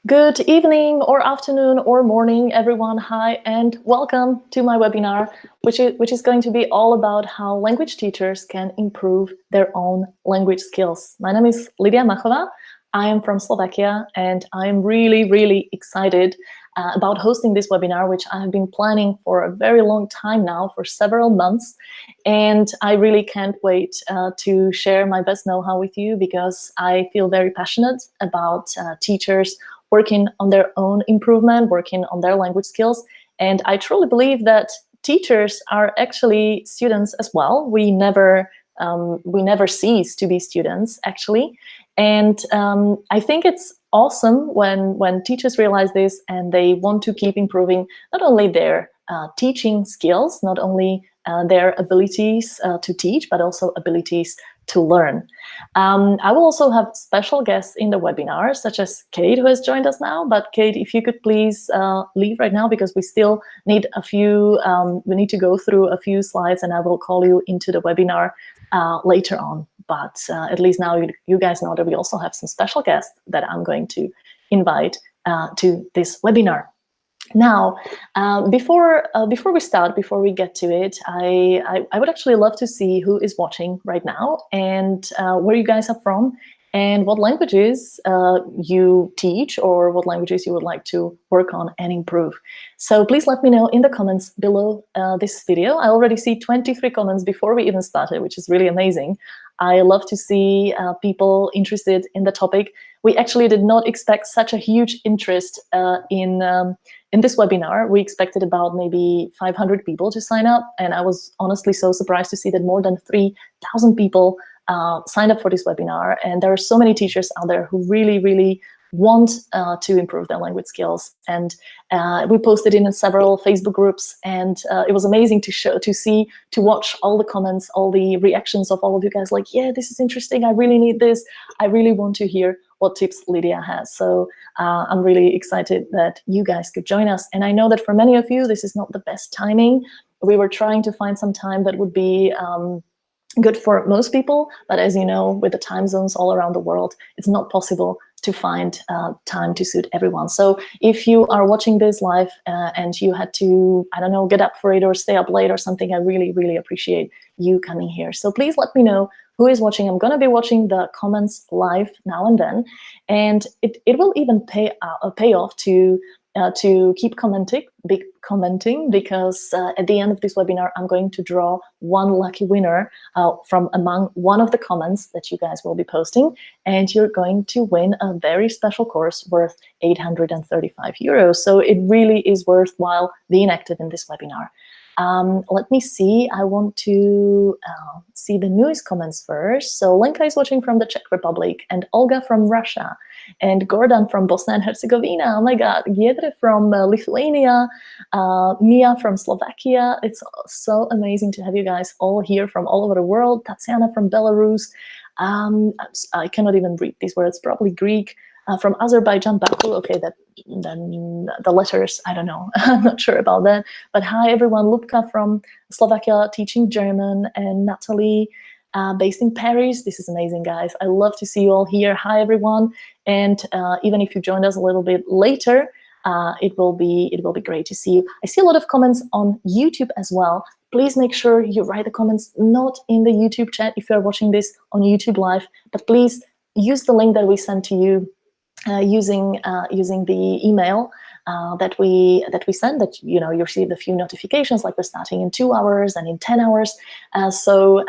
Good evening or afternoon or morning, everyone. Hi, and welcome to my webinar, which is going to be all about how language teachers can improve their own language skills. My name is Lidia Machova. I am from Slovakia, and I'm really excited about hosting this webinar, which I have been planning for a very long time now, for several months. And I really can't wait to share my best know-how with you, because I feel very passionate about teachers working on their own improvement, working on their language skills. And I truly believe that teachers are actually students as well. We never cease to be students, actually. And I think it's awesome when teachers realize this and they want to keep improving not only their teaching skills, not only their abilities to teach, but also abilities to learn. I will also have special guests in the webinar, such as Kate, who has joined us now. But Kate, if you could please leave right now, because we still need a few, we need to go through a few slides, and I will call you into the webinar later on. But at least now you guys know that we also have some special guests that I'm going to invite to this webinar. Now, before we start, before we get to it, I would actually love to see who is watching right now, and where you guys are from, and what languages you teach, or what languages you would like to work on and improve. So please let me know in the comments below this video. I already see 23 comments before we even started, which is really amazing. I love to see people interested in the topic. We actually did not expect such a huge interest in this webinar. We expected about maybe 500 people to sign up, and I was honestly so surprised to see that more than 3,000 people signed up for this webinar. And there are so many teachers out there who really want to improve their language skills. And we posted in several Facebook groups, and it was amazing to watch all the comments, all the reactions of all of you guys, like, yeah, this is interesting, I really need this, I really want to hear what tips Lidia has. So I'm really excited that you guys could join us. And I know that for many of you, this is not the best timing. We were trying to find some time that would be good for most people, but as you know, with the time zones all around the world, it's not possible to find time to suit everyone. So if you are watching this live and you had to, I don't know, get up for it or stay up late or something, I really appreciate you coming here. So please let me know who is watching. I'm going to be watching the comments live now and then, and it will even pay off to keep commenting, because at the end of this webinar, I'm going to draw one lucky winner from among one of the comments that you guys will be posting, and you're going to win a very special course worth 835 euros. So it really is worthwhile being active in this webinar. Let me see. I want to see the newest comments first. So Lenka is watching from the Czech Republic, and Olga from Russia, and Gordon from Bosnia and Herzegovina. Oh my God, Giedre from Lithuania, Mia from Slovakia. It's so amazing to have you guys all here from all over the world. Tatiana from Belarus. I cannot even read these words, probably Greek. From Azerbaijan, Baku. Okay, then the letters, I don't know. I'm not sure about that. But hi, everyone. Lubka from Slovakia, teaching German, and Natalie, based in Paris. This is amazing, guys. I love to see you all here. Hi, everyone. And even if you joined us a little bit later, it will be great to see you. I see a lot of comments on YouTube as well. Please make sure you write the comments not in the YouTube chat if you are watching this on YouTube Live, but please use the link that we sent to you using the email that we send, that you receive a few notifications, like we're starting in 2 hours and in 10 hours. So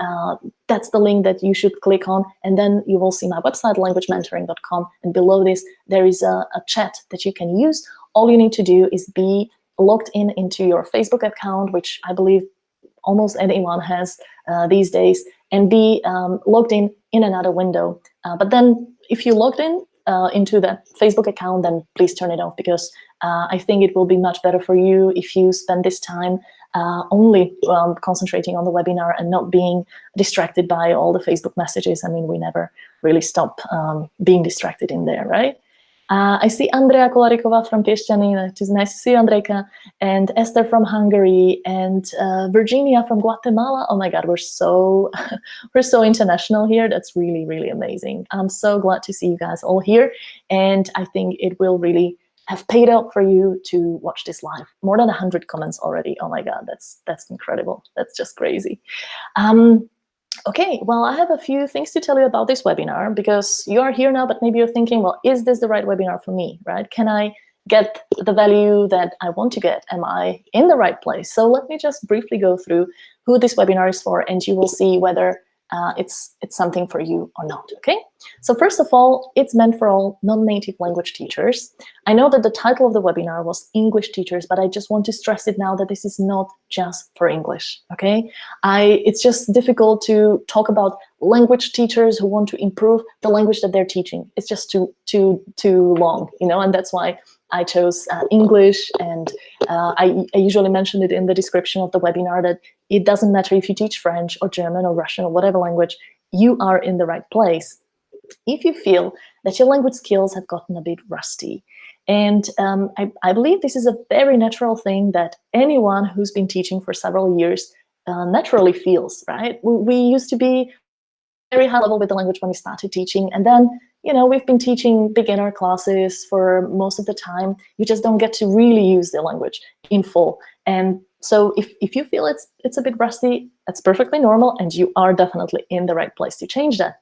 that's the link that you should click on, and then you will see my website, languagementoring.com, and below this there is a chat that you can use. All you need to do is be logged into your Facebook account, which I believe almost anyone has these days, and be logged in another window. But then if you logged into that Facebook account, then please turn it off, because I think it will be much better for you if you spend this time only concentrating on the webinar and not being distracted by all the Facebook messages. I mean, we never really stop being distracted in there, right? I see Andrea Kolarikova from Piešťany. It is nice to see you, Andrejka. And Esther from Hungary, and Virginia from Guatemala. Oh my God, we're so we're so international here. That's really, really amazing. I'm so glad to see you guys all here, and I think it will really have paid out for you to watch this live. More than 100 comments already. Oh my God, that's incredible. That's just crazy. Okay, well, I have a few things to tell you about this webinar, because you are here now, but maybe you're thinking, well, is this the right webinar for me, right? Can I get the value that I want to get? Am I in the right place? So let me just briefly go through who this webinar is for, and you will see whether it's something for you or not, okay? So first of all, it's meant for all non-native language teachers. I know that the title of the webinar was English teachers, but I just want to stress it now that this is not just for English, okay? It's just difficult to talk about language teachers who want to improve the language that they're teaching. It's just too long, you know, and that's why I chose English, and I usually mention it in the description of the webinar that it doesn't matter if you teach French or German or Russian or whatever language, you are in the right place if you feel that your language skills have gotten a bit rusty. And I believe this is a very natural thing that anyone who's been teaching for several years naturally feels, right? We used to be very high level with the language when we started teaching, and then, you know, we've been teaching beginner classes for most of the time. You just don't get to really use the language in full. And so if you feel it's a bit rusty, that's perfectly normal, and you are definitely in the right place to change that.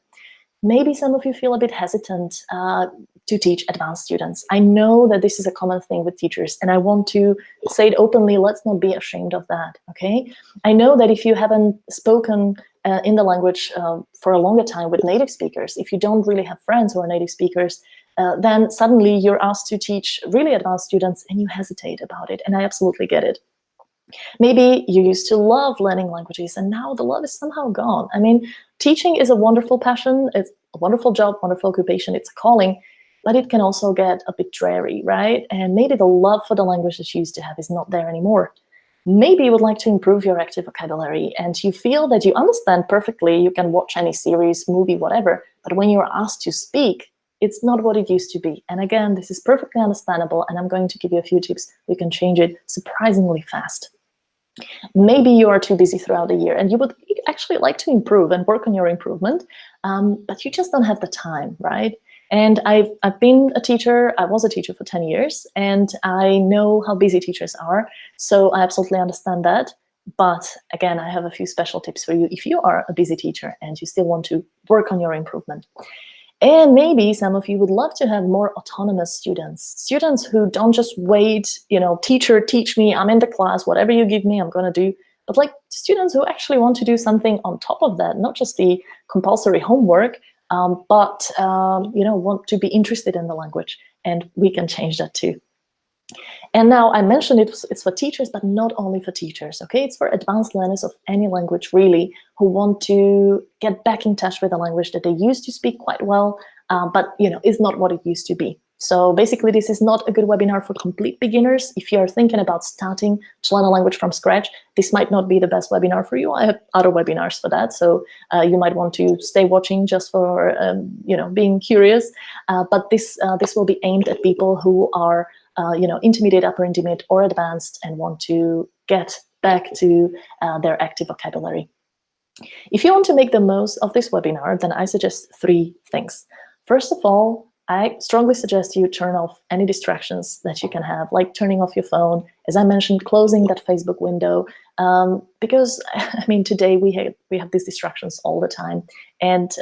Maybe some of you feel a bit hesitant to teach advanced students. I know that this is a common thing with teachers, and I want to say it openly. Let's not be ashamed of that, okay? I know that if you haven't spoken in the language for a longer time with native speakers, if you don't really have friends who are native speakers, then suddenly you're asked to teach really advanced students and you hesitate about it, and I absolutely get it. Maybe you used to love learning languages and now the love is somehow gone. I mean, teaching is a wonderful passion, it's a wonderful job, wonderful occupation, it's a calling, but it can also get a bit dreary, right? And maybe the love for the language that you used to have is not there anymore. Maybe you would like to improve your active vocabulary and you feel that you understand perfectly, you can watch any series, movie, whatever, but when you're asked to speak, it's not what it used to be. And again, this is perfectly understandable, and I'm going to give you a few tips. You can change it surprisingly fast. Maybe you are too busy throughout the year and you would actually like to improve and work on your improvement, but you just don't have the time, right? And I've been a teacher, I was a teacher for 10 years, and I know how busy teachers are, so I absolutely understand that. But again, I have a few special tips for you if you are a busy teacher and you still want to work on your improvement. And maybe some of you would love to have more autonomous students who don't just wait, you know, teacher, teach me, I'm in the class, whatever you give me, I'm going to do. But like students who actually want to do something on top of that, not just the compulsory homework, but, you know, want to be interested in the language. And we can change that too. And now I mentioned it's for teachers, but not only for teachers, okay? It's for advanced learners of any language, really, who want to get back in touch with a language that they used to speak quite well, but, you know, is not what it used to be. So basically, this is not a good webinar for complete beginners. If you're thinking about starting to learn a language from scratch, this might not be the best webinar for you. I have other webinars for that, so you might want to stay watching just for, you know, being curious. But this will be aimed at people who are you know, intermediate, upper intermediate, or advanced, and want to get back to their active vocabulary. If you want to make the most of this webinar, then I suggest 3 things. First of all, I strongly suggest you turn off any distractions that you can have, like turning off your phone, as I mentioned, closing that Facebook window, because I mean, today we have these distractions all the time. And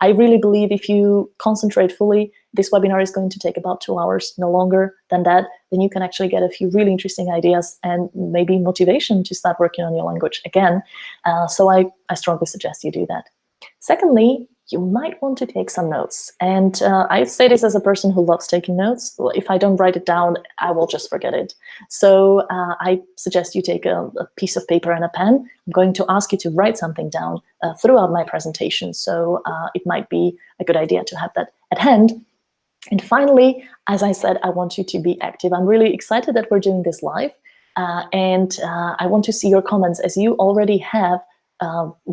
I really believe if you concentrate fully, this webinar is going to take about 2 hours, no longer than that, then you can actually get a few really interesting ideas and maybe motivation to start working on your language again. So I strongly suggest you do that. Secondly, you might want to take some notes. And I say this as a person who loves taking notes. If I don't write it down, I will just forget it. So I suggest you take a piece of paper and a pen. I'm going to ask you to write something down throughout my presentation. So it might be a good idea to have that at hand. And finally, as I said, I want you to be active. I'm really excited that we're doing this live. And I want to see your comments, as you already have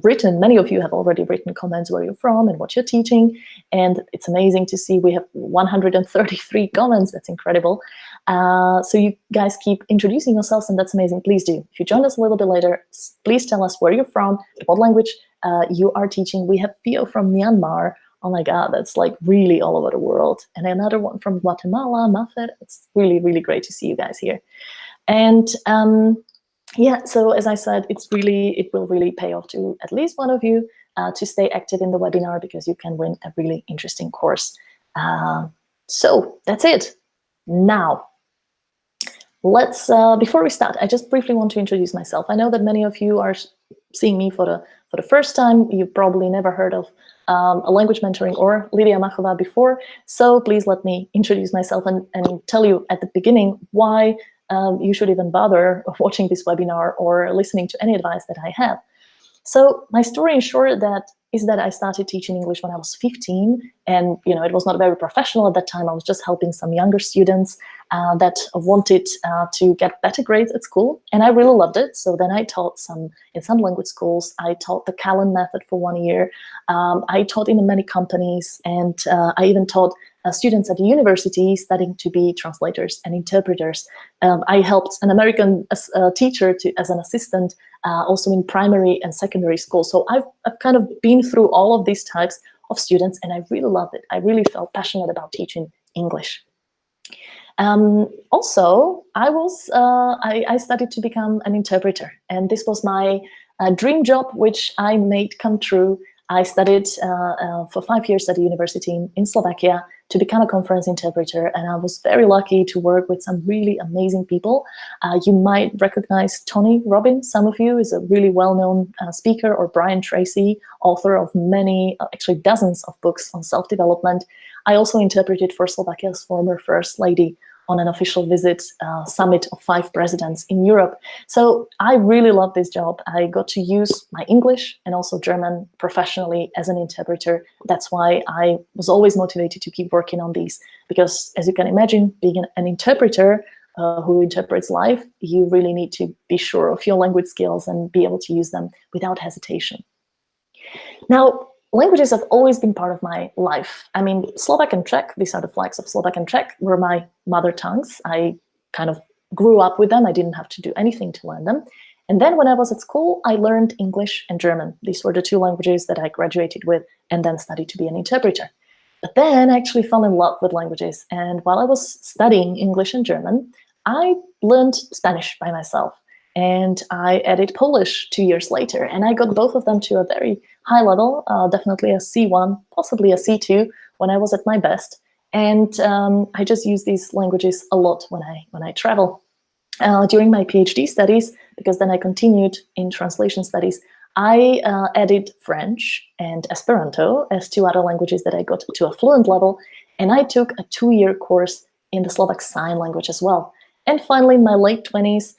written, many of you have already written comments where you're from and what you're teaching. And it's amazing to see we have 133 comments. That's incredible. So you guys keep introducing yourselves, and that's amazing. Please do. If you join us a little bit later, please tell us where you're from, what language you are teaching. We have Theo from Myanmar. Oh my God, that's like really all over the world. And another one from Guatemala, Mafed. It's really, really great to see you guys here. And yeah, so as I said, it will really pay off to at least one of you to stay active in the webinar, because you can win a really interesting course. So that's it. Now, let's, before we start, I just briefly want to introduce myself. I know that many of you are seeing me for the first time. You've probably never heard of a language mentoring or Lidia Machova before. So please let me introduce myself and tell you at the beginning why you should even bother watching this webinar or listening to any advice that I have. So my story in short is that I started teaching English when I was 15, and it was not very professional at that time. I was just helping some younger students that wanted to get better grades at school, and I really loved it. So then I taught in some language schools. I taught the Callan method for 1 year. I taught in many companies, and I even taught students at the university studying to be translators and interpreters. I helped an American teacher as an assistant, also in primary and secondary school. So I've kind of been through all of these types of students, and I really loved it. I really felt passionate about teaching English. Also, I studied to become an interpreter, and this was my dream job, which I made come true. I studied for 5 years at a university in Slovakia to become a conference interpreter, and I was very lucky to work with some really amazing people. You might recognize Tony Robbins. Some of you is a really well-known speaker, or Brian Tracy, author of many, actually dozens of books on self-development. I also interpreted for Slovakia's former First Lady on an official visit summit of 5 presidents in Europe. So I really love this job. I got to use my English and also German professionally as an interpreter. That's why I was always motivated to keep working on these, because as you can imagine, being an interpreter who interprets life, you really need to be sure of your language skills and be able to use them without hesitation. Now, languages have always been part of my life. I mean, Slovak and Czech, these are the flags of Slovak and Czech, were my mother tongues. I kind of grew up with them. I didn't have to do anything to learn them. And then when I was at school, I learned English and German. These were the 2 languages that I graduated with and then studied to be an interpreter. But then I actually fell in love with languages. And while I was studying English and German, I learned Spanish by myself. And I added Polish 2 years later, and I got both of them to a very high level, definitely a C1, possibly a C2 when I was at my best. And I just use these languages a lot when I travel. During my PhD studies, because then I continued in translation studies, I added French and Esperanto as 2 other languages that I got to a fluent level, and I took a 2-year course in the Slovak Sign Language as well. And finally, in my late 20s,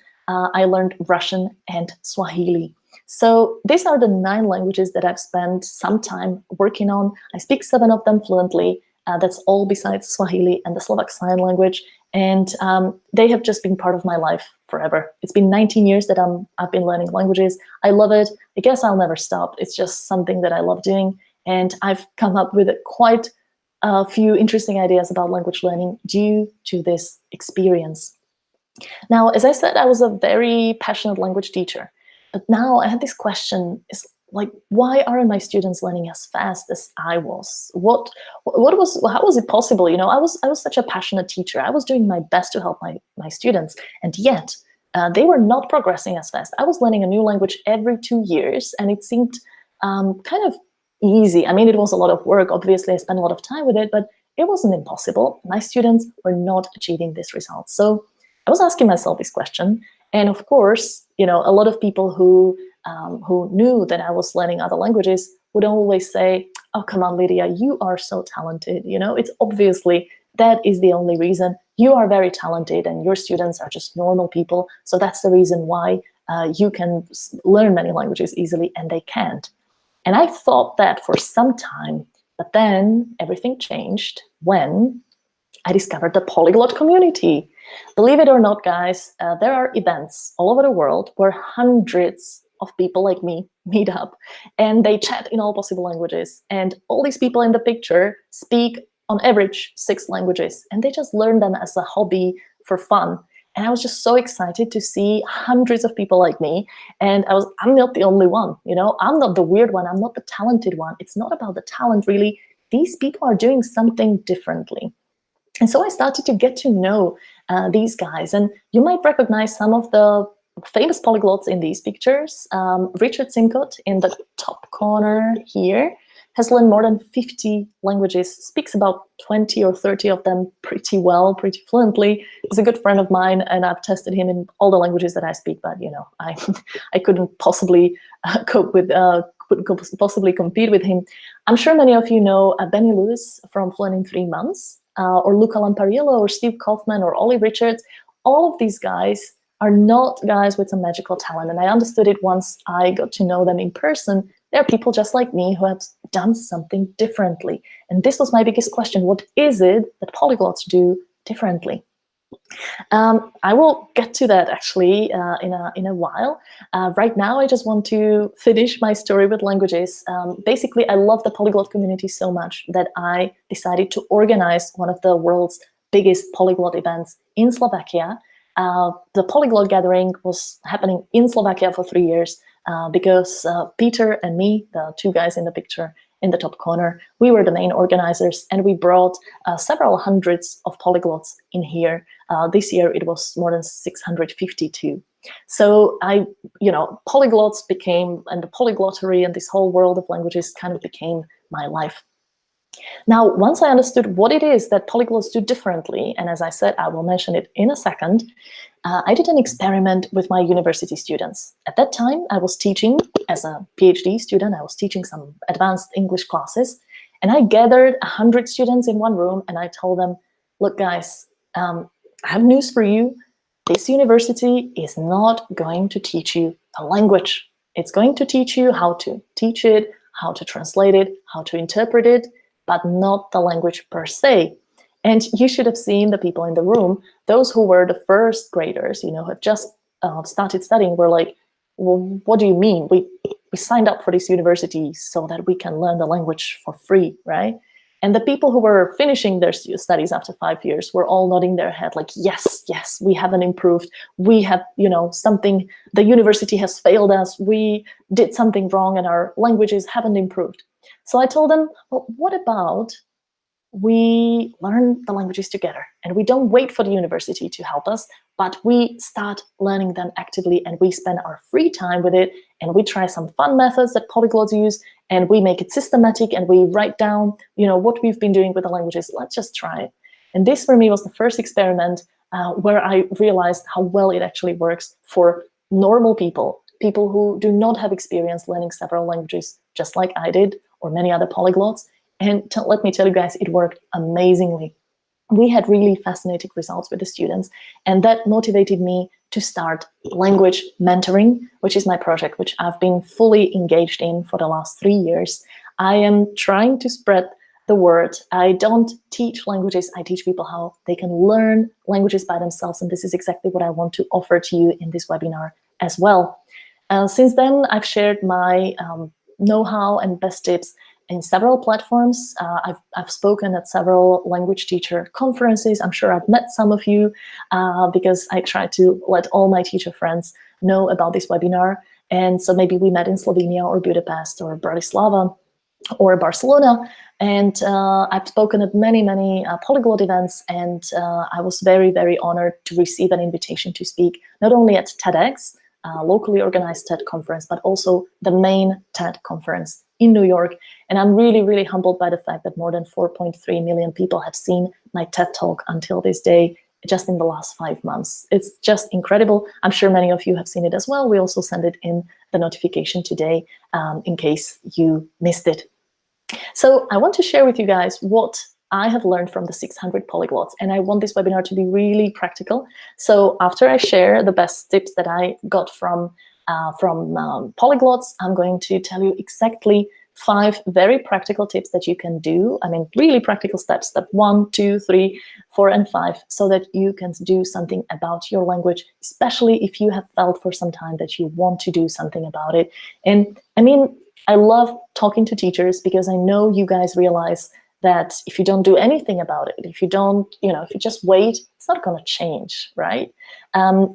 I learned Russian and Swahili. So these are the 9 languages that I've spent some time working on. I speak 7 of them fluently. That's all besides Swahili and the Slovak Sign Language. And they have just been part of my life forever. It's been 19 years that I've been learning languages. I love it. I guess I'll never stop. It's just something that I love doing. And I've come up with quite a few interesting ideas about language learning due to this experience. Now, as I said, I was a very passionate language teacher, but now I had this question, is like, why aren't my students learning as fast as I was? How was it possible? I was such a passionate teacher. I was doing my best to help my students, and yet they were not progressing as fast. I was learning a new language every 2 years, and it seemed kind of easy. I mean, it was a lot of work. Obviously, I spent a lot of time with it, but it wasn't impossible. My students were not achieving this result. So I was asking myself this question, and of course, a lot of people who knew that I was learning other languages would always say, "Oh, come on, Lidia, you are so talented. It's obviously that is the only reason. You are very talented, and your students are just normal people. So that's the reason why you can learn many languages easily, and they can't." And I thought that for some time, but then everything changed when I discovered the polyglot community. Believe it or not, guys, there are events all over the world where hundreds of people like me meet up and they chat in all possible languages. And all these people in the picture speak on average 6 languages, and they just learn them as a hobby for fun. And I was just so excited to see hundreds of people like me. And I'm not the only one, you know, I'm not the weird one. I'm not the talented one. It's not about the talent, really. These people are doing something differently. And so I started to get to know these guys. And you might recognize some of the famous polyglots in these pictures. Richard Simcott in the top corner here has learned more than 50 languages, speaks about 20 or 30 of them pretty well, pretty fluently. He's a good friend of mine, and I've tested him in all the languages that I speak, but you know, I couldn't possibly cope with, couldn't possibly compete with him. I'm sure many of you know Benny Lewis from Fluent in 3 Months, or Luca Lampariello, or Steve Kaufman, or Ollie Richards. All of these guys are not guys with some magical talent, and I understood it once I got to know them in person. They're people just like me who have done something differently. And this was my biggest question. What is it that polyglots do differently? I will get to that actually in a while. Right now, I just want to finish my story with languages. Basically, I love the polyglot community so much that I decided to organize one of the world's biggest polyglot events in Slovakia. The polyglot gathering was happening in Slovakia for 3 years. Because Peter and me, the 2 guys in the picture in the top corner, we were the main organizers, and we brought several hundreds of polyglots in here. This year it was more than 652. So polyglots became, and the polyglottery and this whole world of languages kind of became my life. Now, once I understood what it is that polyglots do differently, and as I said, I will mention it in a second, I did an experiment with my university students. At that time, I was teaching as a PhD student. I was teaching some advanced English classes, and I gathered 100 students in one room, and I told them, look, guys, I have news for you. This university is not going to teach you a language. It's going to teach you how to teach it, how to translate it, how to interpret it, but not the language per se. And you should have seen the people in the room. Those who were the first graders, you know, who had just started studying, were like, well, what do you mean? We signed up for this university so that we can learn the language for free, right? And the people who were finishing their studies after 5 years were all nodding their head like, yes, yes, we haven't improved. We have, you know, something, the university has failed us. We did something wrong and our languages haven't improved. So I told them, well, what about we learn the languages together, and we don't wait for the university to help us, but we start learning them actively, and we spend our free time with it, and we try some fun methods that polyglots use, and we make it systematic, and we write down, you know, what we've been doing with the languages. Let's just try it. And this for me was the first experiment where I realized how well it actually works for normal people, people who do not have experience learning several languages, just like I did, or many other polyglots. And let me tell you guys, it worked amazingly. We had really fascinating results with the students, and that motivated me to start language mentoring, which is my project, which I've been fully engaged in for the last 3 years. I am trying to spread the word. I don't teach languages, I teach people how they can learn languages by themselves, and this is exactly what I want to offer to you in this webinar as well. Since then, I've shared my know-how and best tips in several platforms. I've spoken at several language teacher conferences. I'm sure I've met some of you because I try to let all my teacher friends know about this webinar. And so maybe we met in Slovenia or Budapest or Bratislava or Barcelona. And I've spoken at many, many polyglot events. And I was very, very honored to receive an invitation to speak not only at TEDx, locally organized TED conference, but also the main TED conference in New York. And I'm really, really humbled by the fact that more than 4.3 million people have seen my TED Talk until this day, just in the last 5 months. It's just incredible. I'm sure many of you have seen it as well. We also send it in the notification today in case you missed it. So I want to share with you guys what I have learned from the 600 polyglots, and I want this webinar to be really practical. So after I share the best tips that I got from polyglots, I'm going to tell you exactly 5 very practical tips that you can do. I mean, really practical steps, step 1, 2, 3, 4 and 5, so that you can do something about your language, especially if you have felt for some time that you want to do something about it. And I mean, I love talking to teachers because I know you guys realize that if you don't do anything about it, if you don't, if you just wait, it's not going to change, right?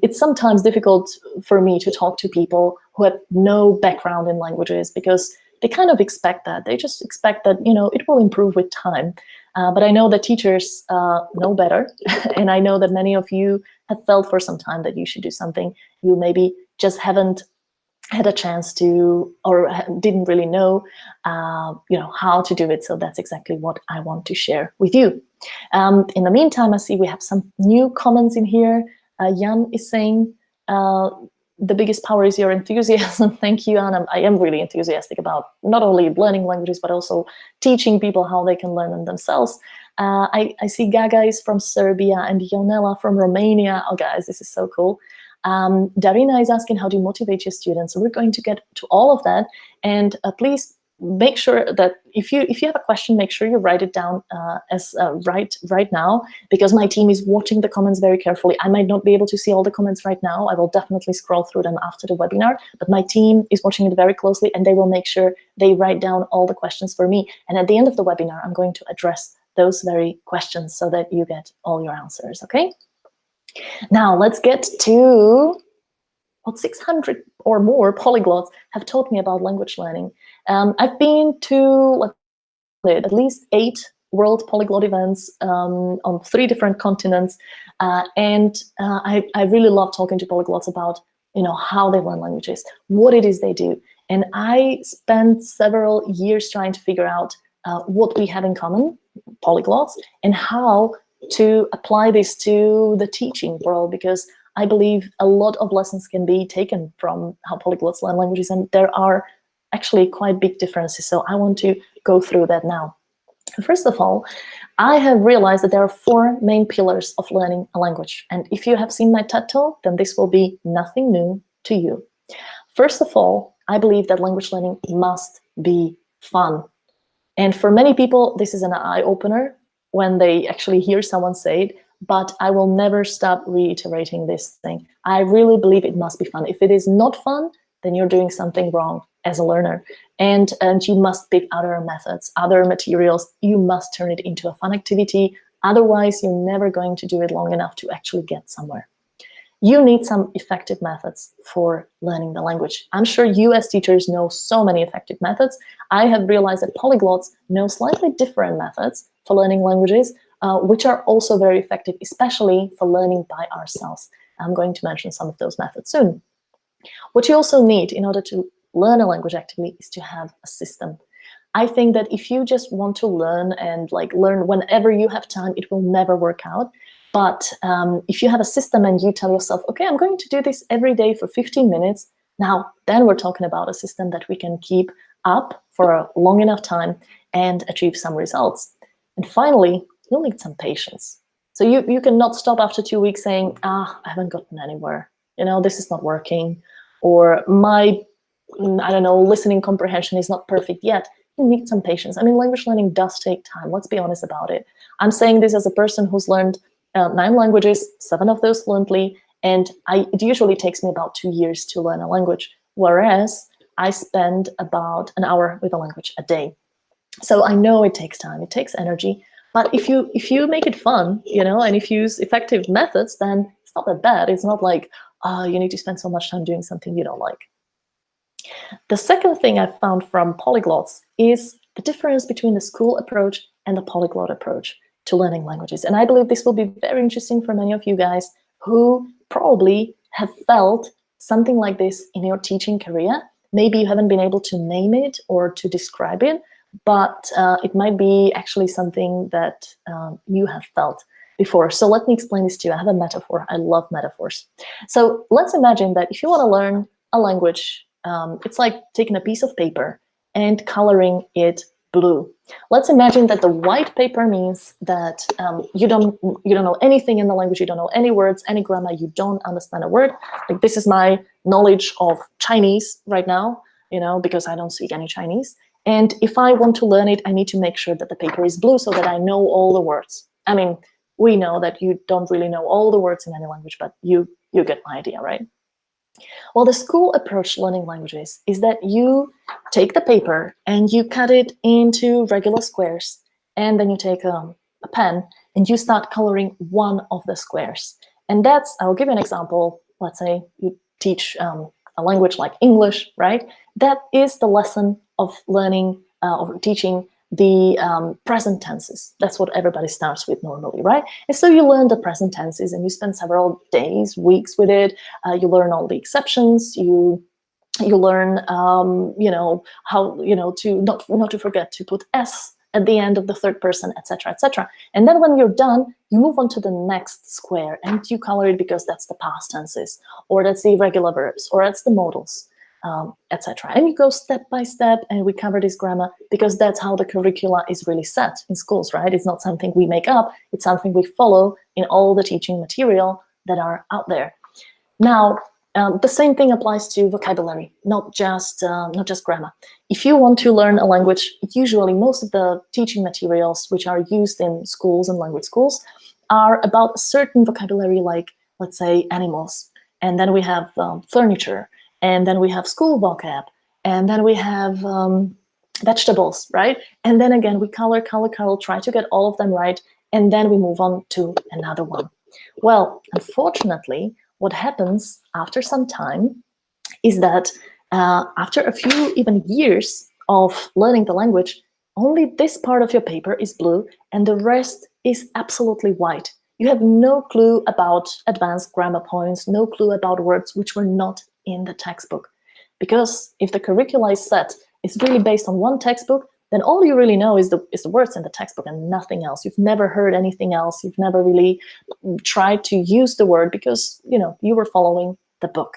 It's sometimes difficult for me to talk to people who have no background in languages because they kind of expect that. They just expect that, it will improve with time. But I know that teachers know better. And I know that many of you have felt for some time that you should do something. You maybe just haven't had a chance to, or didn't really know, how to do it. So that's exactly what I want to share with you. In the meantime, I see we have some new comments in here. Jan is saying, the biggest power is your enthusiasm. Thank you, Anna. I am really enthusiastic about not only learning languages, but also teaching people how they can learn them themselves. I see Gaga is from Serbia and Ionela from Romania. Oh, guys, this is so cool. Darina is asking, how do you motivate your students? So we're going to get to all of that. And please make sure that if you have a question, make sure you write it down right now, because my team is watching the comments very carefully. I might not be able to see all the comments right now. I will definitely scroll through them after the webinar, but my team is watching it very closely, and they will make sure they write down all the questions for me. And at the end of the webinar, I'm going to address those very questions so that you get all your answers, okay? Now let's get to what 600 or more polyglots have taught me about language learning. I've been to at least 8 World Polyglot events on 3 different continents, and I really love talking to polyglots about how they learn languages, what it is they do. And I spent several years trying to figure out what we have in common, polyglots, and how to apply this to the teaching world, because I believe a lot of lessons can be taken from how polyglots learn languages, and there are actually quite big differences. So I want to go through that now. First of all, I have realized that there are 4 main pillars of learning a language. And if you have seen my TED Talk, then this will be nothing new to you. First of all, I believe that language learning must be fun. And for many people, this is an eye-opener when they actually hear someone say it, but I will never stop reiterating this thing. I really believe it must be fun. If it is not fun, then you're doing something wrong as a learner. And you must pick other methods, other materials. You must turn it into a fun activity. Otherwise, you're never going to do it long enough to actually get somewhere. You need some effective methods for learning the language. I'm sure you as teachers know so many effective methods. I have realized that polyglots know slightly different methods for learning languages, which are also very effective, especially for learning by ourselves. I'm going to mention some of those methods soon. What you also need in order to learn a language actively is to have a system. I think that if you just want to learn and learn whenever you have time, it will never work out. But if you have a system and you tell yourself, okay, I'm going to do this every day for 15 minutes, now then we're talking about a system that we can keep up for a long enough time and achieve some results. And finally, you'll need some patience. So you cannot stop after 2 weeks saying, I haven't gotten anywhere. This is not working. Or my, I don't know, listening comprehension is not perfect yet. You need some patience. I mean, language learning does take time. Let's be honest about it. I'm saying this as a person who's learned 9 languages, 7 of those fluently, and it usually takes me about 2 years to learn a language, whereas I spend about an hour with a language a day. So I know it takes time, it takes energy, but if you make it fun, and if you use effective methods, then it's not that bad. It's not like, you need to spend so much time doing something you don't like. The second thing I've found from polyglots is the difference between the school approach and the polyglot approach to learning languages. And I believe this will be very interesting for many of you guys who probably have felt something like this in your teaching career. Maybe you haven't been able to name it or to describe it, but it might be actually something that you have felt before. So let me explain this to you. I have a metaphor. I love metaphors. So let's imagine that if you want to learn a language, it's like taking a piece of paper and coloring it blue. Let's imagine that the white paper means that you don't know anything in the language, you don't know any words, any grammar, you don't understand a word. Like, this is my knowledge of Chinese right now, because I don't speak any Chinese. And if I want to learn it, I need to make sure that the paper is blue so that I know all the words. I mean, we know that you don't really know all the words in any language, but you get my idea, right? Well, the school approach to learning languages is that you take the paper and you cut it into regular squares, and then you take a pen and you start coloring one of the squares. And that's, I'll give you an example. Let's say you teach a language like English, right? That is the lesson of learning, of teaching the present tenses. That's what everybody starts with normally, right? And so you learn the present tenses and you spend several days, weeks with it. You learn all the exceptions. You learn, how, to not to forget to put s at the end of the third person, etc., etc. And then when you're done, you move on to the next square and you color it because that's the past tenses, or that's the irregular verbs, or that's the modals, etc. And you go step by step, and we cover this grammar because that's how the curricula is really set in schools, right? It's not something we make up, it's something we follow in all the teaching material that are out there. Now, the same thing applies to vocabulary, not just grammar. If you want to learn a language, usually most of the teaching materials which are used in schools and language schools are about a certain vocabulary, like, let's say, animals. And then we have furniture, and then we have school vocab, and then we have vegetables, right? And then again, we color, try to get all of them right, and then we move on to another one. Well, unfortunately, what happens after some time is that after a few even years of learning the language, only this part of your paper is blue and the rest is absolutely white. You have no clue about advanced grammar points, no clue about words which were not in the textbook. Because if the curricula is set, it's really based on one textbook, then all you really know is the words in the textbook and nothing else. You've never heard anything else. You've never really tried to use the word because, you were following the book.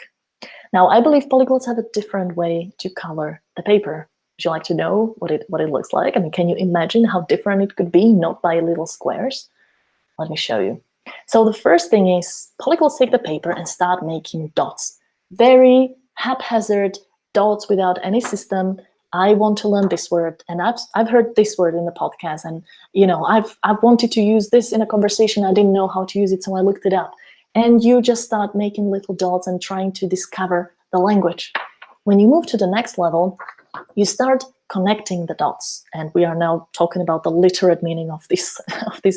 Now, I believe polyglots have a different way to color the paper. Would you like to know what it looks like? I mean, can you imagine how different it could be, not by little squares? Let me show you. So the first thing is polyglots take the paper and start making dots. Very haphazard dots without any system. I want to learn this word, and I've heard this word in the podcast, and I've wanted to use this in a conversation. I didn't know how to use it, so I looked it up. And you just start making little dots and trying to discover the language. When you move to the next level, you start connecting the dots, and we are now talking about the literate meaning of this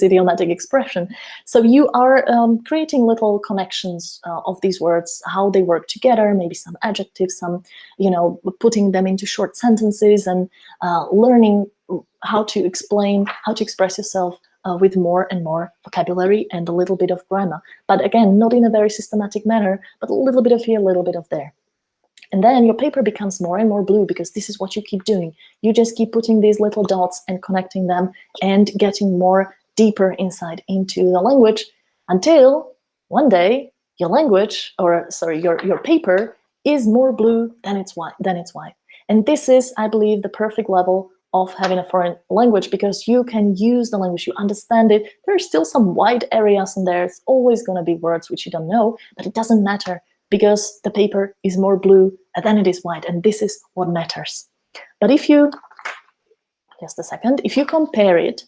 idiomatic expression. So you are creating little connections of these words, how they work together, maybe some adjectives, some putting them into short sentences, and learning how to explain, how to express yourself with more and more vocabulary and a little bit of grammar. But again, not in a very systematic manner, but a little bit of here, a little bit of there. And then your paper becomes more and more blue because this is what you keep doing. You just keep putting these little dots and connecting them and getting more deeper insight into the language until one day your language, or sorry, your paper is more blue than it's white. And this is, I believe, the perfect level of having a foreign language because you can use the language, you understand it. There are still some white areas in there. It's always going to be words which you don't know, but it doesn't matter, because the paper is more blue than it is white, and this is what matters. But if you, just a second, if you compare it,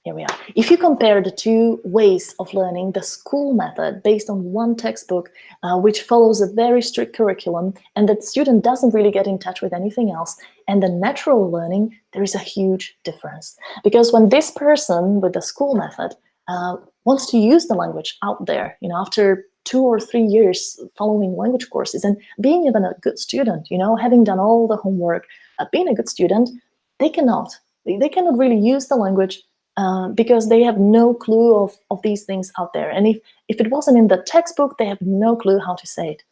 here we are. If you compare the two ways of learning, the school method based on one textbook, which follows a very strict curriculum, and the student doesn't really get in touch with anything else, and the natural learning, there is a huge difference. Because when this person with the school method wants to use the language out there, after 2 or 3 years following language courses and being even a good student, having done all the homework, being a good student, they cannot really use the language because they have no clue of these things out there. And if it wasn't in the textbook, they have no clue how to say it.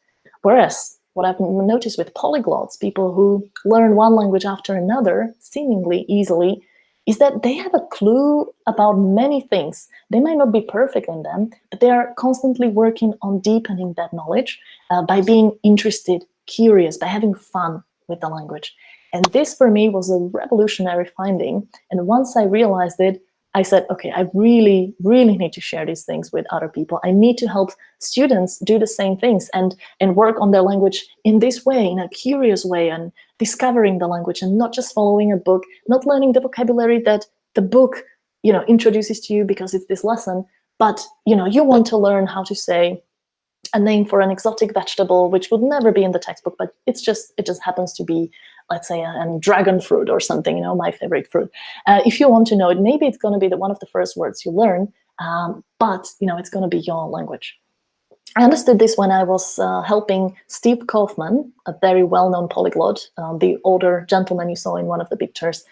Whereas what I've noticed with polyglots, people who learn one language after another seemingly easily, is that they have a clue about many things. They might not be perfect in them, but they are constantly working on deepening that knowledge by being interested, curious, by having fun with the language. And this for me was a revolutionary finding. And once I realized it, I said, okay, I really, really need to share these things with other people. I need to help students do the same things and work on their language in this way, in a curious way, and discovering the language and not just following a book, not learning the vocabulary that the book introduces to you because it's this lesson, but you want to learn how to say a name for an exotic vegetable, which would never be in the textbook, but it just happens to be, let's say, a dragon fruit or something, my favorite fruit. If you want to know it, maybe it's going to be one of the first words you learn, but it's going to be your language. I understood this when I was helping Steve Kaufman, a very well-known polyglot, the older gentleman you saw in one of the pictures,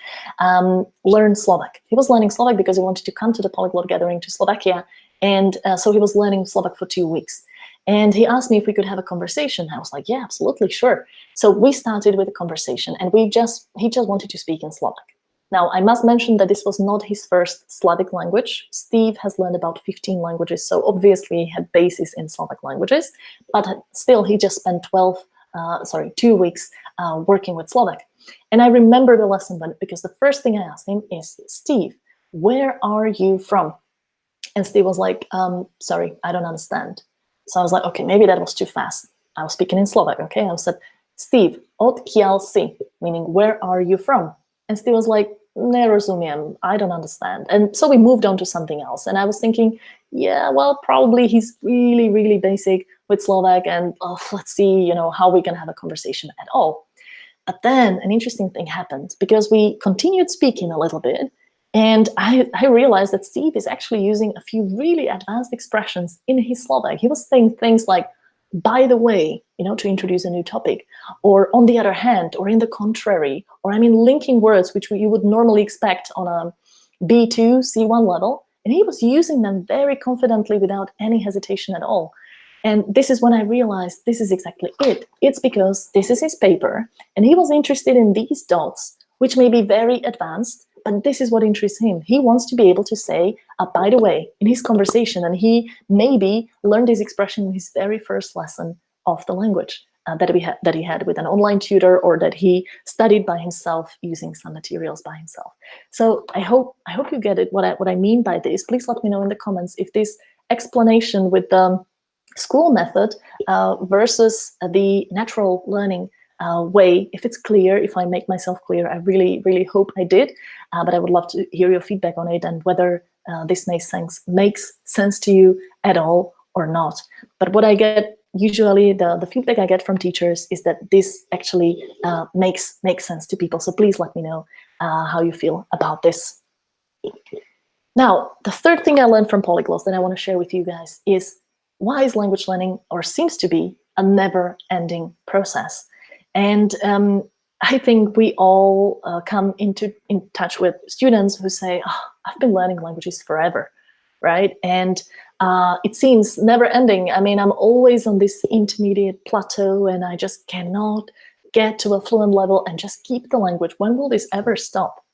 learn Slovak. He was learning Slovak because he wanted to come to the polyglot gathering to Slovakia, and so he was learning Slovak for 2 weeks. And he asked me if we could have a conversation. I was like, yeah, absolutely, sure. So we started with a conversation, and he just wanted to speak in Slovak. Now, I must mention that this was not his first Slavic language. Steve has learned about 15 languages, so obviously he had basis in Slavic languages, but still he just spent 2 weeks working with Slovak. And I remember the lesson because the first thing I asked him is, Steve, where are you from? And Steve was like, sorry, I don't understand. So I was like, okay, maybe that was too fast. I was speaking in Slovak, okay? I said, Steve, odkiaľ si, meaning where are you from? And Steve was like, nerozumiem, I don't understand. And so we moved on to something else. And I was thinking, yeah, well, probably he's really, really basic with Slovak, and let's see, how we can have a conversation at all. But then an interesting thing happened, because we continued speaking a little bit, and I realized that Steve is actually using a few really advanced expressions in his Slovak. He was saying things like, by the way, to introduce a new topic, or on the other hand, or in the contrary, or linking words which you would normally expect on a B2, C1 level. And he was using them very confidently without any hesitation at all. And this is when I realized this is exactly it. It's because this is his paper, and he was interested in these dots, which may be very advanced, but this is what interests him. He wants to be able to say, by the way, in his conversation, and he maybe learned this expression in his very first lesson of the language that he had with an online tutor, or that he studied by himself using some materials by himself. So I hope you get it, what I mean by this. Please let me know in the comments if this explanation with the school method versus the natural learning way, if it's clear, if I make myself clear. I really, really hope I did, but I would love to hear your feedback on it, and whether this makes sense to you at all or not. But what I get, usually the feedback I get from teachers is that this actually makes sense to people. So please let me know how you feel about this. Now, the third thing I learned from polyglots that I want to share with you guys is, why is language learning, or seems to be, a never-ending process? And I think we all come in touch with students who say, I've been learning languages forever, right? And it seems never-ending. I'm always on this intermediate plateau, and I just cannot get to a fluent level and just keep the language. When will this ever stop?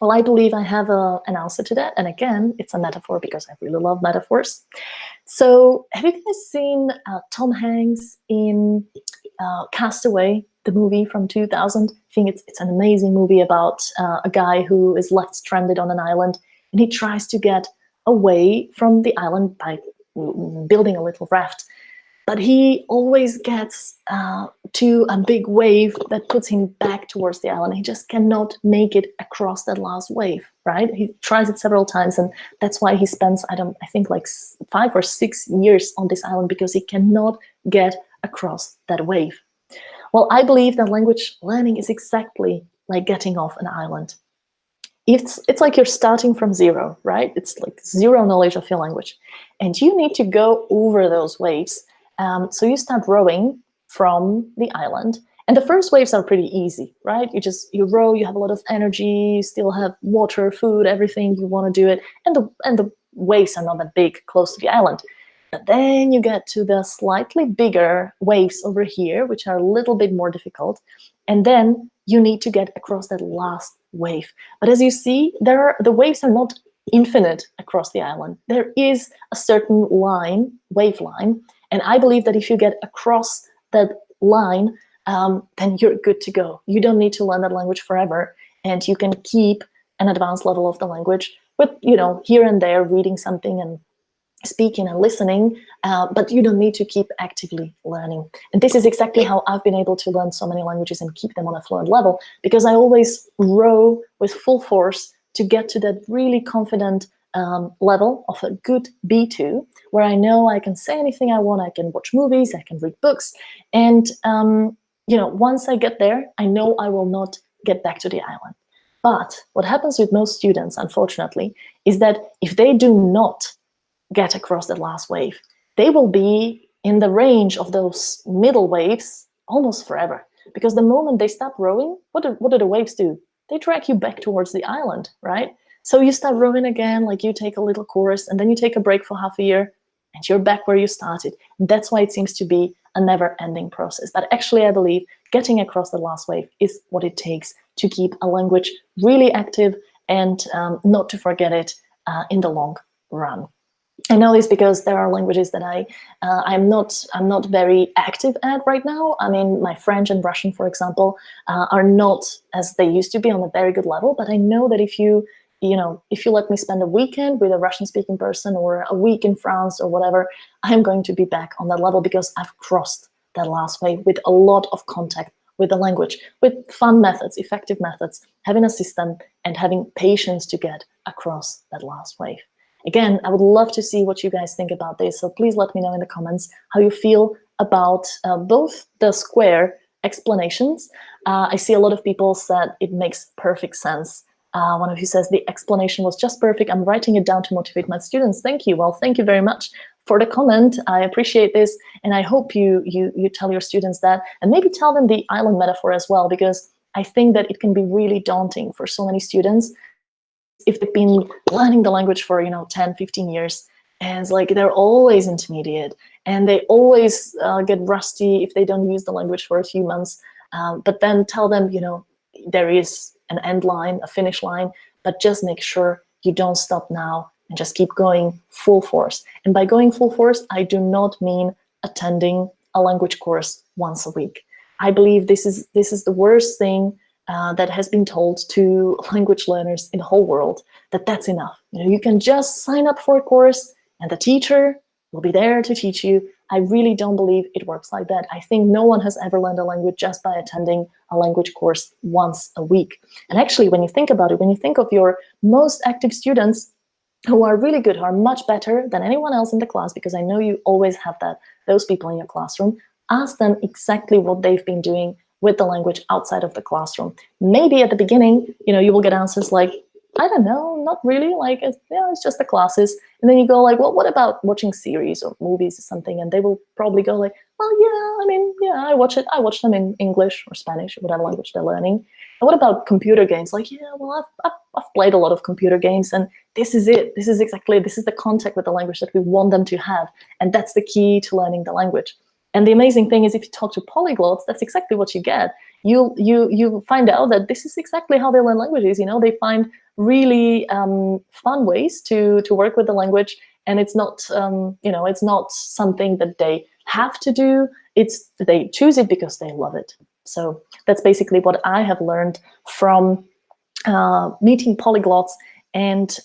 Well, I believe I have an answer to that. And again, it's a metaphor, because I really love metaphors. So have you guys seen Tom Hanks in Castaway, the movie from 2000? I think it's an amazing movie about a guy who is left stranded on an island, and he tries to get away from the island by building a little raft. But he always gets to a big wave that puts him back towards the island. He just cannot make it across that last wave, right? He tries it several times, and that's why he spends, I think like 5 or 6 years on this island, because he cannot get across that wave. Well, I believe that language learning is exactly like getting off an island. It's like you're starting from zero, right? It's like zero knowledge of your language, and you need to go over those waves. So you start rowing from the island, and the first waves are pretty easy, right? You row, you have a lot of energy, you still have water, food, everything, you want to do it, and the waves are not that big close to the island. But then you get to the slightly bigger waves over here, which are a little bit more difficult, and then you need to get across that last wave. But as you see, the waves are not infinite across the island. There is a certain line, wave line, and I believe that if you get across that line, then you're good to go. You don't need to learn that language forever, and you can keep an advanced level of the language with, here and there reading something and speaking and listening, but you don't need to keep actively learning. And this is exactly how I've been able to learn so many languages and keep them on a fluent level, because I always row with full force to get to that really confident level of a good B2, where I know I can say anything I want, I can watch movies, I can read books, and once I get there, I know I will not get back to the island. But what happens with most students, unfortunately, is that if they do not get across that last wave, they will be in the range of those middle waves almost forever. Because the moment they stop rowing, what do the waves do? They drag you back towards the island, right? So you start rowing again, like you take a little course, and then you take a break for half a year, and you're back where you started. And that's why it seems to be a never-ending process. But actually, I believe getting across the last wave is what it takes to keep a language really active and not to forget it in the long run. I know this because there are languages that I'm not very active at right now. I mean, my French and Russian, for example, are not as they used to be on a very good level. But I know that if you let me spend a weekend with a Russian-speaking person or a week in France or whatever, I'm going to be back on that level because I've crossed that last wave with a lot of contact with the language, with fun methods, effective methods, having a system and having patience to get across that last wave. Again, I would love to see what you guys think about this. So please let me know in the comments how you feel about both the square explanations. I see a lot of people said it makes perfect sense. One of you says the explanation was just perfect. I'm writing it down to motivate my students. Thank you. Well, thank you very much for the comment. I appreciate this. And I hope you tell your students that, and maybe tell them the island metaphor as well, because I think that it can be really daunting for so many students if they've been learning the language for 10, 15 years, and it's like they're always intermediate and they always get rusty if they don't use the language for a few months. But then tell them, there is an end line, a finish line, but just make sure you don't stop now and just keep going full force. And by going full force, I do not mean attending a language course once a week. I believe this is the worst thing that has been told to language learners in the whole world, that's enough. You can just sign up for a course and the teacher will be there to teach you. I really don't believe it works like that. I think no one has ever learned a language just by attending a language course once a week. And actually, when you think about it, when you think of your most active students who are really good, who are much better than anyone else in the class, because I know you always have those people in your classroom, ask them exactly what they've been doing with the language outside of the classroom. Maybe at the beginning, you will get answers like, I don't know, not really, like, it's just the classes. And then you go like, well, what about watching series or movies or something? And they will probably go like, well, yeah, I watch them in English or Spanish or whatever language they're learning. And what about computer games? Like, yeah, well, I've played a lot of computer games, and this is it. This is the contact with the language that we want them to have. And that's the key to learning the language. And the amazing thing is, if you talk to polyglots, that's exactly what you get. You find out that this is exactly how they learn languages. They find really fun ways to work with the language, and it's not it's not something that they have to do. They choose it because they love it. So that's basically what I have learned from meeting polyglots. And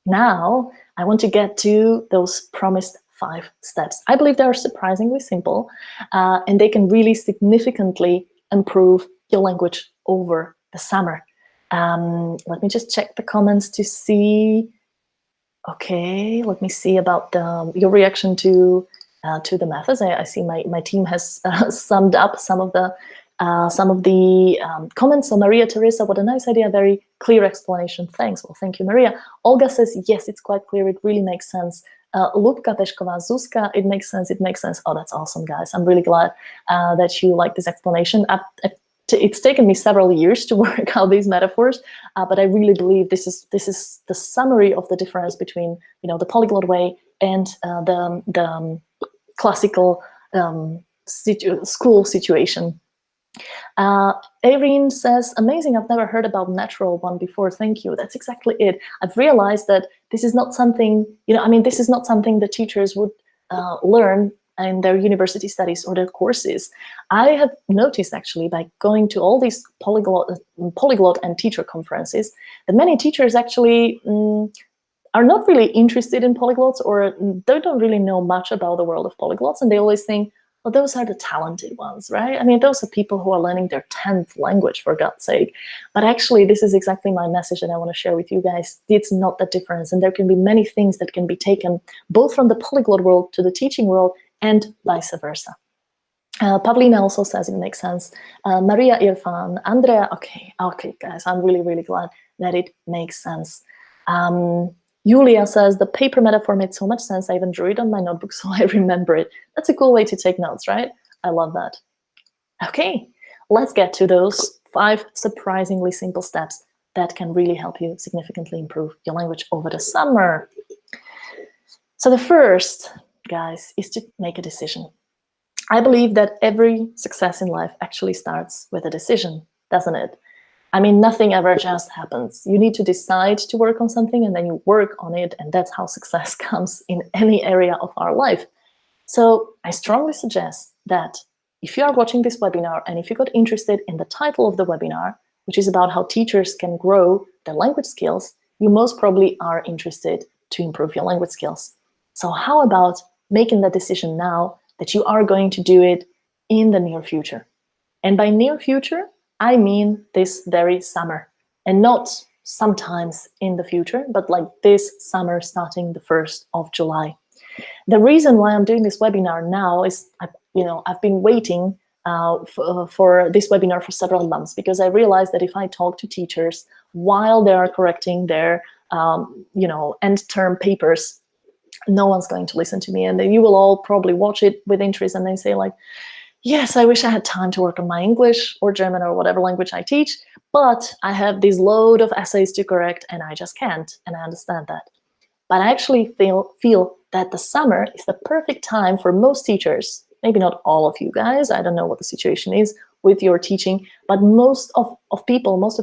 now I want to get to those promised 5 steps. I believe they are surprisingly simple, and they can really significantly improve your language over the summer. Let me just check the comments to see. Okay, let me see about your reaction to the methods. I see my team has summed up some of the comments. So Maria Teresa, what a nice idea, very clear explanation. Thanks. Well, thank you, Maria. Olga says, yes, it's quite clear. It really makes sense. Lubka Peshkova, Zuzka, it makes sense. It makes sense. Oh, that's awesome, guys. I'm really glad that you like this explanation. It's taken me several years to work out these metaphors, but I really believe this is the summary of the difference between the polyglot way and the classical school situation. Irene says, amazing, I've never heard about natural one before. Thank you. That's exactly it. I've realized that this is not something, this is not something the teachers would learn in their university studies or their courses. I have noticed actually by going to all these polyglot and teacher conferences that many teachers actually are not really interested in polyglots, or they don't really know much about the world of polyglots, and they always think, well, those are the talented ones, right? I mean, those are people who are learning their 10th language, for God's sake. But actually, this is exactly my message that I want to share with you guys. It's not that difference. And there can be many things that can be taken both from the polyglot world to the teaching world and vice versa. Pavlina also says it makes sense. Maria Irfan, Andrea, okay, guys, I'm really, really glad that it makes sense. Julia says, the paper metaphor made so much sense, I even drew it on my notebook so I remember it. That's a cool way to take notes, right? I love that. Okay, let's get to those 5 surprisingly simple steps that can really help you significantly improve your language over the summer. So the first, guys, is to make a decision. I believe that every success in life actually starts with a decision, doesn't it? I mean, nothing ever just happens. You need to decide to work on something and then you work on it, and that's how success comes in any area of our life. So I strongly suggest that if you are watching this webinar and if you got interested in the title of the webinar, which is about how teachers can grow their language skills, you most probably are interested to improve your language skills. So how about making that decision now that you are going to do it in the near future? And by near future, I mean this very summer, and not sometimes in the future, but like this summer starting the 1st of July. The reason why I'm doing this webinar now is, I've been waiting for this webinar for several months, because I realized that if I talk to teachers while they are correcting their, end term papers, no one's going to listen to me, and then you will all probably watch it with interest and then say like, yes, I wish I had time to work on my English or German or whatever language I teach, but I have this load of essays to correct and I just can't, and I understand that. But I actually feel that the summer is the perfect time for most teachers, maybe not all of you guys, I don't know what the situation is with your teaching, but most of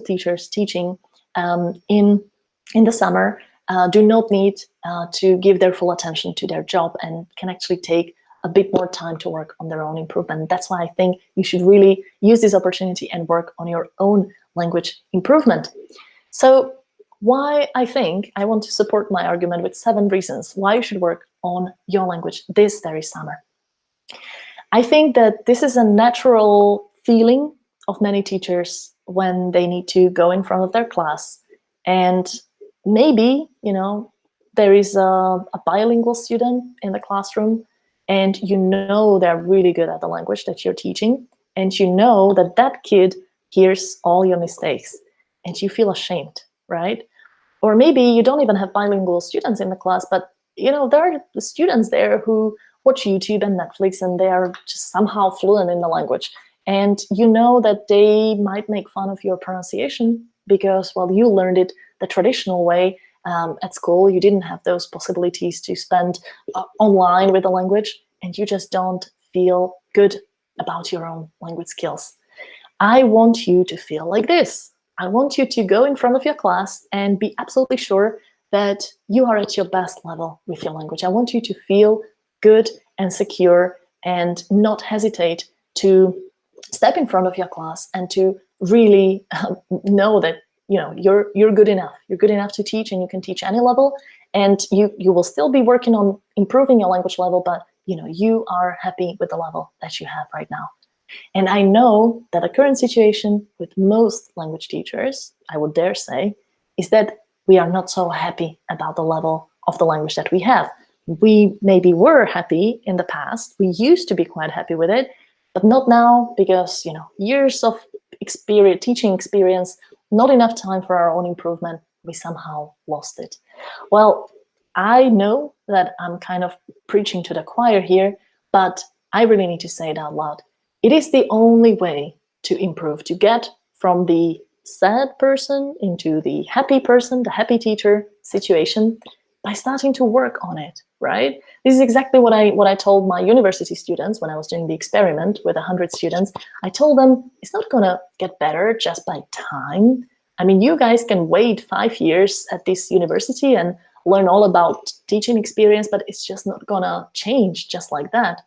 teachers teaching in the summer do not need to give their full attention to their job and can actually take a bit more time to work on their own improvement. That's why I think you should really use this opportunity and work on your own language improvement. So why I think I want to support my argument with 7 reasons why you should work on your language this very summer. I think that this is a natural feeling of many teachers when they need to go in front of their class, and maybe, there is a bilingual student in the classroom and they're really good at the language that you're teaching, and that kid hears all your mistakes and you feel ashamed, right? Or maybe you don't even have bilingual students in the class, but there are the students there who watch YouTube and Netflix and they are just somehow fluent in the language. And that they might make fun of your pronunciation because, well, you learned it the traditional way at school. You didn't have those possibilities to spend online with the language, and you just don't feel good about your own language skills. I want you to feel like this. I want you to go in front of your class and be absolutely sure that you are at your best level with your language. I want you to feel good and secure and not hesitate to step in front of your class and to really know that you're good enough. You're good enough to teach, and you can teach any level, and you will still be working on improving your language level, but you are happy with the level that you have right now. And I know that the current situation with most language teachers, I would dare say, is that we are not so happy about the level of the language that we have. We maybe were happy in the past. We used to be quite happy with it, but not now, because years of teaching experience, not enough time for our own improvement, we somehow lost it. Well, I know that I'm kind of preaching to the choir here, but I really need to say it out loud. It is the only way to improve, to get from the sad person into the happy person, the happy teacher situation, by starting to work on it, right? This is exactly what I told my university students when I was doing the experiment with 100 students. I told them it's not gonna get better just by time. I mean, you guys can wait 5 years at this university and learn all about teaching experience, but it's just not gonna change just like that.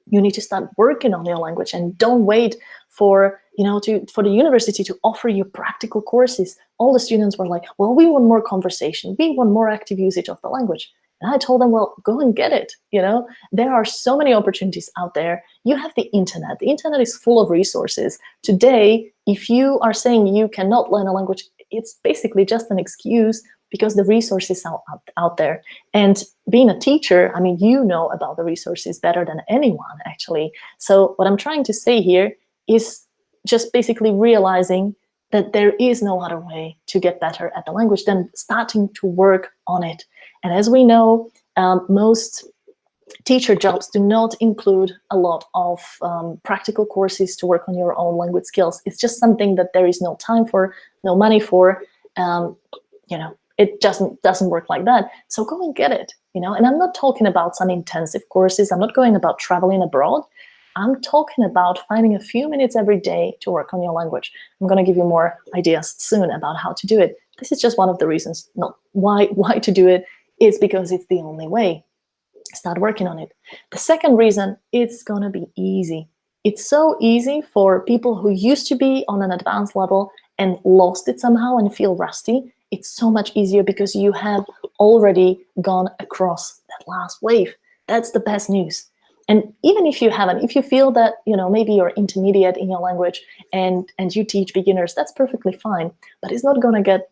You need to start working on your language, and don't wait for the university to offer you practical courses. All the students were like, well, we want more conversation, we want more active usage of the language. And I told them, well, go and get it. There are so many opportunities out there. You have the internet. The internet is full of resources. Today, if you are saying you cannot learn a language, it's basically just an excuse, because the resources are out there. And being a teacher, I mean, you know about the resources better than anyone, actually. So what I'm trying to say here is just basically realizing that there is no other way to get better at the language than starting to work on it. And as we know, most teacher jobs do not include a lot of practical courses to work on your own language skills. It's just something that there is no time for, no money for. It doesn't work like that. So go and get it. And I'm not talking about some intensive courses. I'm not going about traveling abroad. I'm talking about finding a few minutes every day to work on your language. I'm going to give you more ideas soon about how to do it. This is just one of the reasons, not why to do it. It's because it's the only way. Start working on it. The second reason, it's going to be easy. It's so easy for people who used to be on an advanced level and lost it somehow and feel rusty. It's so much easier because you have already gone across that last wave. That's the best news. And even if you haven't, if you feel that, maybe you're intermediate in your language and you teach beginners, that's perfectly fine. But it's not going to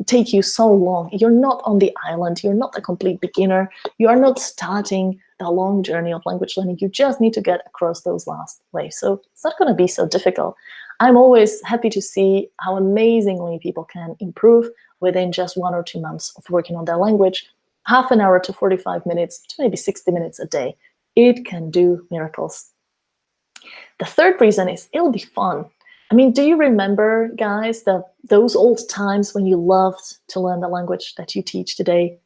take you so long. You're not on the island. You're not a complete beginner. You are not starting the long journey of language learning. You just need to get across those last waves. So it's not going to be so difficult. I'm always happy to see how amazingly people can improve within just 1 or 2 months of working on their language. Half an hour to 45 minutes to maybe 60 minutes a day. It can do miracles. The third reason is it'll be fun. I mean, do you remember, guys, those old times when you loved to learn the language that you teach today?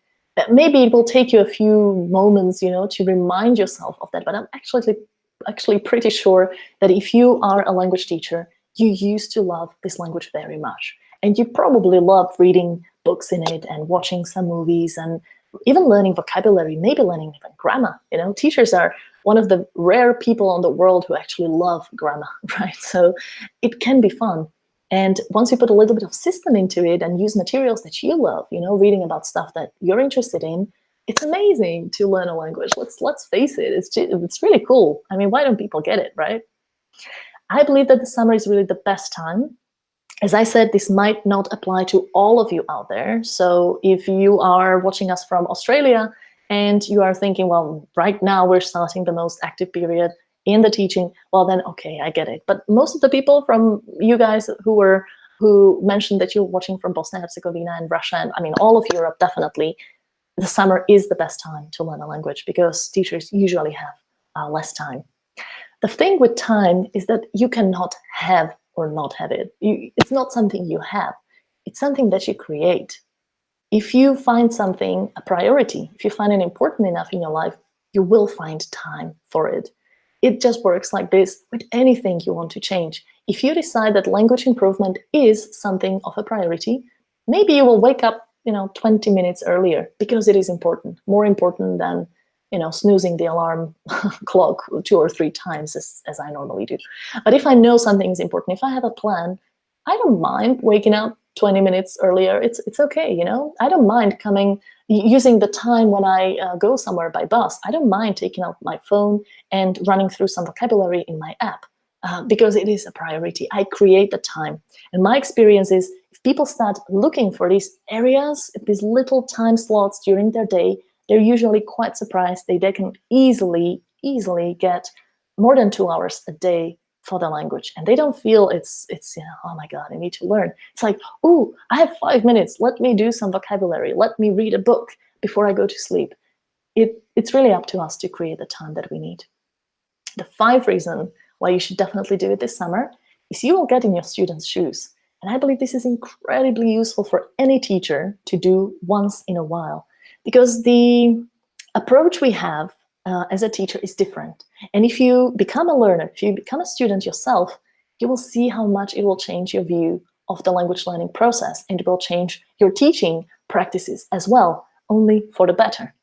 Maybe it will take you a few moments, to remind yourself of that. But I'm actually pretty sure that if you are a language teacher, you used to love this language very much. And you probably loved reading books in it and watching some movies and even learning vocabulary, maybe learning even grammar. Teachers are one of the rare people in the world who actually love grammar, right? So it can be fun. And once you put a little bit of system into it and use materials that you love, reading about stuff that you're interested in, it's amazing to learn a language. Let's face it, it's really cool. I mean, why don't people get it, right? I believe that the summer is really the best time. As I said, this might not apply to all of you out there. So if you are watching us from Australia and you are thinking, well, right now we're starting the most active period in the teaching, well then, okay, I get it. But most of the people from you guys who mentioned that you're watching from Bosnia and Herzegovina and Russia, and I mean, all of Europe, definitely, the summer is the best time to learn a language because teachers usually have less time. The thing with time is that you cannot have or not have it. It's not something you have. It's something that you create. If you find something a priority, if you find it important enough in your life, you will find time for it. It just works like this with anything you want to change. If you decide that language improvement is something of a priority, maybe you will wake up 20 minutes earlier because it is important, more important than snoozing the alarm clock 2 or 3 times as I normally do. But if I know something is important, if I have a plan, I don't mind waking up 20 minutes earlier. It's okay, I don't mind using the time when I go somewhere by bus. I don't mind taking out my phone and running through some vocabulary in my app because it is a priority. I create the time. And my experience is if people start looking for these areas, these little time slots during their day, they're usually quite surprised they can easily get more than 2 hours a day for the language. And they don't feel it's oh my God, I need to learn. It's like, oh, I have 5 minutes. Let me do some vocabulary. Let me read a book before I go to sleep. It's really up to us to create the time that we need. The 5th reason why you should definitely do it this summer is you will get in your students' shoes. And I believe this is incredibly useful for any teacher to do once in a while. Because the approach we have as a teacher is different. And if you become a learner, if you become a student yourself, you will see how much it will change your view of the language learning process, and it will change your teaching practices as well, only for the better.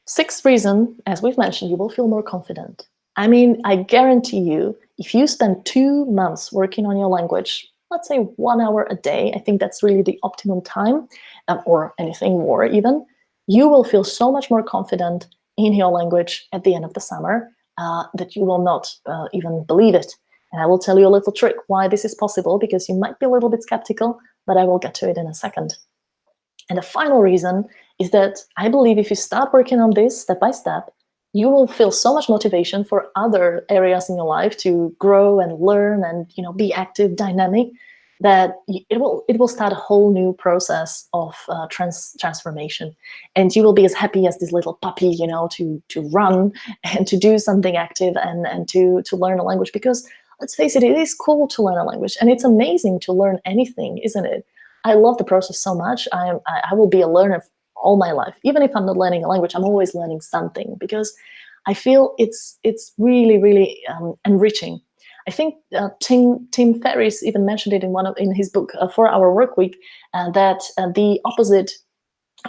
6th reason, as we've mentioned, you will feel more confident. I mean, I guarantee you, if you spend 2 months working on your language, let's say 1 hour a day, I think that's really the optimum time, or anything more even, you will feel so much more confident in your language at the end of the summer that you will not even believe it. And I will tell you a little trick why this is possible, because you might be a little bit skeptical, but I will get to it in a second. And the final reason is that I believe if you start working on this step by step, you will feel so much motivation for other areas in your life to grow and learn and, you know, be active, dynamic, that it will start a whole new process of transformation, and you will be as happy as this little puppy, you know, to run and to do something active and to learn a language. Because let's face it, it is cool to learn a language, and it's amazing to learn anything, isn't it? I love the process so much. I will be a learner all my life. Even if I'm not learning a language, I'm always learning something, because I feel it's really, really enriching. I think Tim Ferriss even mentioned it in his book 4 Hour Workweek, that the opposite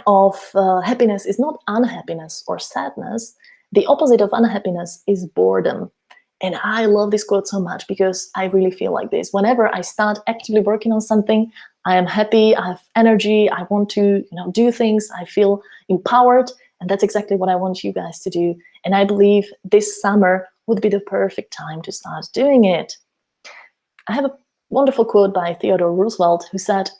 of happiness is not unhappiness or sadness. The opposite of unhappiness is boredom. And I love this quote so much, because I really feel like this. Whenever I start actively working on something, I am happy, I have energy, I want to, you know, do things, I feel empowered, and that's exactly what I want you guys to do. And I believe this summer would be the perfect time to start doing it. I have a wonderful quote by Theodore Roosevelt, who said,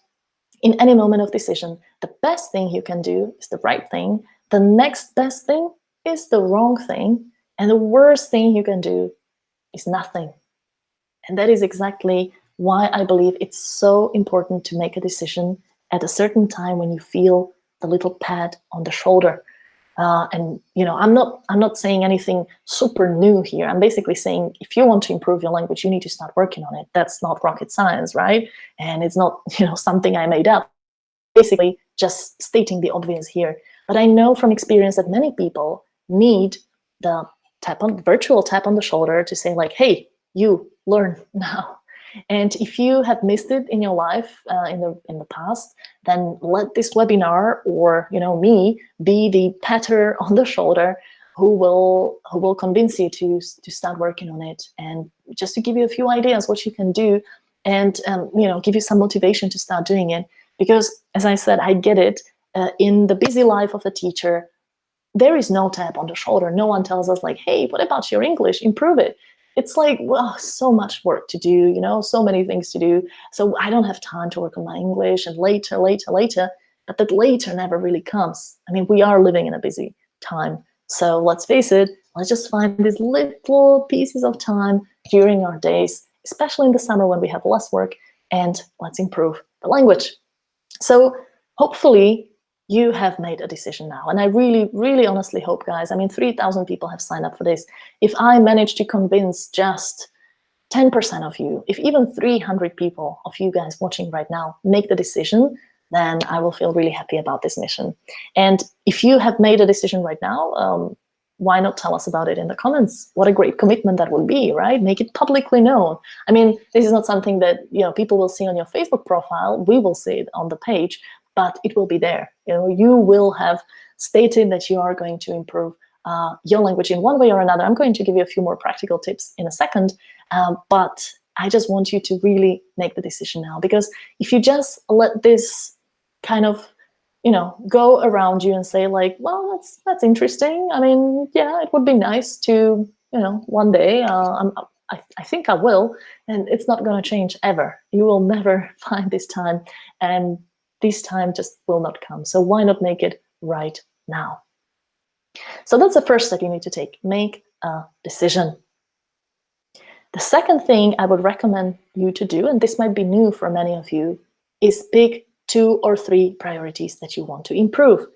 "In any moment of decision, the best thing you can do is the right thing, the next best thing is the wrong thing, and the worst thing you can do is nothing." And that is exactly why I believe it's so important to make a decision at a certain time when you feel the little pat on the shoulder. And you know, I'm not saying anything super new here. I'm basically saying if you want to improve your language, you need to start working on it. That's not rocket science, right? And it's not, you know, something I made up. Basically, just stating the obvious here. But I know from experience that many people need the virtual tap on the shoulder to say like, "Hey, you learn now." And if you have missed it in your life in the past, then let this webinar, or, you know, me, be the patter on the shoulder who will convince you to start working on it, and just to give you a few ideas what you can do, and you know, give you some motivation to start doing it. Because as I said, I get it. In the busy life of a teacher, there is no tap on the shoulder. No one tells us like, "Hey, what about your English? Improve it." It's like, well, so much work to do, you know, so many things to do. So I don't have time to work on my English, and later. But that later never really comes. I mean, we are living in a busy time. So let's face it, let's just find these little pieces of time during our days, especially in the summer when we have less work, and let's improve the language. So hopefully you have made a decision now. And I really, really honestly hope, guys, I mean, 3,000 people have signed up for this. If I manage to convince just 10% of you, if even 300 people of you guys watching right now make the decision, then I will feel really happy about this mission. And if you have made a decision right now, why not tell us about it in the comments? What a great commitment that would be, right? Make it publicly known. I mean, this is not something that, you know, people will see on your Facebook profile. We will see it on the page, but it will be there. You know, you will have stated that you are going to improve your language in one way or another. I'm going to give you a few more practical tips in a second, but I just want you to really make the decision now, because if you just let this kind of, you know, go around you and say like, well, that's interesting. I mean, yeah, it would be nice to, you know, one day, I think I will, and it's not going to change ever. You will never find this time, and this time just will not come. So why not make it right now? So that's the first step you need to take. Make a decision. The second thing I would recommend you to do, and this might be new for many of you, is pick 2 or 3 priorities that you want to improve.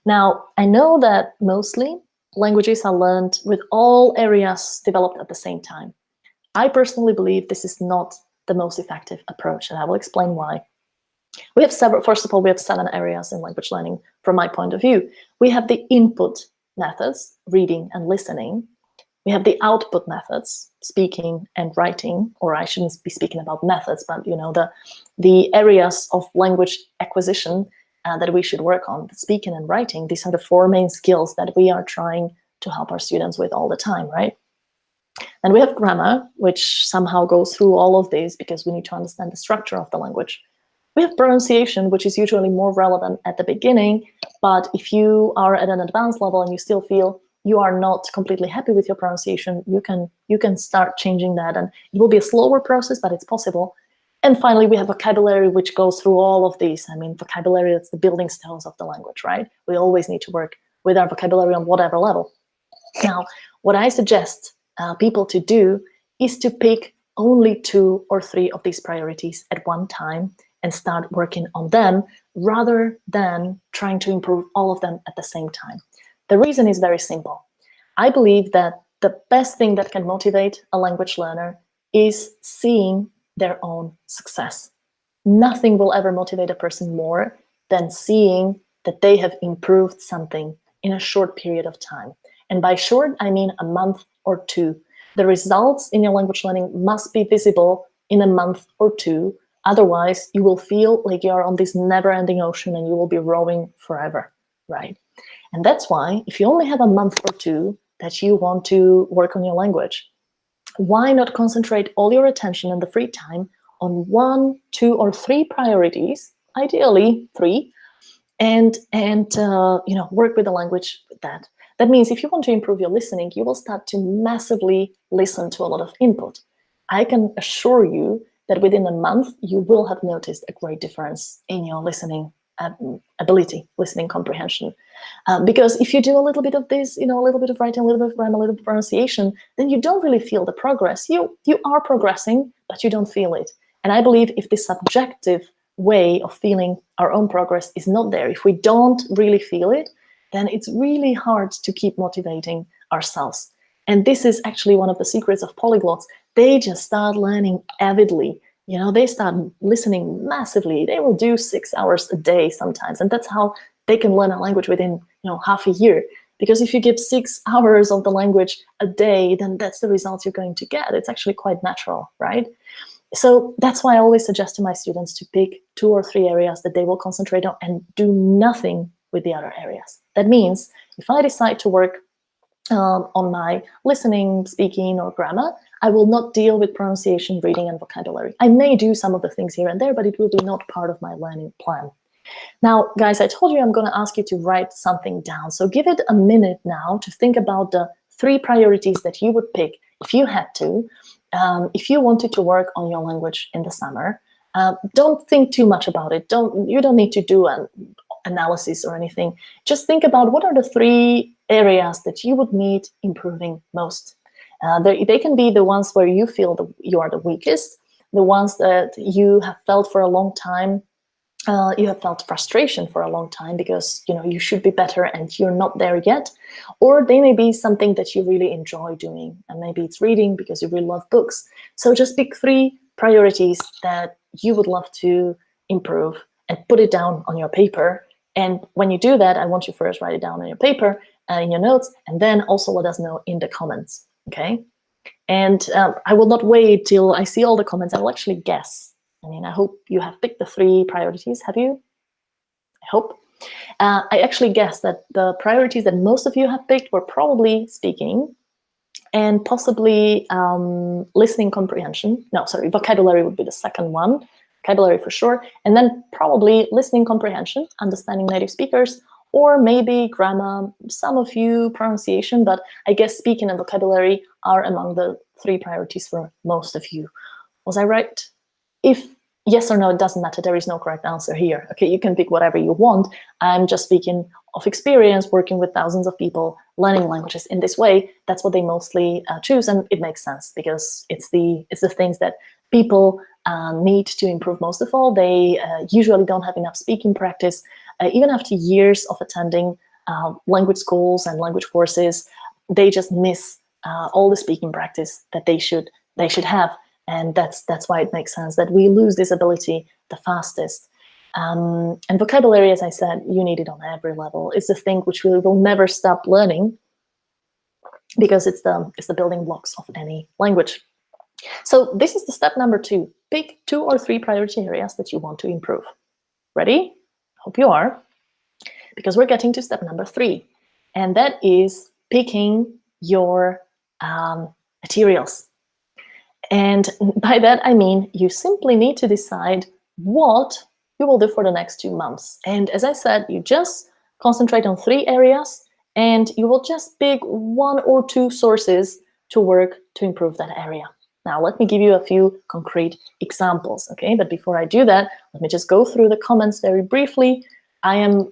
Now, I know that mostly languages are learned with all areas developed at the same time. I personally believe this is not the most effective approach, and I will explain why. We have several, first of all, we have 7 areas in language learning from my point of view. We have the input methods, reading and listening. We have the output methods, speaking and writing, or I shouldn't be speaking about methods, but you know, the areas of language acquisition that we should work on, speaking and writing. These are the 4 main skills that we are trying to help our students with all the time, right? And we have grammar, which somehow goes through all of these because we need to understand the structure of the language. We have pronunciation, which is usually more relevant at the beginning, but if you are at an advanced level and you still feel you are not completely happy with your pronunciation, you can start changing that, and it will be a slower process, but it's possible. And finally, we have vocabulary, which goes through all of these. I mean, vocabulary, that's the building stones of the language, right? We always need to work with our vocabulary on whatever level. Now, what I suggest people to do is to pick only 2 or 3 of these priorities at one time and start working on them rather than trying to improve all of them at the same time. The reason is very simple. I believe that the best thing that can motivate a language learner is seeing their own success. Nothing will ever motivate a person more than seeing that they have improved something in a short period of time. And by short, I mean a month or 2. The results in your language learning must be visible in a month or 2. Otherwise, you will feel like you are on this never-ending ocean and you will be rowing forever, right? And that's why, if you only have a month or 2 that you want to work on your language, why not concentrate all your attention and the free time on 1, 2, or 3 priorities, ideally 3, and work with the language with that. That means if you want to improve your listening, you will start to massively listen to a lot of input. I can assure you that within a month, you will have noticed a great difference in your listening ability, listening comprehension. Because if you do a little bit of this, a little bit of writing, a little bit of grammar, a little bit of pronunciation, then you don't really feel the progress. You are progressing, but you don't feel it. And I believe if this subjective way of feeling our own progress is not there, if we don't really feel it, then it's really hard to keep motivating ourselves. And this is actually one of the secrets of polyglots. They just start learning avidly. They start listening massively. They will do 6 hours a day sometimes. And that's how they can learn a language within, half a year. Because if you give 6 hours of the language a day, then that's the results you're going to get. It's actually quite natural, right? So that's why I always suggest to my students to pick 2 or 3 areas that they will concentrate on and do nothing with the other areas. That means if I decide to work on my listening, speaking, or grammar, I will not deal with pronunciation, reading, and vocabulary. I may do some of the things here and there, but it will be not part of my learning plan. Now, guys, I told you I'm going to ask you to write something down. So give it a minute now to think about the 3 priorities that you would pick if you had to, if you wanted to work on your language in the summer. Don't think too much about it. You don't need to do an analysis or anything. Just think about what are the 3 areas that you would need improving most. They can be the ones where you feel you are the weakest, the ones that you have felt for a long time. You have felt frustration for a long time because you should be better and you're not there yet. Or they may be something that you really enjoy doing, and maybe it's reading because you really love books. So just pick 3 priorities that you would love to improve and put it down on your paper. And when you do that, I want you first write it down on your paper, in your notes, and then also let us know in the comments, okay? And I will not wait till I see all the comments. I will actually guess. I hope you have picked the 3 priorities. Have you? I hope. I actually guess that the priorities that most of you have picked were probably speaking and possibly listening comprehension. No, sorry, vocabulary would be the second one. Vocabulary for sure. And then probably listening comprehension, understanding native speakers, or maybe grammar, some of you pronunciation, but I guess speaking and vocabulary are among the 3 priorities for most of you. Was I right? If yes or no, it doesn't matter. There is no correct answer here. Okay, you can pick whatever you want. I'm just speaking of experience, working with thousands of people, learning languages in this way. That's what they mostly choose, and it makes sense because it's the things that people need to improve most of all. They usually don't have enough speaking practice. Even after years of attending language schools and language courses, they just miss all the speaking practice that they should have. And that's why it makes sense that we lose this ability the fastest. And vocabulary, as I said, you need it on every level. It's the thing which we will never stop learning because it's the building blocks of any language. So this is the step number 2. Pick 2 or 3 priority areas that you want to improve. Ready? Hope you are. Because we're getting to step number 3. And that is picking your materials. And by that, I mean you simply need to decide what you will do for the next 2 months. And as I said, you just concentrate on 3 areas, and you will just pick 1 or 2 sources to work to improve that area. Now, let me give you a few concrete examples, okay? But before I do that, let me just go through the comments very briefly. I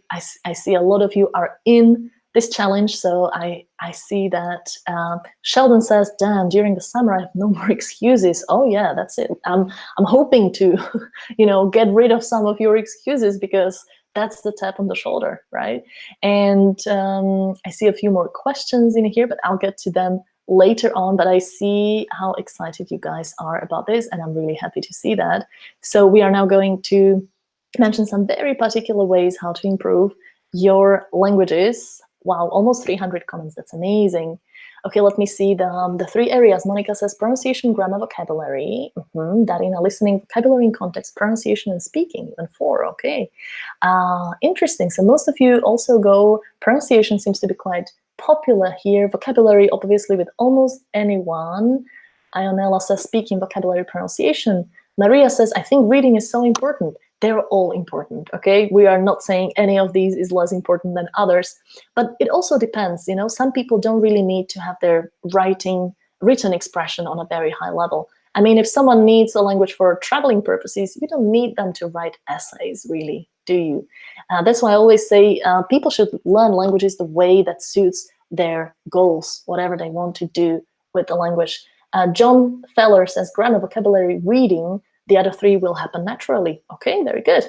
see a lot of you are in this challenge, so I see that Sheldon says, damn, during the summer I have no more excuses. Oh yeah, that's it. I'm hoping to get rid of some of your excuses, because that's the tap on the shoulder, right? And I see a few more questions in here, but I'll get to them later on. But I see how excited you guys are about this, and I'm really happy to see that. So we are now going to mention some very particular ways how to improve your languages. Wow, almost 300 comments. That's amazing. Okay, let me see the 3 areas. Monica says pronunciation, grammar, vocabulary. Darina, listening, vocabulary in context, pronunciation, and speaking. Even 4. Okay, interesting. So most of you also go. Pronunciation seems to be quite popular here. Vocabulary, obviously, with almost anyone. Ionella says speaking, vocabulary, pronunciation. Maria says, I think reading is so important. They're all important, okay? We are not saying any of these is less important than others, but it also depends, some people don't really need to have their written expression on a very high level. I mean, if someone needs a language for traveling purposes, you don't need them to write essays, really, do you? That's why I always say people should learn languages the way that suits their goals, whatever they want to do with the language. John Feller says grammar, vocabulary, reading. The other 3 will happen naturally. Okay, very good.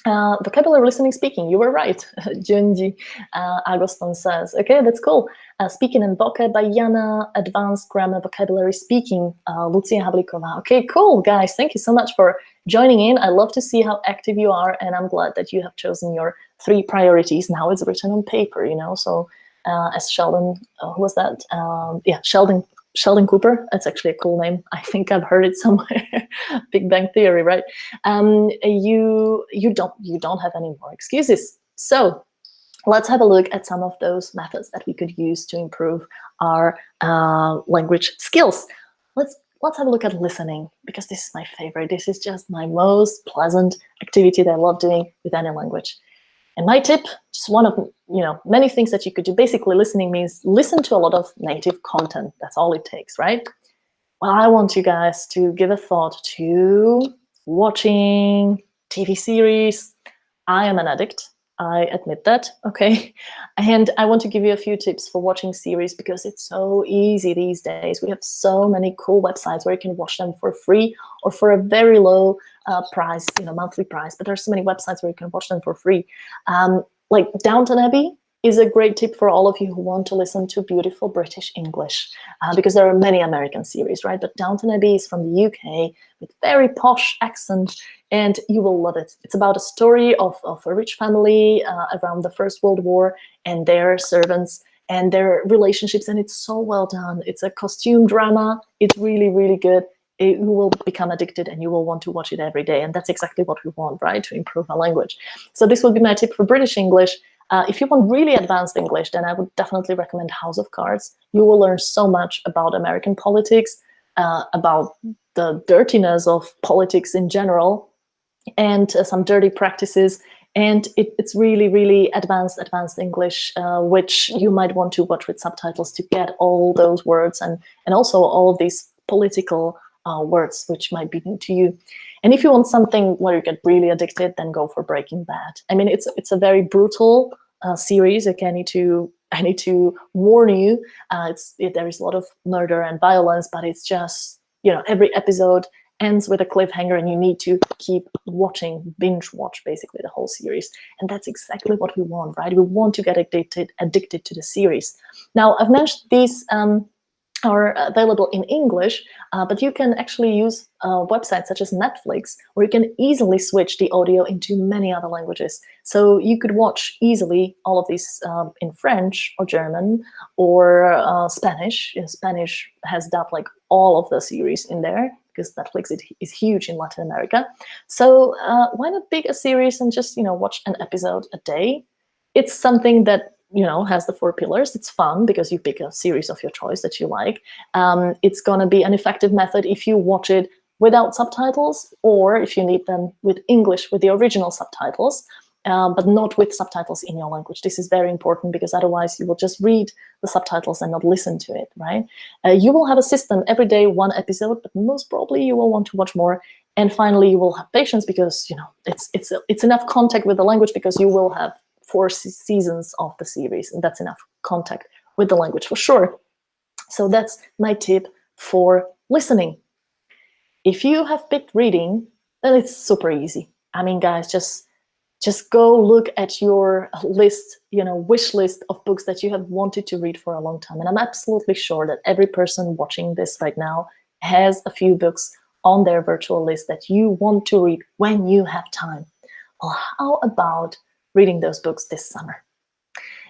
Vocabulary, listening, speaking. You were right. Junji Agoston says. Okay, that's cool. Speaking and vocab by Jana. Advanced grammar, vocabulary, speaking. Lucia Havlikova. Okay, cool, guys. Thank you so much for joining in. I love to see how active you are, and I'm glad that you have chosen your 3 priorities. Now it's written on paper, So as Sheldon, who was that? Yeah, Sheldon Cooper. That's actually a cool name. I think I've heard it somewhere. Big Bang Theory, right? You don't have any more excuses. So let's have a look at some of those methods that we could use to improve our language skills. Let's have a look at listening, because this is my favorite. This is just my most pleasant activity that I love doing with any language. And my tip, just one of many things that you could do. Basically, listening means listen to a lot of native content. That's all it takes, right? Well, I want you guys to give a thought to watching TV series. I am an addict. I admit that, okay? And I want to give you a few tips for watching series, because it's so easy these days. We have so many cool websites where you can watch them for free or for a very low price, monthly price. But there's so many websites where you can watch them for free. Like Downton Abbey is a great tip for all of you who want to listen to beautiful British English, because there are many American series, right? But Downton Abbey is from the UK with very posh accent, and you will love it. It's about a story of a rich family around the First World War, and their servants and their relationships, and it's so well done. It's a costume drama. It's really, really good. You will become addicted, and you will want to watch it every day, and that's exactly what we want, right? To improve our language. So this would be my tip for British English. If you want really advanced English, then I would definitely recommend House of Cards. You will learn so much about American politics, about the dirtiness of politics in general, and some dirty practices. And it's really, really advanced English, which you might want to watch with subtitles to get all those words, and also all of these political words which might be new to you. And if you want something where you get really addicted, then go for Breaking Bad. I mean, it's a very brutal series. Okay, I need to warn you. There is a lot of murder and violence, but it's just, every episode ends with a cliffhanger, and you need to keep watching, binge watch basically the whole series. And that's exactly what we want, right? We want to get addicted to the series. Now, I've mentioned these are available in English, but you can actually use websites such as Netflix, where you can easily switch the audio into many other languages. So you could watch easily all of these in French or German or Spanish. Spanish has dubbed like all of the series in there, because Netflix is huge in Latin America. So why not pick a series and just watch an episode a day? It's something that has the 4 pillars. It's fun because you pick a series of your choice that you like. It's gonna be an effective method if you watch it without subtitles, or if you need them with English, with the original subtitles, but not with subtitles in your language. This is very important because otherwise you will just read the subtitles and not listen to it, right? You will have a system every day, one episode, but most probably you will want to watch more. And finally, you will have patience because, you know, it's enough contact with the language because you will have 4 seasons of the series, and that's enough contact with the language for sure. So that's my tip for listening. If you have picked reading, then it's super easy. I mean, guys, just go look at your list, you know, wish list of books that you have wanted to read for a long time. And I'm absolutely sure that every person watching this right now has a few books on their virtual list that you want to read when you have time. Well, how about reading those books this summer?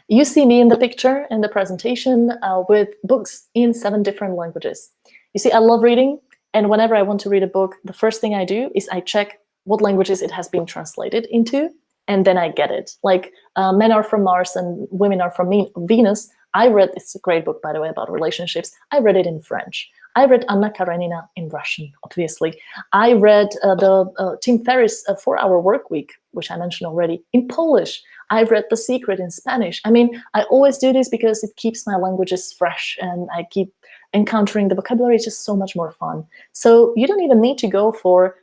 You see me in the picture in the presentation with books in 7 different languages. You see, I love reading, and whenever I want to read a book, the first thing I do is I check what languages it has been translated into, and then I get it. Like Men Are From Mars and Women Are From Venus, I read, it's a great book, by the way, about relationships. I read it in French. I read Anna Karenina in Russian, obviously. I read Tim Ferriss' 4-Hour Workweek, which I mentioned already, in Polish. I read The Secret in Spanish. I mean, I always do this because it keeps my languages fresh and I keep encountering the vocabulary. It's just so much more fun. So you don't even need to go for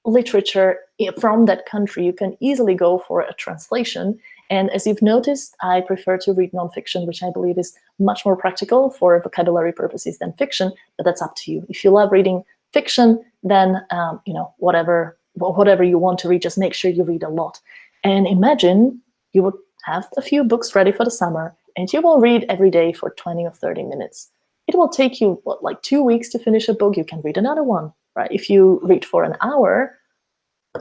literature from that country. You can easily go for a translation. And as you've noticed, I prefer to read nonfiction, which I believe is much more practical for vocabulary purposes than fiction, but that's up to you. If you love reading fiction, then you know, whatever you want to read, just make sure you read a lot. And imagine you would have a few books ready for the summer, and you will read every day for 20 or 30 minutes. It will take you, what, like 2 weeks to finish a book. You can read another one, right? If you read for an hour,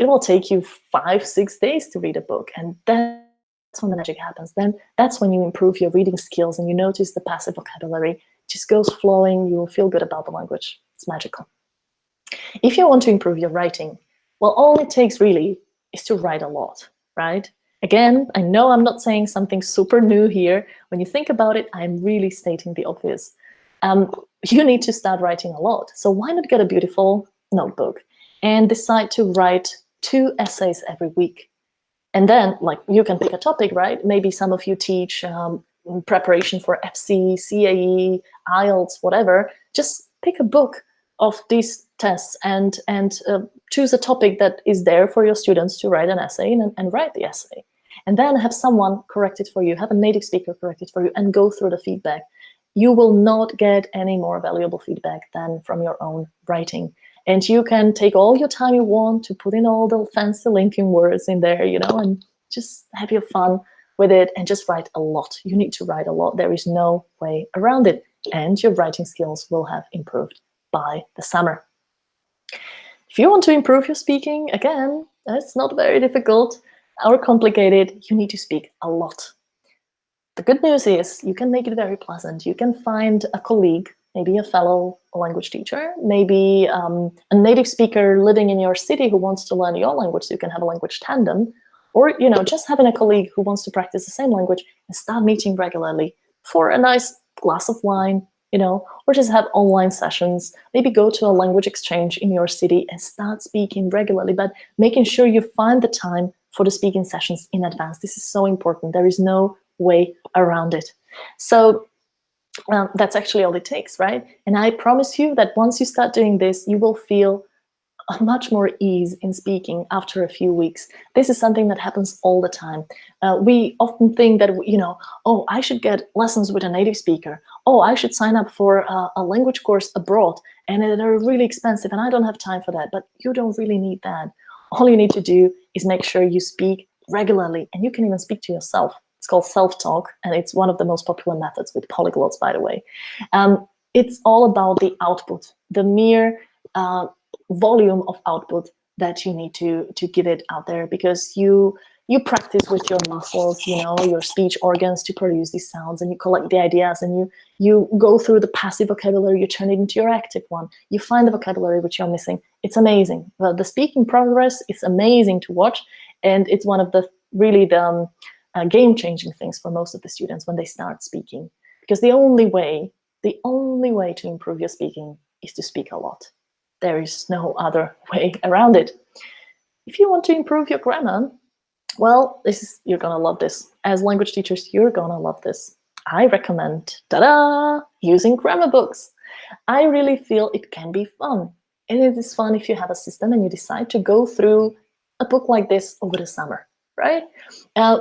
it will take you 5-6 days to read a book. And that's when the magic happens. Then that's when you improve your reading skills and you notice the passive vocabulary just goes flowing. You will feel good about the language. It's magical. If you want to improve your writing, well, all it takes really is to write a lot, right? Again, I know I'm not saying something super new here. When you think about it, I'm really stating the obvious. You need to start writing a lot. So why not get a beautiful notebook and decide to write 2 essays every week? And then, like, you can pick a topic, right? Maybe some of you teach preparation for FC, CAE, IELTS, whatever. Just pick a book of these tests and choose a topic that is there for your students to write an essay and write the essay. And then have someone correct it for you, have a native speaker correct it for you, and go through the feedback. You will not get any more valuable feedback than from your own writing. And you can take all your time you want to put in all the fancy linking words in there, you know, and just have your fun with it and just write a lot. You need to write a lot. There is no way around it. And your writing skills will have improved by the summer. If you want to improve your speaking, again, it's not very difficult or complicated. You need to speak a lot. The good news is you can make it very pleasant. You can find a colleague, maybe a fellow language teacher, maybe a native speaker living in your city who wants to learn your language, so you can have a language tandem, or, you know, just having a colleague who wants to practice the same language and start meeting regularly for a nice glass of wine, you know, or just have online sessions. Maybe go to a language exchange in your city and start speaking regularly, but making sure you find the time for the speaking sessions in advance. This is so important. There is no way around it. So that's actually all it takes, right? And I promise you that once you start doing this, you will feel much more ease in speaking after a few weeks. This is something that happens all the time. We often think that, you know, oh, I should get lessons with a native speaker. Oh, I should sign up for a language course abroad, and they're really expensive, and I don't have time for that. But you don't really need that. All you need to do is make sure you speak regularly, and you can even speak to yourself. It's called self-talk, and it's one of the most popular methods with polyglots, by the way. It's all about the output, the mere volume of output that you need to give it out there, because you practice with your muscles, you know, your speech organs to produce these sounds, and you collect the ideas, and you go through the passive vocabulary, you turn it into your active one. You find the vocabulary which you're missing. It's amazing. Well, the speaking progress is amazing to watch, and it's one of the really the game-changing things for most of the students when they start speaking, because the only way to improve your speaking is to speak a lot. There is no other way around it. If you want to improve your grammar, well, you're gonna love this. As language teachers, you're gonna love this. I recommend, ta-da, using grammar books. I really feel it can be fun. And it is fun if you have a system and you decide to go through a book like this over the summer, right?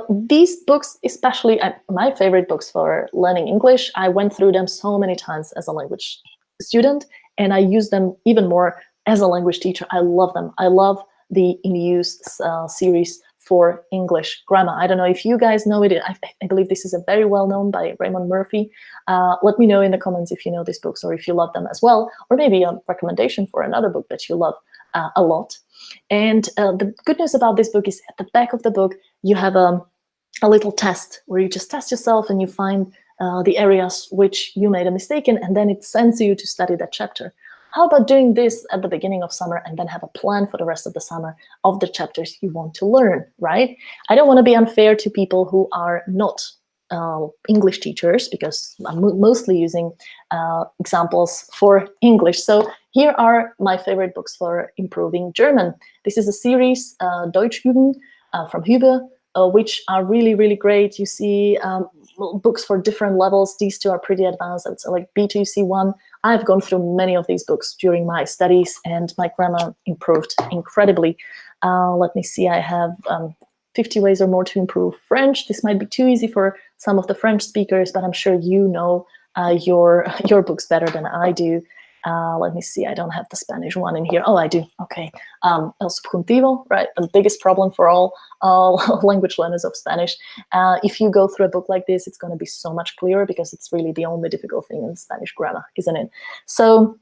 These books, especially my favorite books for learning English, I went through them so many times as a language student, and I use them even more as a language teacher. I love them. I love the In Use series for English grammar. I don't know if you guys know it. I believe this is a very well known by Raymond Murphy. Let me know in the comments if you know these books or if you love them as well, or maybe a recommendation for another book that you love a lot. And the good news about this book is at the back of the book, you have a little test where you just test yourself and you find the areas which you made a mistake in, and then it sends you to study that chapter. How about doing this at the beginning of summer and then have a plan for the rest of the summer of the chapters you want to learn, right? I don't want to be unfair to people who are not English teachers, because I'm mostly using examples for English. So here are my favorite books for improving German. This is a series, Deutsch üben, from Hübe, which are really, really great. You see books for different levels. These two are pretty advanced. It's like B2, C1. I've gone through many of these books during my studies, and my grammar improved incredibly. Let me see, I have 50 ways or more to improve French. This might be too easy for some of the French speakers, but I'm sure you know your books better than I do. Let me see, I don't have the Spanish one in here. Oh, I do, okay. El subjuntivo, right? The biggest problem for all language learners of Spanish. If you go through a book like this, it's gonna be so much clearer, because it's really the only difficult thing in Spanish grammar, isn't it? So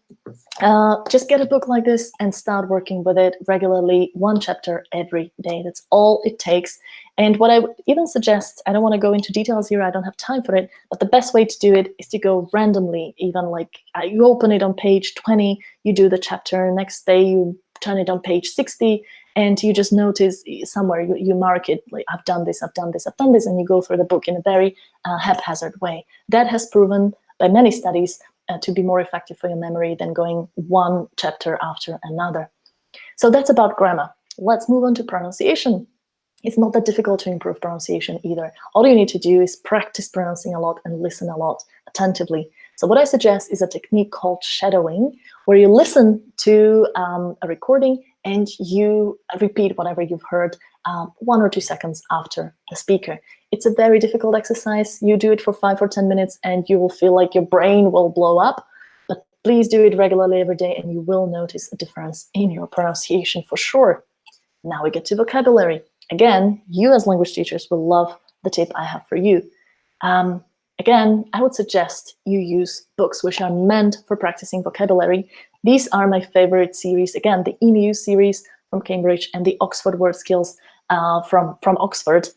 just get a book like this and start working with it regularly, one chapter every day. That's all it takes. And what I would even suggest, I don't want to go into details here, I don't have time for it, but the best way to do it is to go randomly. Even like you open it on page 20, you do the chapter, next day you turn it on page 60, and you just notice somewhere, you mark it, like I've done this, I've done this, I've done this, and you go through the book in a very haphazard way. That has proven by many studies to be more effective for your memory than going one chapter after another. So that's about grammar. Let's move on to pronunciation. It's not that difficult to improve pronunciation either. All you need to do is practice pronouncing a lot and listen a lot attentively. So what I suggest is a technique called shadowing, where you listen to a recording and you repeat whatever you've heard 1 or 2 seconds after the speaker. It's a very difficult exercise. You do it for 5 or 10 minutes and you will feel like your brain will blow up. But please do it regularly every day and you will notice a difference in your pronunciation for sure. Now we get to vocabulary. Again, you as language teachers will love the tip I have for you. Again, I would suggest you use books which are meant for practicing vocabulary. These are my favorite series. Again, the In Use series from Cambridge and the Oxford Word Skills from Oxford.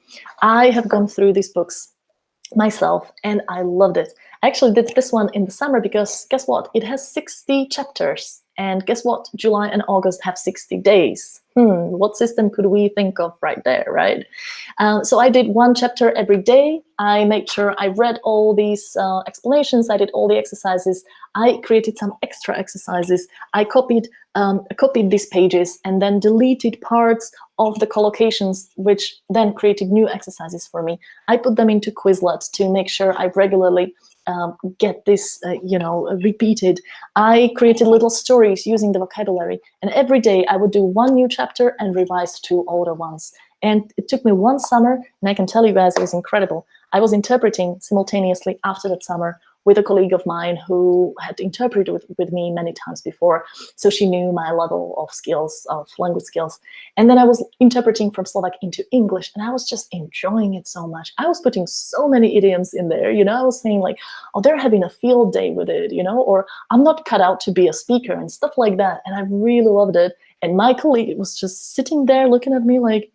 I have gone through these books myself and I loved it. I actually did this one in the summer because guess what? It has 60 chapters. And guess what? July and August have 60 days. What system could we think of right there, right? So I did one chapter every day. I made sure I read all these explanations. I did all the exercises. I created some extra exercises. I copied these pages and then deleted parts of the collocations, which then created new exercises for me. I put them into Quizlet to make sure I regularly get this, repeated. I created little stories using the vocabulary, and every day I would do one new chapter and revise 2 older ones. And it took me 1 summer, and I can tell you guys it was incredible. I was interpreting simultaneously after that summer with a colleague of mine who had interpreted with me many times before. So she knew my level of skills, of language skills. And then I was interpreting from Slovak into English, and I was just enjoying it so much. I was putting so many idioms in there, I was saying like, oh, they're having a field day with it, or I'm not cut out to be a speaker and stuff like that. And I really loved it. And my colleague was just sitting there looking at me like,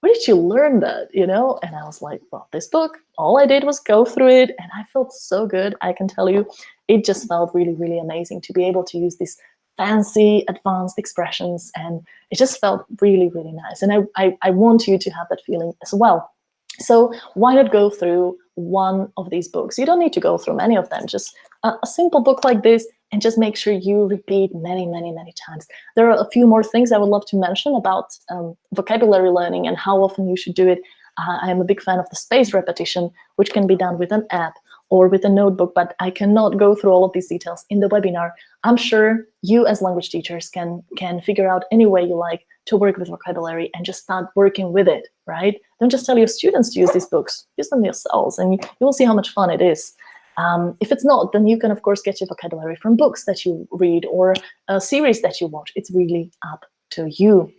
where did you learn that, And I was like, well, this book, all I did was go through it and I felt so good. I can tell you, it just felt really, really amazing to be able to use these fancy, advanced expressions. And it just felt really, really nice. And I want you to have that feeling as well. So why not go through one of these books? You don't need to go through many of them, just a simple book like this, and just make sure you repeat many, many, many times. There are a few more things I would love to mention about vocabulary learning and how often you should do it. I am a big fan of the spaced repetition, which can be done with an app or with a notebook, but I cannot go through all of these details in the webinar. I'm sure you as language teachers can figure out any way you like to work with vocabulary and just start working with it, right? Don't just tell your students to use these books, use them yourselves, and you will see how much fun it is. If it's not, then you can, of course, get your vocabulary from books that you read or a series that you watch. It's really up to you.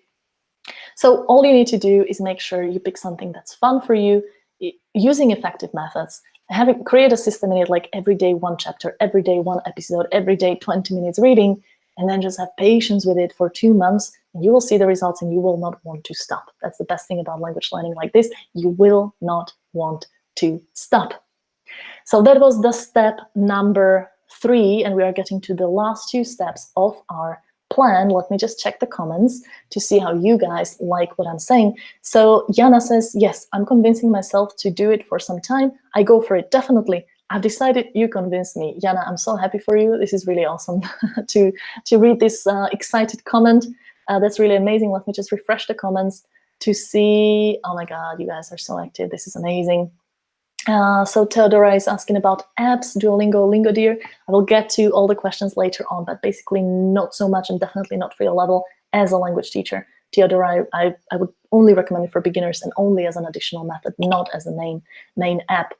So all you need to do is make sure you pick something that's fun for you, using effective methods, create a system in it, like every day one chapter, every day one episode, every day 20 minutes reading, and then just have patience with it for 2 months, and you will see the results and you will not want to stop. That's the best thing about language learning like this. You will not want to stop. So that was the step number 3, and we are getting to the last 2 steps of our plan. Let me just check the comments to see how you guys like what I'm saying. So Jana says, yes, I'm convincing myself to do it for some time. I go for it, definitely. I've decided, you convinced me. Jana, I'm so happy for you. This is really awesome to read this excited comment. That's really amazing. Let me just refresh the comments to see. Oh my God, you guys are so active. This is amazing. So Theodora is asking about apps, Duolingo, Lingodeer. I will get to all the questions later on, but basically not so much, and definitely not for your level as a language teacher. Theodora, I would only recommend it for beginners and only as an additional method, not as a main app.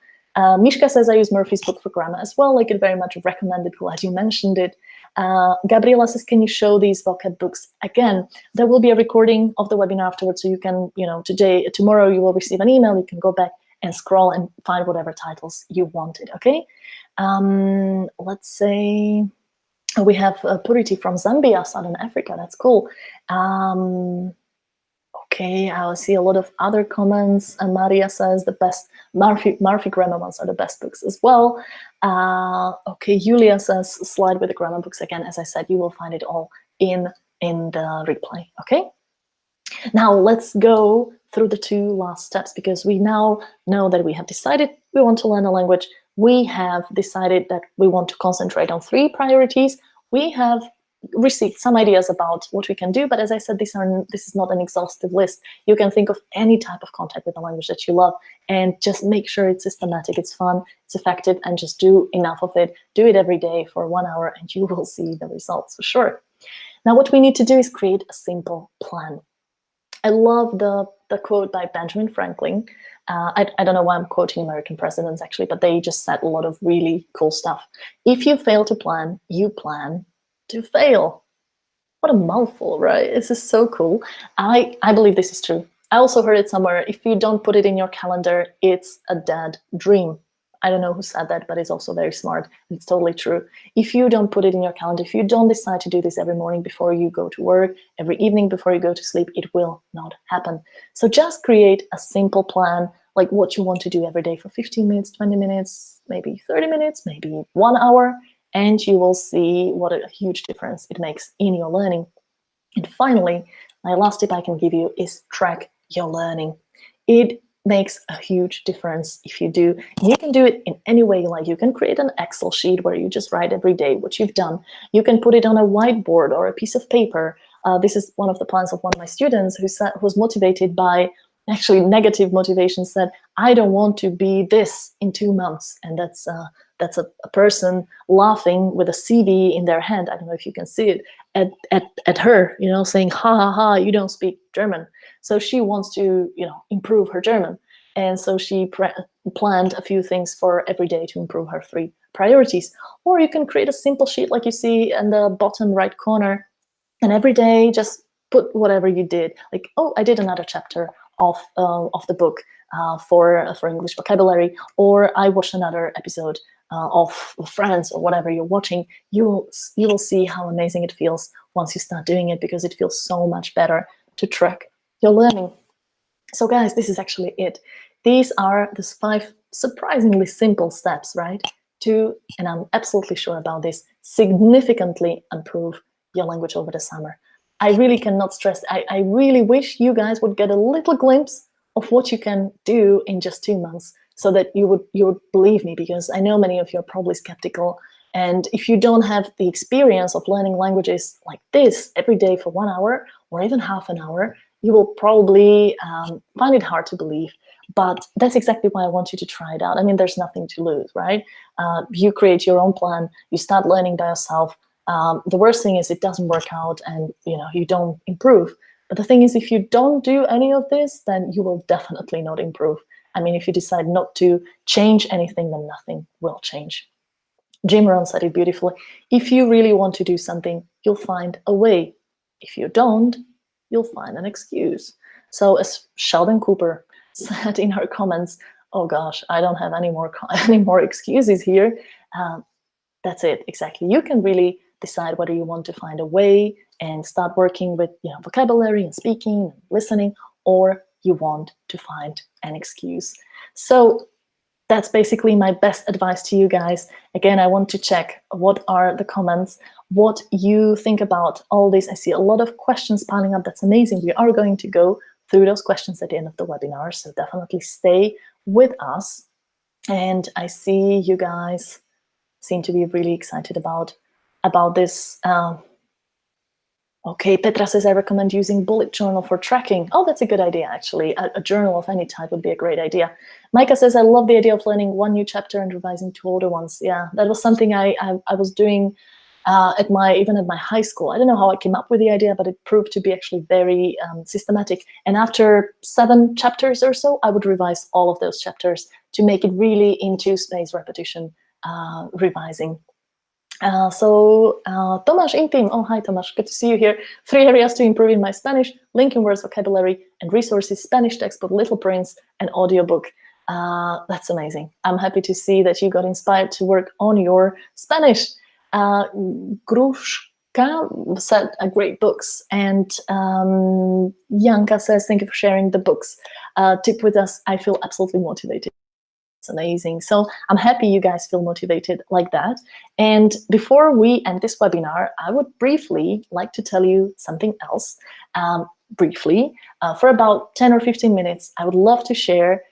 Mishka says, I use Murphy's book for grammar as well. I could very much recommend it, glad you mentioned it. Gabriela says, can you show these vocab books again? There will be a recording of the webinar afterwards, so you can, tomorrow you will receive an email, you can go back and scroll and find whatever titles you wanted, okay? Let's say we have Purity from Zambia, Southern Africa, that's cool. Okay, I see a lot of other comments. Maria says the best, Murphy grammar ones are the best books as well. Okay, Julia says slide with the grammar books again. As I said, you will find it all in the replay, okay? Now let's go through the 2 last steps, because we now know that we have decided we want to learn a language. We have decided that we want to concentrate on 3 priorities. We have received some ideas about what we can do, but as I said, this is not an exhaustive list. You can think of any type of contact with the language that you love and just make sure it's systematic, it's fun, it's effective, and just do enough of it. Do it every day for 1 hour and you will see the results for sure. Now what we need to do is create a simple plan. I love the quote by Benjamin Franklin. I don't know why I'm quoting American presidents actually, but they just said a lot of really cool stuff. If you fail to plan, you plan to fail. What a mouthful, right? This is so cool. I believe this is true. I also heard it somewhere. If you don't put it in your calendar, it's a dead dream. I don't know who said that, but it's also very smart. It's totally true. If you don't put it in your calendar, if you don't decide to do this every morning before you go to work, every evening before you go to sleep, it will not happen. So just create a simple plan, like what you want to do every day for 15 minutes, 20 minutes, maybe 30 minutes, maybe 1 hour, and you will see what a huge difference it makes in your learning. And finally, my last tip I can give you is track your learning. It makes a huge difference if you do. You can do it in any way you like. You can create an Excel sheet where you just write every day what you've done. You can put it on a whiteboard or a piece of paper. This is one of the plans of one of my students who was motivated by actually negative motivation, said, I don't want to be this in 2 months. And that's a person laughing with a CV in their hand. I don't know if you can see it at her, saying, ha ha ha, you don't speak German. So she wants to, improve her German. And so she planned a few things for every day to improve her 3 priorities. Or you can create a simple sheet like you see in the bottom right corner. And every day just put whatever you did. Like, oh, I did another chapter of the book for English vocabulary, or I watched another episode of Friends, or whatever you're watching. You will see how amazing it feels once you start doing it, because it feels so much better to track your learning. So guys, this is actually it. These are the 5 surprisingly simple steps, right? To, and I'm absolutely sure about this, significantly improve your language over the summer. I really cannot stress, I really wish you guys would get a little glimpse of what you can do in just 2 months, so that you would believe me, because I know many of you are probably skeptical And if you don't have the experience of learning languages like this every day for 1 hour or even half an hour, you will probably find it hard to believe. But that's exactly why I want you to try it out. I mean, there's nothing to lose, right? You create your own plan, you start learning by yourself. The worst thing is it doesn't work out and you don't improve. But the thing is, if you don't do any of this, then you will definitely not improve. I mean, if you decide not to change anything, then nothing will change. Jim Rohn said it beautifully. If you really want to do something, you'll find a way. If you don't, you'll find an excuse. So as Sheldon Cooper said in her comments, oh gosh, I don't have any more excuses here. That's it, exactly. You can really decide whether you want to find a way and start working with vocabulary and speaking and listening, or you want to find an excuse. So that's basically my best advice to you guys. Again, I want to check what are the comments, what you think about all this. I see a lot of questions piling up. That's amazing. We are going to go through those questions at the end of the webinar, so definitely stay with us. And I see you guys seem to be really excited about this. Okay, Petra says, I recommend using bullet journal for tracking. Oh, that's a good idea, actually. A journal of any type would be a great idea. Micah says, I love the idea of learning one new chapter and revising 2 older ones. Yeah, that was something I was doing even at my high school. I don't know how I came up with the idea, but it proved to be actually very systematic. And after 7 chapters or so, I would revise all of those chapters to make it really into spaced repetition revising. Tomasz Intim, oh hi Tomasz, good to see you here. 3 areas to improve in my Spanish: linking words, vocabulary, and resources, Spanish textbook, Little Prince, and audiobook. That's amazing. I'm happy to see that you got inspired to work on your Spanish. Grushka said great books, and Yanka says, thank you for sharing the books tip with us. I feel absolutely motivated. It's amazing. So I'm happy you guys feel motivated like that. And before we end this webinar, I would briefly like to tell you something else. Briefly, for about 10 or 15 minutes, I would love to share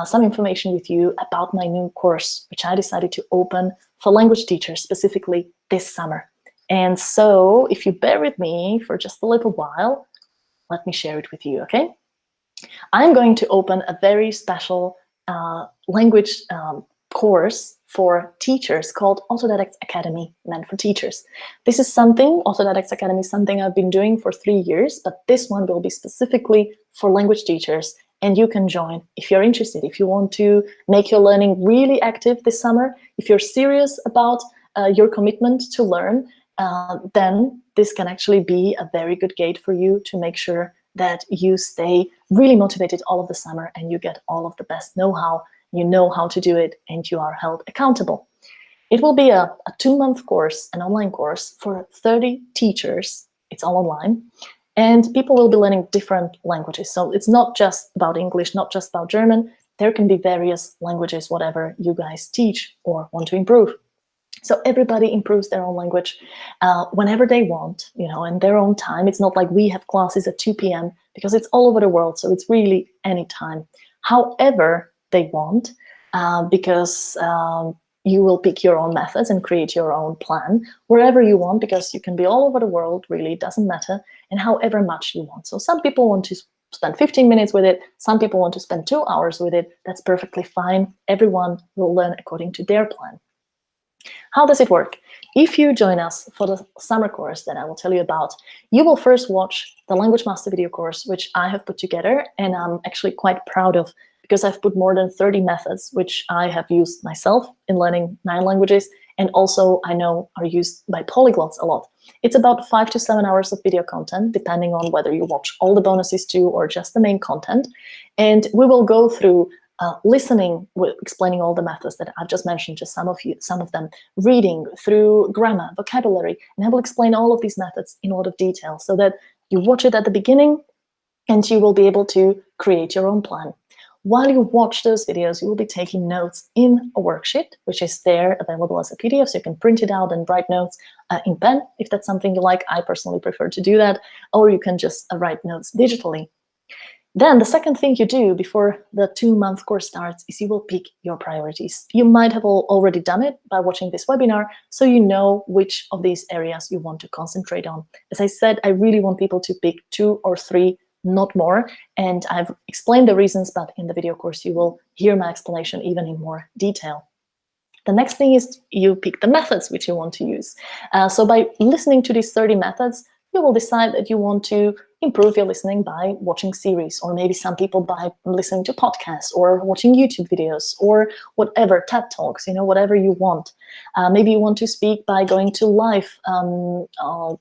some information with you about my new course, which I decided to open for language teachers specifically this summer. And so if you bear with me for just a little while, let me share it with you, okay? I'm going to open a very special language course for teachers called Autodidacts Academy, meant for teachers. This is something, Autodidacts Academy is something I've been doing for 3 years, but this one will be specifically for language teachers, and you can join if you're interested. If you want to make your learning really active this summer, if you're serious about your commitment to learn, then this can actually be a very good gate for you to make sure that you stay really motivated all of the summer and you get all of the best know-how, you know how to do it, and you are held accountable. It will be a 2-month course, an online course for 30 teachers. It's all online. And people will be learning different languages. So it's not just about English, not just about German. There can be various languages, whatever you guys teach or want to improve. So everybody improves their own language whenever they want, in their own time. It's not like we have classes at 2 p.m. because it's all over the world. So it's really any time, however they want, because you will pick your own methods and create your own plan wherever you want, because you can be all over the world, really, it doesn't matter, and however much you want. So some people want to spend 15 minutes with it. Some people want to spend 2 hours with it. That's perfectly fine. Everyone will learn according to their plan. How does it work? If you join us for the summer course that I will tell you about, you will first watch the Language Master video course, which I have put together, and I'm actually quite proud of, because I've put more than 30 methods, which I have used myself in learning 9 languages, and also I know are used by polyglots a lot. It's about 5 to 7 hours of video content, depending on whether you watch all the bonuses too or just the main content. And we will go through listening, explaining all the methods that I've just mentioned, just some of them, reading through grammar, vocabulary, and I will explain all of these methods in a lot of detail so that you watch it at the beginning and you will be able to create your own plan. While you watch those videos, you will be taking notes in a worksheet, which is there available as a PDF, so you can print it out and write notes in pen, if that's something you like. I personally prefer to do that, or you can just write notes digitally. Then the second thing you do before the 2-month course starts is you will pick your priorities. You might have already done it by watching this webinar, so you know which of these areas you want to concentrate on. As I said, I really want people to pick 2 or 3, not more, and I've explained the reasons, but in the video course you will hear my explanation even in more detail. The next thing is you pick the methods which you want to use. So by listening to these 30 methods, you will decide that you want to improve your listening by watching series, or maybe some people by listening to podcasts or watching YouTube videos or whatever, TED Talks, whatever you want. Maybe you want to speak by going to live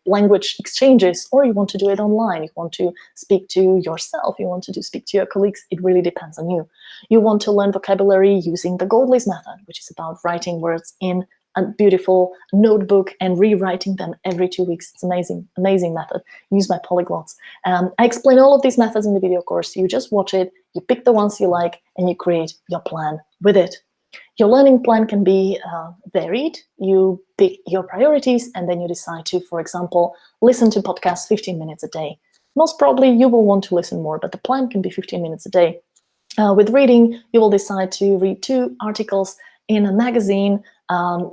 language exchanges, or you want to do it online. You want to speak to yourself. You want to speak to your colleagues. It really depends on you. You want to learn vocabulary using the Gold List method, which is about writing words in a beautiful notebook and rewriting them every 2 weeks. It's amazing, amazing method used by polyglots. I explain all of these methods in the video course. You just watch it, you pick the ones you like, and you create your plan with it. Your learning plan can be varied. You pick your priorities, and then you decide to, for example, listen to podcasts 15 minutes a day. Most probably you will want to listen more, but the plan can be 15 minutes a day. With reading, you will decide to read 2 articles in a magazine,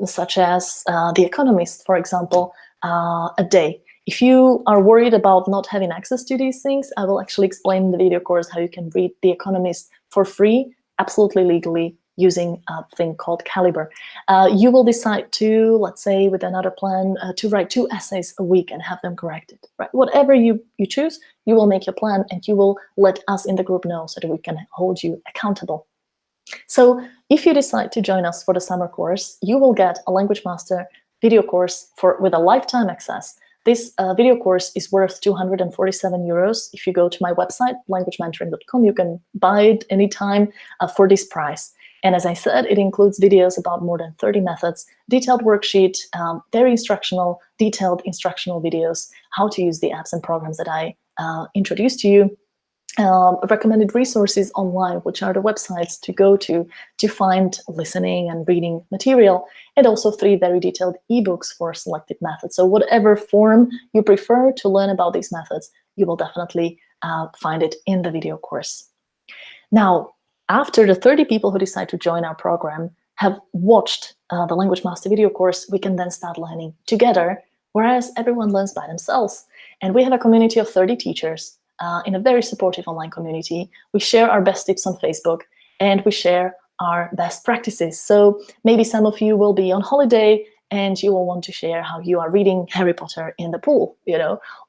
such as The Economist, for example, a day. If you are worried about not having access to these things, I will actually explain in the video course how you can read The Economist for free, absolutely legally, using a thing called Caliber. You will decide to, let's say, with another plan, to write 2 essays a week and have them corrected. Right? Whatever you choose, you will make your plan, and you will let us in the group know so that we can hold you accountable. So if you decide to join us for the summer course, you will get a Language Master video course with a lifetime access. This video course is worth 247 euros. If you go to my website, languagementoring.com, you can buy it anytime for this price. And as I said, it includes videos about more than 30 methods, detailed worksheet, very instructional, detailed instructional videos, how to use the apps and programs that I introduced to you. Recommended resources online, which are the websites to go to find listening and reading material, and also 3 very detailed ebooks for selected methods. So whatever form you prefer to learn about these methods, you will definitely find it in the video course. Now, after the 30 people who decide to join our program have watched the Language Master video course, we can then start learning together, whereas everyone learns by themselves. And we have a community of 30 teachers in a very supportive online community. We share our best tips on Facebook, and we share our best practices. So maybe some of you will be on holiday and you will want to share how you are reading Harry Potter in the pool,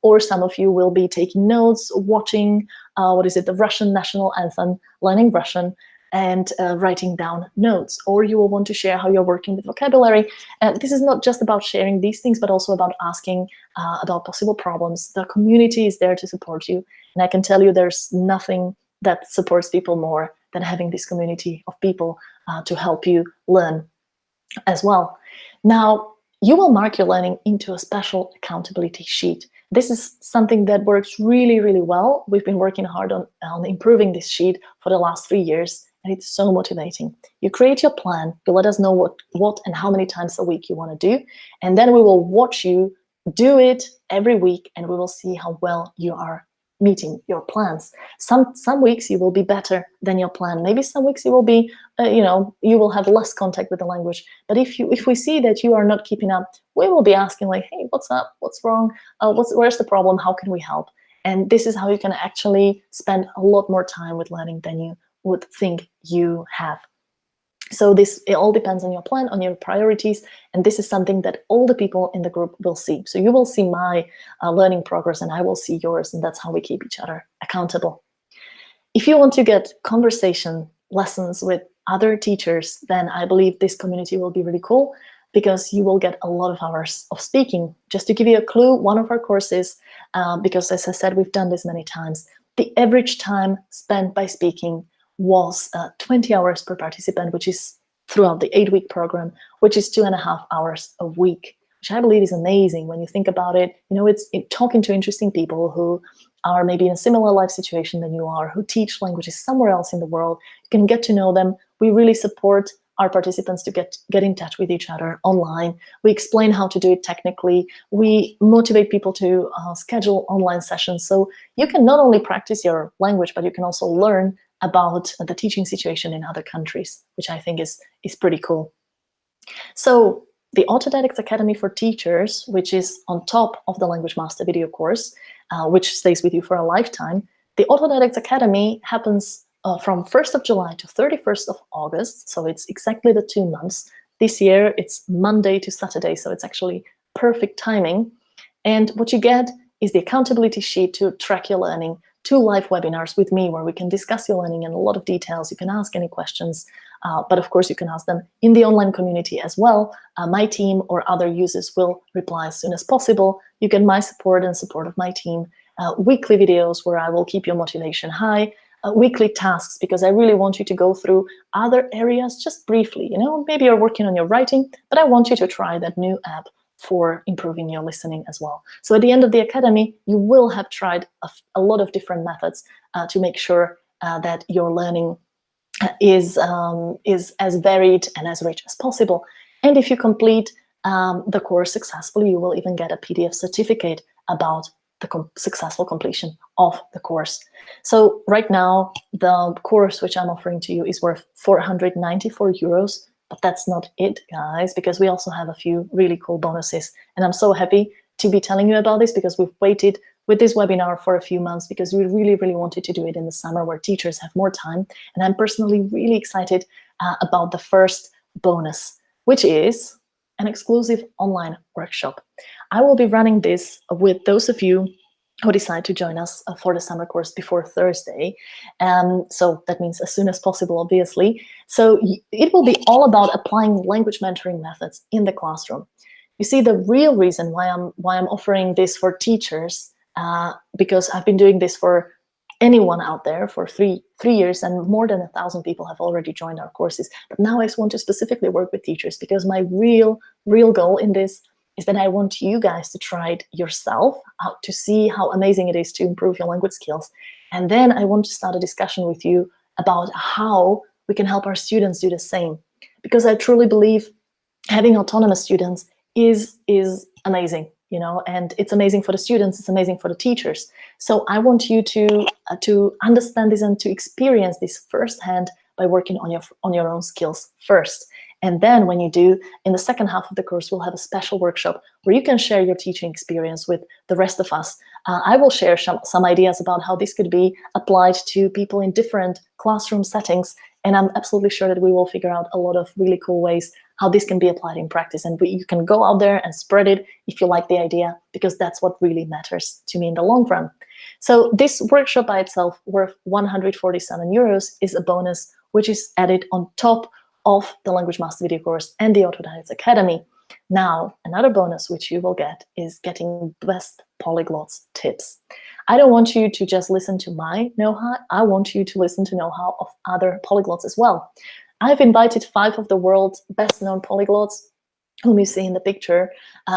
or some of you will be taking notes, watching, the Russian national anthem, learning Russian, and writing down notes, or you will want to share how you're working with vocabulary. And this is not just about sharing these things, but also about asking about possible problems. The community is there to support you, and I can tell you there's nothing that supports people more than having this community of people to help you learn as well. Now, you will mark your learning into a special accountability sheet. This is something that works really, really well. We've been working hard on improving this sheet for the last 3 years, and it's so motivating. You create your plan, you let us know what and how many times a week you want to do, and then we will watch you do it every week, and we will see how well you are meeting your plans. Some weeks you will be better than your plan. Maybe some weeks you will be, you will have less contact with the language. But if we see that you are not keeping up, we will be asking like, hey, what's up? What's wrong? Where's the problem? How can we help? And this is how you can actually spend a lot more time with learning than you would think you have. So it all depends on your plan, on your priorities, and this is something that all the people in the group will see. So you will see my learning progress, and I will see yours, and that's how we keep each other accountable. If you want to get conversation lessons with other teachers, then I believe this community will be really cool, because you will get a lot of hours of speaking. Just to give you a clue, one of our courses, because as I said, we've done this many times, the average time spent by speaking was 20 hours per participant, which is throughout the 8-week program, which is 2.5 hours a week, which I believe is amazing when you think about it. It's talking to interesting people who are maybe in a similar life situation than you are, who teach languages somewhere else in the world. You can get to know them. We really support our participants to get in touch with each other online. We explain how to do it technically. We motivate people to schedule online sessions. So you can not only practice your language, but you can also learn about the teaching situation in other countries, which I think is pretty cool. So the Autodidacts Academy for Teachers, which is on top of the Language Master video course, which stays with you for a lifetime, the Autodidacts Academy happens from 1st of July to 31st of August, so it's exactly the 2 months. This year, it's Monday to Saturday, so it's actually perfect timing. And what you get is the accountability sheet to track your learning, 2 live webinars with me where we can discuss your learning in a lot of details. You can ask any questions, but of course you can ask them in the online community as well. My team or other users will reply as soon as possible. You get my support and support of my team, weekly videos where I will keep your motivation high, weekly tasks, because I really want you to go through other areas just briefly. You know, maybe you're working on your writing, but I want you to try that new app for improving your listening as well. So at the end of the academy, you will have tried a lot of different methods to make sure that your learning is as varied and as rich as possible. And if you complete the course successfully, you will even get a PDF certificate about the successful completion of the course. So right now, the course which I'm offering to you is worth 494 euros. But that's not it, guys, because we also have a few really cool bonuses. And I'm so happy to be telling you about this because we've waited with this webinar for a few months because we really, really wanted to do it in the summer where teachers have more time. And I'm personally really excited about the first bonus, which is an exclusive online workshop. I will be running this with those of you who decide to join us for the summer course before Thursday. So that means as soon as possible, obviously. So it will be all about applying language mentoring methods in the classroom. You see, the real reason why I'm offering this for teachers, because I've been doing this for anyone out there for three years, and more than 1,000 people have already joined our courses. But now I just want to specifically work with teachers because my real goal in this is that I want you guys to try it yourself, to see how amazing it is to improve your language skills. And then I want to start a discussion with you about how we can help our students do the same. Because I truly believe having autonomous students is amazing, you know, and it's amazing for the students, it's amazing for the teachers. So I want you to understand this and to experience this firsthand by working on your own skills first. And then when you do, in the second half of the course, we'll have a special workshop where you can share your teaching experience with the rest of us. I will share some ideas about how this could be applied to people in different classroom settings. And I'm absolutely sure that we will figure out a lot of really cool ways how this can be applied in practice. And you can go out there and spread it if you like the idea, because that's what really matters to me in the long run. So this workshop by itself, worth 147 euros, is a bonus which is added on top of the Language Master video course and the Autodidacts Academy. Now, another bonus which you will get is getting best polyglots tips. I don't want you to just listen to my know-how. I want you to listen to know-how of other polyglots as well. I've invited 5 of the world's best-known polyglots, whom you see in the picture.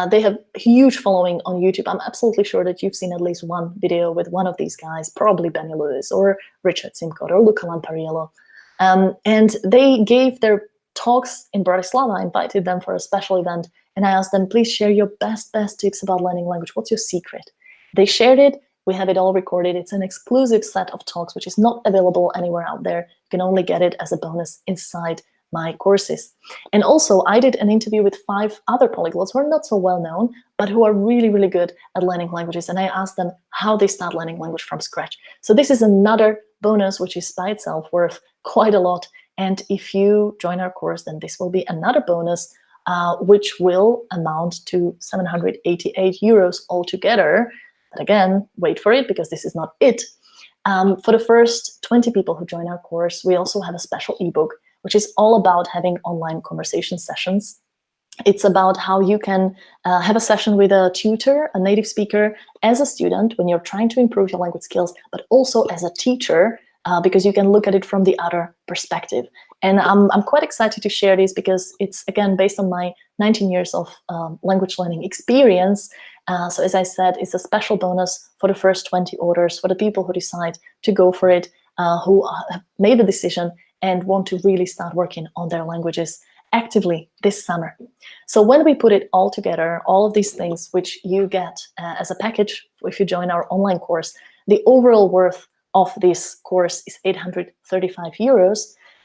They have a huge following on YouTube. I'm absolutely sure that you've seen at least one video with one of these guys, probably Benny Lewis or Richard Simcoe or Luca Lampariello. And they gave their talks in Bratislava. I invited them for a special event, and I asked them, please share your best tips about learning language. What's your secret? They shared it. We have it all recorded. It's an exclusive set of talks, which is not available anywhere out there. You can only get it as a bonus inside my courses. And also, I did an interview with 5 other polyglots who are not so well known, but who are really, really good at learning languages. And I asked them how they start learning language from scratch. So this is another bonus, which is by itself worth quite a lot. And if you join our course, then this will be another bonus, which will amount to 788 euros altogether. But again, wait for it, because this is not it. For the first 20 people who join our course, we also have a special ebook, which is all about having online conversation sessions. It's about how you can have a session with a tutor, a native speaker, as a student when you're trying to improve your language skills, but also as a teacher, because you can look at it from the other perspective. And I'm quite excited to share this because it's, again, based on my 19 years of language learning experience. So as I said, it's a special bonus for the first 20 orders, for the people who decide to go for it, who have made the decision and want to really start working on their languages actively this summer. So when we put it all together, all of these things which you get as a package if you join our online course, the overall worth of this course is 835 euros,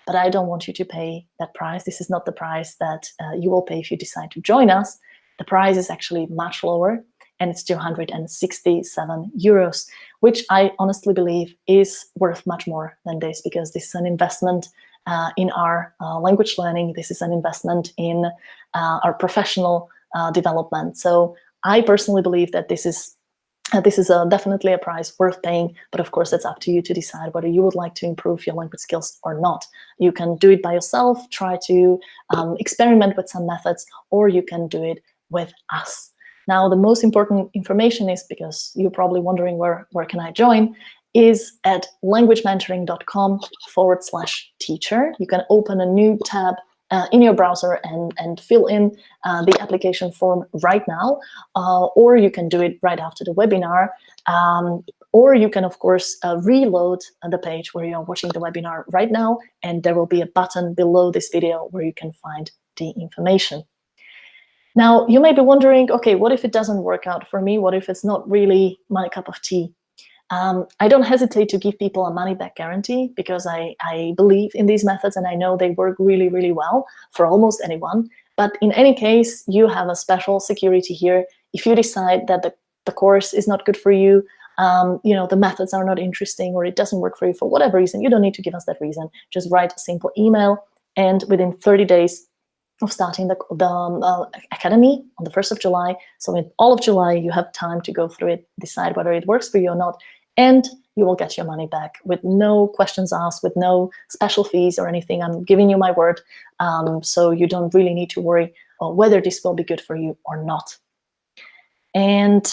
but I don't want you to pay that price. This is not the price that you will pay if you decide to join us. The price is actually much lower, and it's 267 euros, which I honestly believe is worth much more than this, because this is an investment in our language learning. This is an investment in our professional development. So I personally believe that this is definitely a price worth paying, but of course it's up to you to decide whether you would like to improve your language skills or not. You can do it by yourself, try to experiment with some methods, or you can do it with us. Now, the most important information is, because you're probably wondering where can I join, is at languagementoring.com/teacher. You can open a new tab in your browser and fill in the application form right now, or you can do it right after the webinar, or you can, of course, reload the page where you're watching the webinar right now, and there will be a button below this video where you can find the information. Now, you may be wondering, okay, what if it doesn't work out for me? What if it's not really my cup of tea? I don't hesitate to give people a money-back guarantee, because I believe in these methods and I know they work really, really well for almost anyone. But in any case, you have a special security here. If you decide that the course is not good for you, the methods are not interesting, or it doesn't work for you for whatever reason, you don't need to give us that reason. Just write a simple email, and within 30 days of starting the academy on the 1st of July, so in all of July, you have time to go through it, decide whether it works for you or not, and you will get your money back with no questions asked, with no special fees or anything. I'm giving you my word, so you don't really need to worry whether this will be good for you or not. And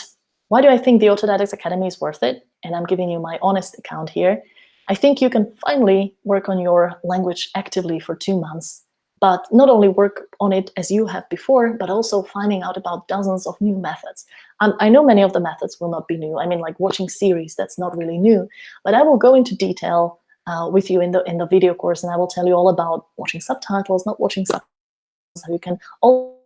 why do I think the Autodidacts Academy is worth it? And I'm giving you my honest account here. I think you can finally work on your language actively for 2 months, but not only work on it as you have before, but also finding out about dozens of new methods. I know many of the methods will not be new. I mean, like watching series, that's not really new, but I will go into detail with you in the video course, and I will tell you all about watching subtitles, not watching subtitles, how you can all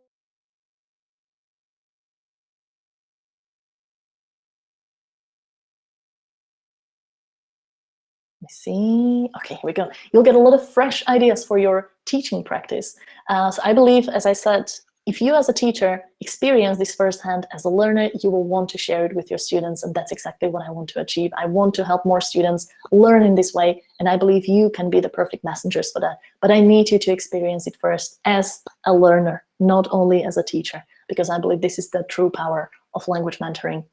see. Okay, here we go. You'll get a lot of fresh ideas for your teaching practice. So I believe, as I said, if you as a teacher experience this firsthand as a learner, you will want to share it with your students, and that's exactly what I want to achieve. I want to help more students learn in this way, and I believe you can be the perfect messengers for that. But I need you to experience it first as a learner, not only as a teacher, because I believe this is the true power of language mentoring.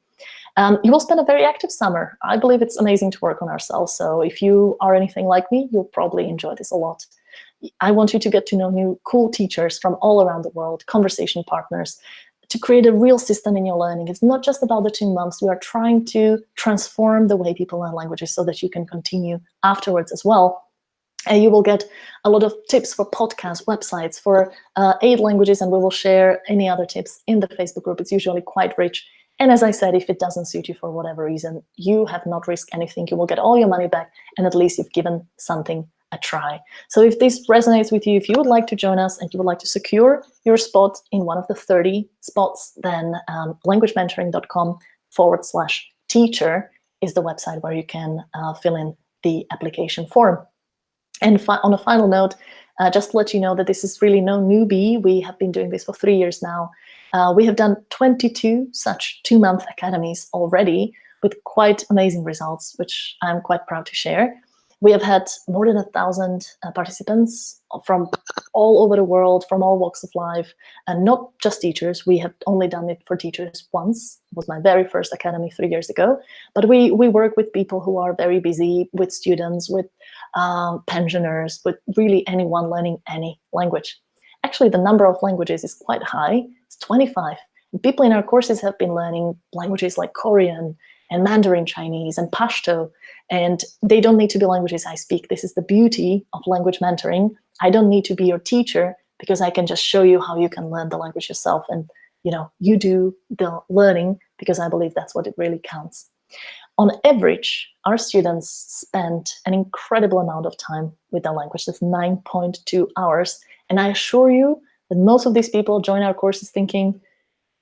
You will spend a very active summer. I believe it's amazing to work on ourselves. So if you are anything like me, you'll probably enjoy this a lot. I want you to get to know new cool teachers from all around the world, conversation partners, to create a real system in your learning. It's not just about the 2 months. We are trying to transform the way people learn languages so that you can continue afterwards as well. And you will get a lot of tips for podcasts, websites, for 8 languages, and we will share any other tips in the Facebook group. It's usually quite rich. And as I said, if it doesn't suit you for whatever reason, you have not risked anything. You will get all your money back, and at least you've given something a try. So if this resonates with you, if you would like to join us and you would like to secure your spot in one of the 30 spots, then languagementoring.com/teacher is the website where you can fill in the application form. And on a final note, just to let you know that this is really no newbie. We have been doing this for 3 years now. We have done 22 such 2-month academies already with quite amazing results, which I'm quite proud to share. We have had more than 1,000 participants from all over the world, from all walks of life, and not just teachers. We have only done it for teachers once. It was my very first academy 3 years ago. But we work with people who are very busy, with students, with pensioners, with really anyone learning any language. Actually, the number of languages is quite high. It's 25. People in our courses have been learning languages like Korean and Mandarin Chinese and Pashto, and they don't need to be languages I speak. This is the beauty of language mentoring. I don't need to be your teacher, because I can just show you how you can learn the language yourself, and you do the learning, because I believe that's what it really counts. On average, our students spend an incredible amount of time with the language. That's 9.2 hours. And I assure you that most of these people join our courses thinking,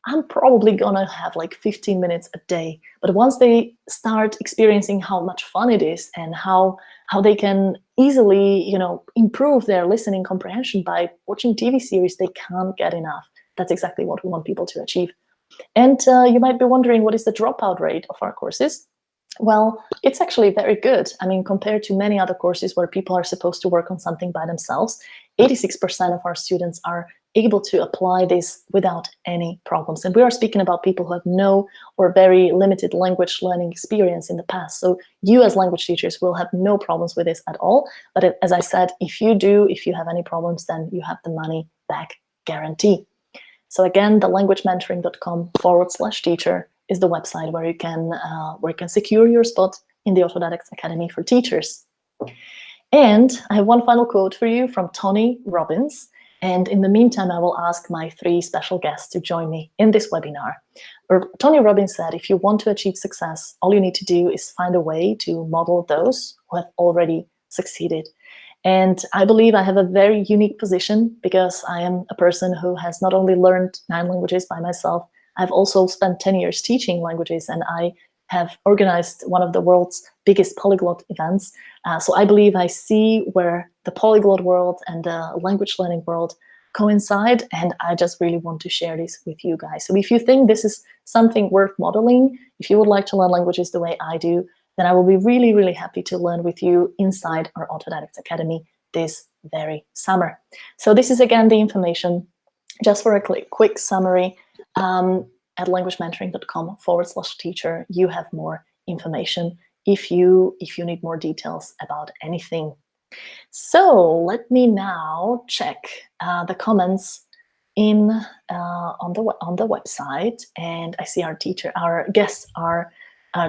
I'm probably gonna have like 15 minutes a day. But once they start experiencing how much fun it is and how they can easily, improve their listening comprehension by watching TV series, they can't get enough. That's exactly what we want people to achieve. And you might be wondering, what is the dropout rate of our courses? Well, it's actually very good. I mean, compared to many other courses where people are supposed to work on something by themselves, 86% of our students are able to apply this without any problems. And we are speaking about people who have no or very limited language learning experience in the past. So you as language teachers will have no problems with this at all. But as I said, if you have any problems, then you have the money back guarantee. So again, the languagementoring.com/teacher is the website where you can secure your spot in the Autodidacts Academy for Teachers. And I have one final quote for you from Tony Robbins. And in the meantime, I will ask my 3 special guests to join me in this webinar. Tony Robbins said, if you want to achieve success, all you need to do is find a way to model those who have already succeeded. And I believe I have a very unique position because I am a person who has not only learned 9 languages by myself, I've also spent 10 years teaching languages, and I have organized one of the world's biggest polyglot events. So I believe I see where the polyglot world and the language learning world coincide, and I just really want to share this with you guys. So if you think this is something worth modeling, if you would like to learn languages the way I do, then I will be really, really happy to learn with you inside our Autodidacts Academy this very summer. So this is again the information, just for a quick summary. At languagementoring.com/teacher, you have more information if you need more details about anything. So let me now check the comments on the website, and I see our guests are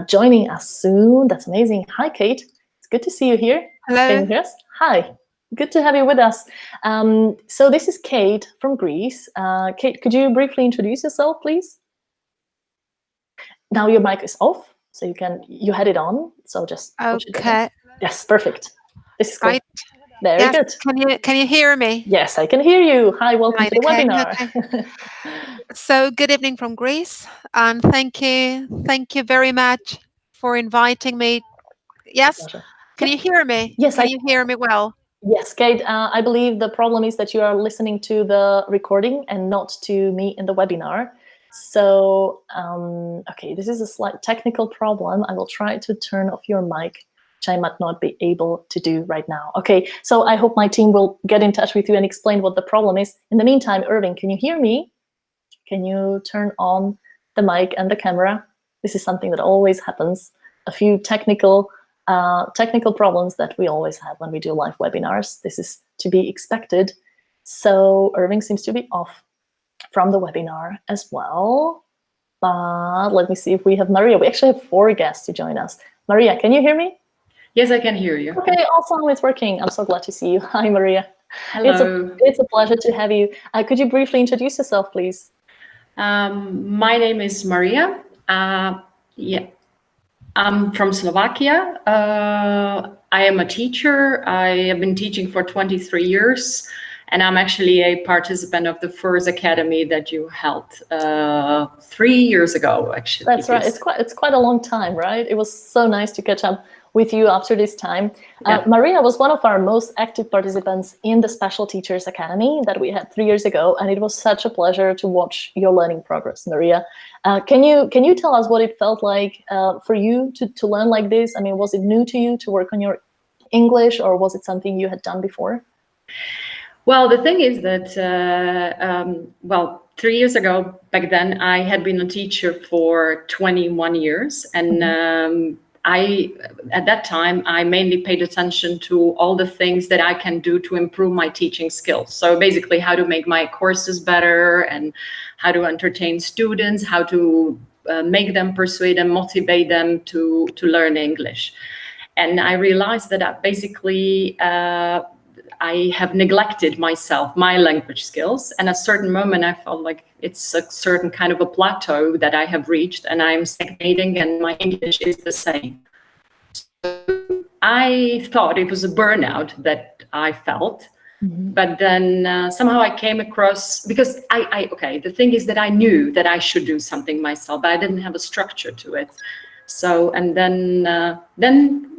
joining us soon. That's amazing. Hi, Kate. It's good to see you here. Hello. Can you hear us? Hi. Good to have you with us. So this is Kate from Greece. Kate, could you briefly introduce yourself, please? Now your mic is off, so you had it on. So just okay. Yes, perfect. This is right. Very yes. good. Can you hear me? Yes, I can hear you. Hi, welcome to the webinar. Okay. So good evening from Greece, and thank you very much for inviting me. Yes. Can you hear me? Yes, can you hear me well? Yes, Kate, I believe the problem is that you are listening to the recording and not to me in the webinar. So, okay, this is a slight technical problem. I will try to turn off your mic, which I might not be able to do right now. Okay, so I hope my team will get in touch with you and explain what the problem is. In the meantime, Irving, can you hear me? Can you turn on the mic and the camera? This is something that always happens. A few technical problems that we always have when we do live webinars. This is to be expected. So Irving seems to be off from the webinar as well. But let me see if we have Maria. We actually have 4 guests to join us. Maria, can you hear me? Yes, I can hear you. Okay, awesome. It's working. I'm so glad to see you. Hi, Maria. Hello. It's a pleasure to have you. Could you briefly introduce yourself, please? My name is Maria. Yeah, I'm from Slovakia. I am a teacher. I have been teaching for 23 years, and I'm actually a participant of the first academy that you held 3 years ago, actually. That's right. It's quite a long time, right? It was so nice to catch up with you after this time. Yeah. Maria was one of our most active participants in the Special Teachers Academy that we had 3 years ago, and it was such a pleasure to watch your learning progress, Maria. Can you tell us what it felt like for you to learn like this? I mean, was it new to you to work on your English, or was it something you had done before? Well, the thing is that, 3 years ago, back then, I had been a teacher for 21 years, and at that time, I mainly paid attention to all the things that I can do to improve my teaching skills. So basically how to make my courses better and how to entertain students, how to make them, persuade and motivate them to learn English. And I realized that basically I have neglected myself, my language skills. And at a certain moment, I felt like it's a certain kind of a plateau that I have reached, and I'm stagnating, and my English is the same. So I thought it was a burnout that I felt. But then somehow I came across, because the thing is that I knew that I should do something myself, but I didn't have a structure to it. So, and then,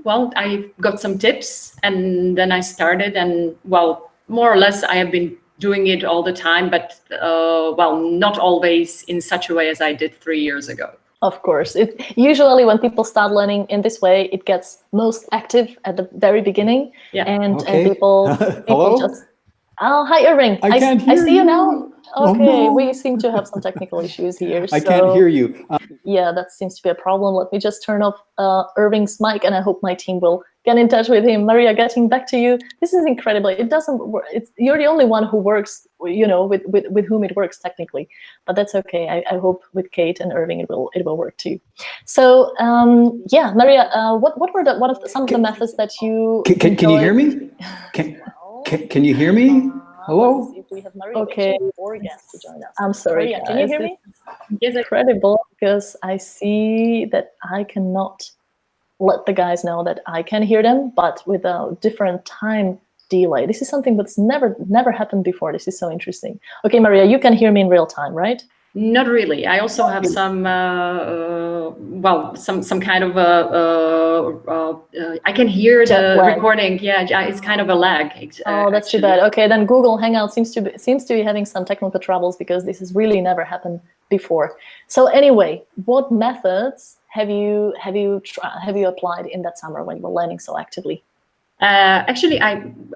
well, I got some tips, and then I started, and well, more or less I have been doing it all the time, but well, not always in such a way as I did 3 years ago. Of course, it usually when people start learning in this way, it gets most active at the very beginning. Yeah. And Okay. people Hello? just. Oh, hi, Irving. I can't hear I see you now. you. Oh, Okay, no. we seem to have some technical issues here. I can't hear you. Yeah, that seems to be a problem. Let me just turn off Irving's mic, and I hope my team will get in touch with him. Maria, getting back to you. This is incredible. It doesn't work. You're the only one who works, you know, with whom it works technically, but that's okay. I hope with Kate and Irving it will work too. So yeah, Maria, what were some of the methods that you Can you hear me? Can you hear me? Hello? Okay. I'm sorry. Maria, can you hear me? It's incredible because I see that I cannot let the guys know that I can hear them, but with a different time delay. This is something that's never happened before. This is so interesting. Okay, Maria, you can hear me in real time, right? Not really. I also have some, well, some kind of I can hear Jet the lag. recording. Yeah, it's kind of a lag. Oh, that's too actually. bad. Okay, then Google Hangout seems to be having some technical troubles because this has really never happened before. So anyway, what methods have you applied in that summer when you were learning so actively? Actually,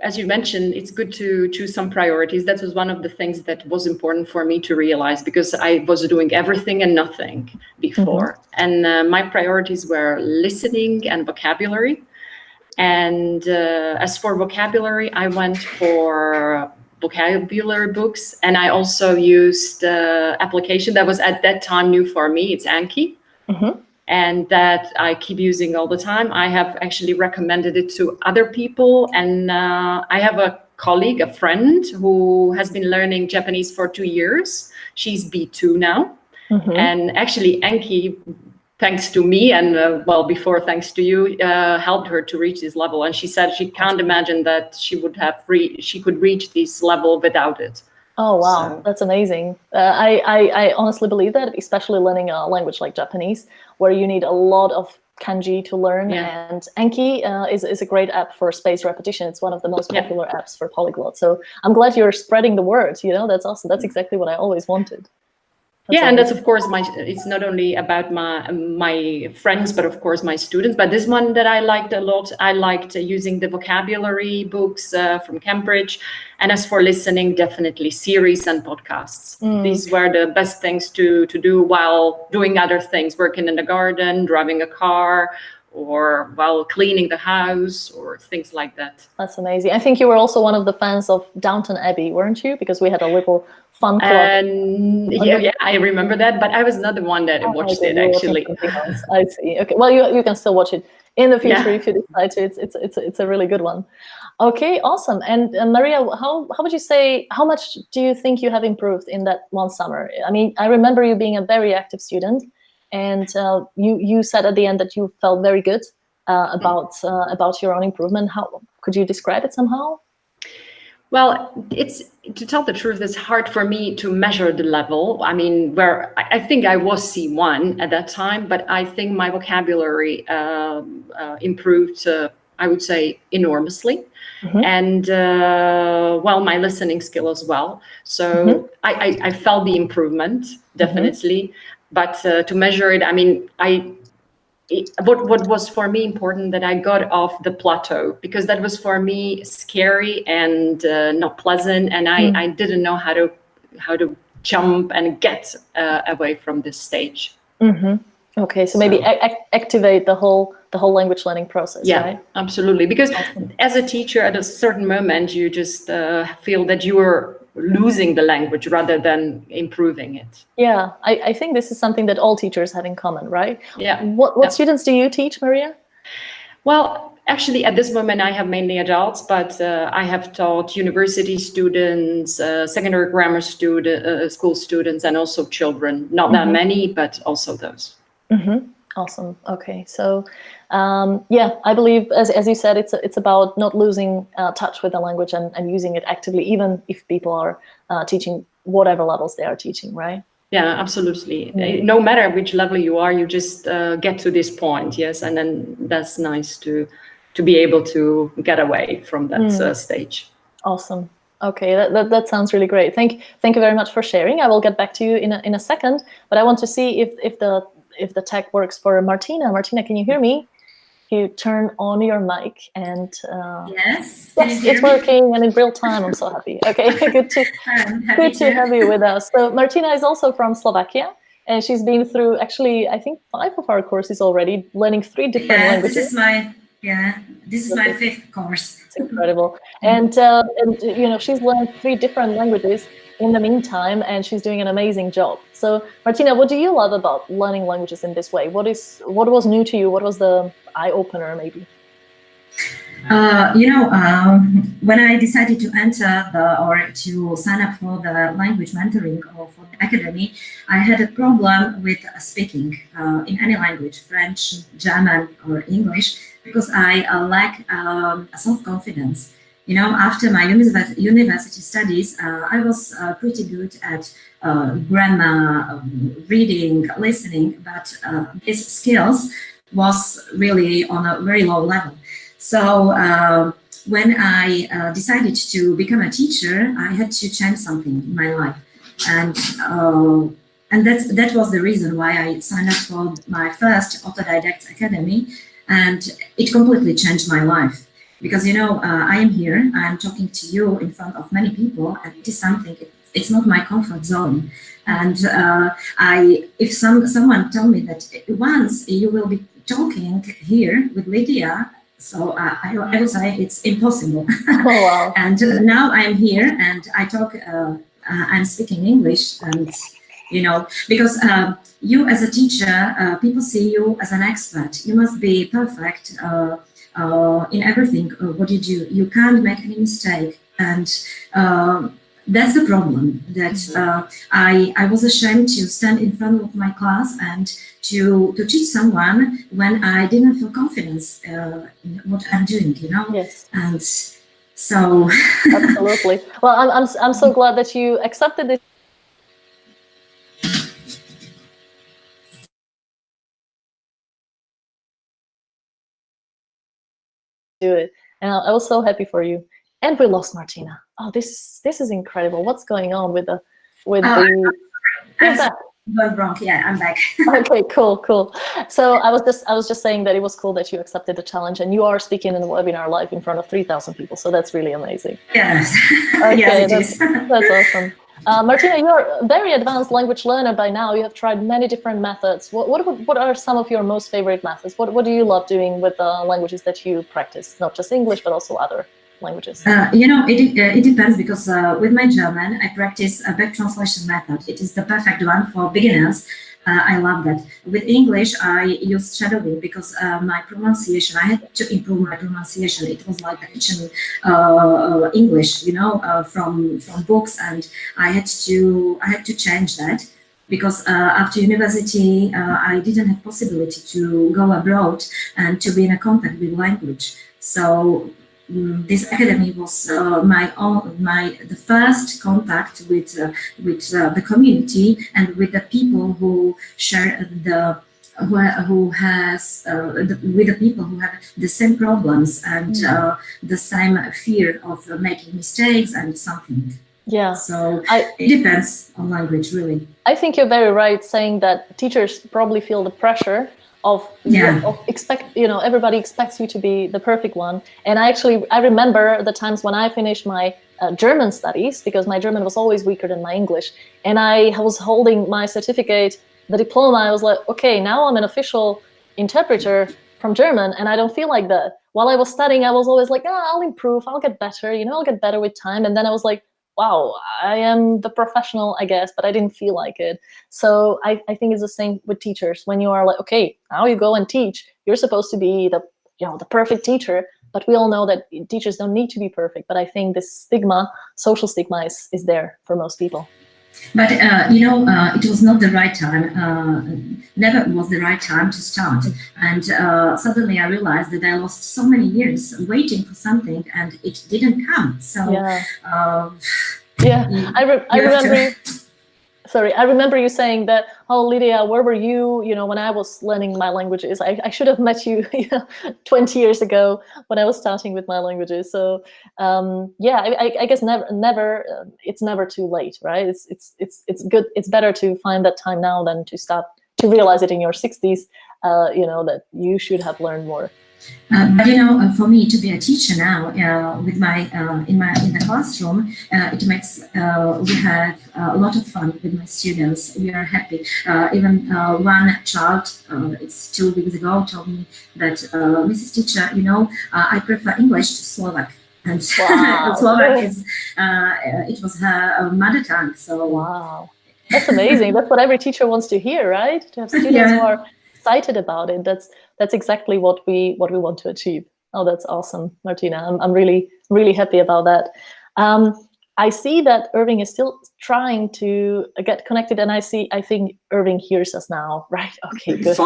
as you mentioned, it's good to choose some priorities. That was one of the things that was important for me to realize, because I was doing everything and nothing before. And my priorities were listening and vocabulary. And as for vocabulary, I went for vocabulary books, and I also used application that was at that time new for me. It's Anki. And that I keep using all the time. I have actually recommended it to other people. And I have a colleague, a friend, who has been learning Japanese for 2 years. She's B2 now. And actually Anki, thanks to me and well, before thanks to you, helped her to reach this level. And she said she can't imagine that she could reach this level without it. Oh, wow. So- That's amazing. I honestly believe that, especially learning a language like Japanese, where you need a lot of kanji to learn. Yeah. And Anki is a great app for spaced repetition. It's one of the most popular apps for polyglots. So I'm glad you're spreading the word. You know, that's awesome. That's exactly what I always wanted. Yeah, and that's of course it's not only about my friends, but of course my students. But this one that I liked a lot, I liked using the vocabulary books from Cambridge. And as for listening, definitely series and podcasts. These were the best things to do while doing other things, working in the garden, driving a car, or while cleaning the house, or things like that. That's amazing. I think you were also one of the fans of Downton Abbey, weren't you? Because we had a little fun club. And yeah, I remember that, but I was not the one that watched it actually. I see. Okay, well, you can still watch it in the future Yeah. if you decide to. It's a really good one. Okay, awesome. And Maria, how would you say, how much do you think you have improved in that one summer? I mean, I remember you being a very active student, and you said at the end that you felt very good about your own improvement. How could you describe it somehow? Well, it's, to tell the truth, it's hard for me to measure the level. I mean, where I think I was C1 at that time, but I think my vocabulary improved, I would say, enormously. And well, my listening skill as well. So I felt the improvement, definitely. But to measure it, I mean, what was for me important, that I got off the plateau, because that was for me scary and not pleasant, and I didn't know how to jump and get away from this stage. Okay, so maybe activate the whole language learning process. Yeah, right? absolutely. Because as a teacher, at a certain moment, you just feel that you are losing the language rather than improving it. Yeah, I think this is something that all teachers have in common, right? Yeah. What students do you teach, Maria? Well, Actually, at this moment, I have mainly adults, but I have taught university students, secondary grammar school students, and also children. Not that many, but also those. Awesome. Okay, so yeah, I believe, as you said, it's about not losing touch with the language and using it actively, even if people are teaching whatever levels they are teaching, right? Yeah, absolutely. No matter which level you are, you just get to this point, yes, and then that's nice to be able to get away from that stage. Awesome. Okay, that sounds really great. Thank you very much for sharing. I will get back to you in a second, but I want to see if the tech works for Martina. Martina, can you hear me? You turn on your mic and yes, it's working and in real time. I'm so happy. Okay, good to have you with us. So Martina is also from Slovakia, and she's been through actually I think 5 of our courses already, learning 3 different languages. This is my 5th course. It's incredible, and you know, she's learned 3 different languages in the meantime, and she's doing an amazing job. So Martina, what do you love about learning languages in this way? What was new to you? What was the eye opener, maybe? When I decided to enter to sign up for the language mentoring or for the academy, I had a problem with speaking in any language, French, German, or English, because I lack self-confidence. You know, after my university studies, I was pretty good at grammar, reading, listening, but these skills was really on a very low level. So when I decided to become a teacher, I had to change something in my life, and that was the reason why I signed up for my first Autodidact Academy, and it completely changed my life. Because, you know, I am here, I'm talking to you in front of many people, and it is something, it's not my comfort zone. And if someone told me that once you will be talking here with Lydia, so I will say it's impossible. Oh, wow. And now I'm here and I talk, I'm speaking English, and, you know, because you as a teacher, people see you as an expert. You must be perfect in everything what you do. You can't make any mistake, and that's the problem. That I was ashamed to stand in front of my class and to teach someone when I didn't feel confidence in what I'm doing. You know. Yes. And so. Absolutely. Well, I'm so glad that you accepted this. Do it, and I was so happy for you. And we lost Martina. Oh, this is incredible. What's going on with the You're back. Wrong. Yeah, I'm back. Okay, cool. So I was just saying that it was cool that you accepted the challenge, and you are speaking in the webinar live in front of 3,000 people. So that's really amazing. Yes. Okay, yes, that's awesome. Martina, you're a very advanced language learner by now. You have tried many different methods. What are some of your most favorite methods? What do you love doing with the languages that you practice? Not just English, but also other languages. You know, it depends, because with my German, I practice a back translation method. It is the perfect one for beginners. I love that. With English, I use shadowing because my pronunciation, I had to improve my pronunciation. It was like kitchen English, you know, from books, and I had to change that, because after university, I didn't have possibility to go abroad and to be in a contact with language. So this academy was the first contact with the community and with the people who share with the people who have the same problems and the same fear of making mistakes and something. Yeah. So it depends on language, really. I think you're very right saying that teachers probably feel the pressure of expect, you know, everybody expects you to be the perfect one. And I remember the times when I finished my German studies, because my German was always weaker than my English, and I was holding my certificate, the diploma. I was like, okay, now I'm an official interpreter from German, and I don't feel like that. While I was studying, I was always like, I'll improve, I'll get better, you know, I'll get better with time. And then I was like, wow, I am the professional, I guess, but I didn't feel like it. So I think it's the same with teachers. When you are like, okay, now you go and teach, you're supposed to be the perfect teacher. But we all know that teachers don't need to be perfect. But I think this stigma, social stigma, is there for most people. But it was not the right time. Never was the right time to start. And suddenly I realized that I lost so many years waiting for something, and it didn't come. So I remember. Sorry, I remember you saying that, oh, Lydia, where were you, when I was learning my languages? I should have met you, 20 years ago when I was starting with my languages. So, I guess never, it's never too late, right? It's good. It's better to find that time now than to realize it in your 60s, that you should have learned more. But for me to be a teacher now, with my in the classroom, it makes we have a lot of fun with my students. We are happy. Even one child, it's 2 weeks ago, told me that Mrs. Teacher, I prefer English to Slovak, and wow. Slovak is it was her mother tongue. So wow, that's amazing. That's what every teacher wants to hear, right? To have students who are excited about it. That's exactly what we want to achieve. Oh, that's awesome, Martina. I'm really, really happy about that. I see that Irving is still trying to get connected, and I think Irving hears us now, right? Okay, good.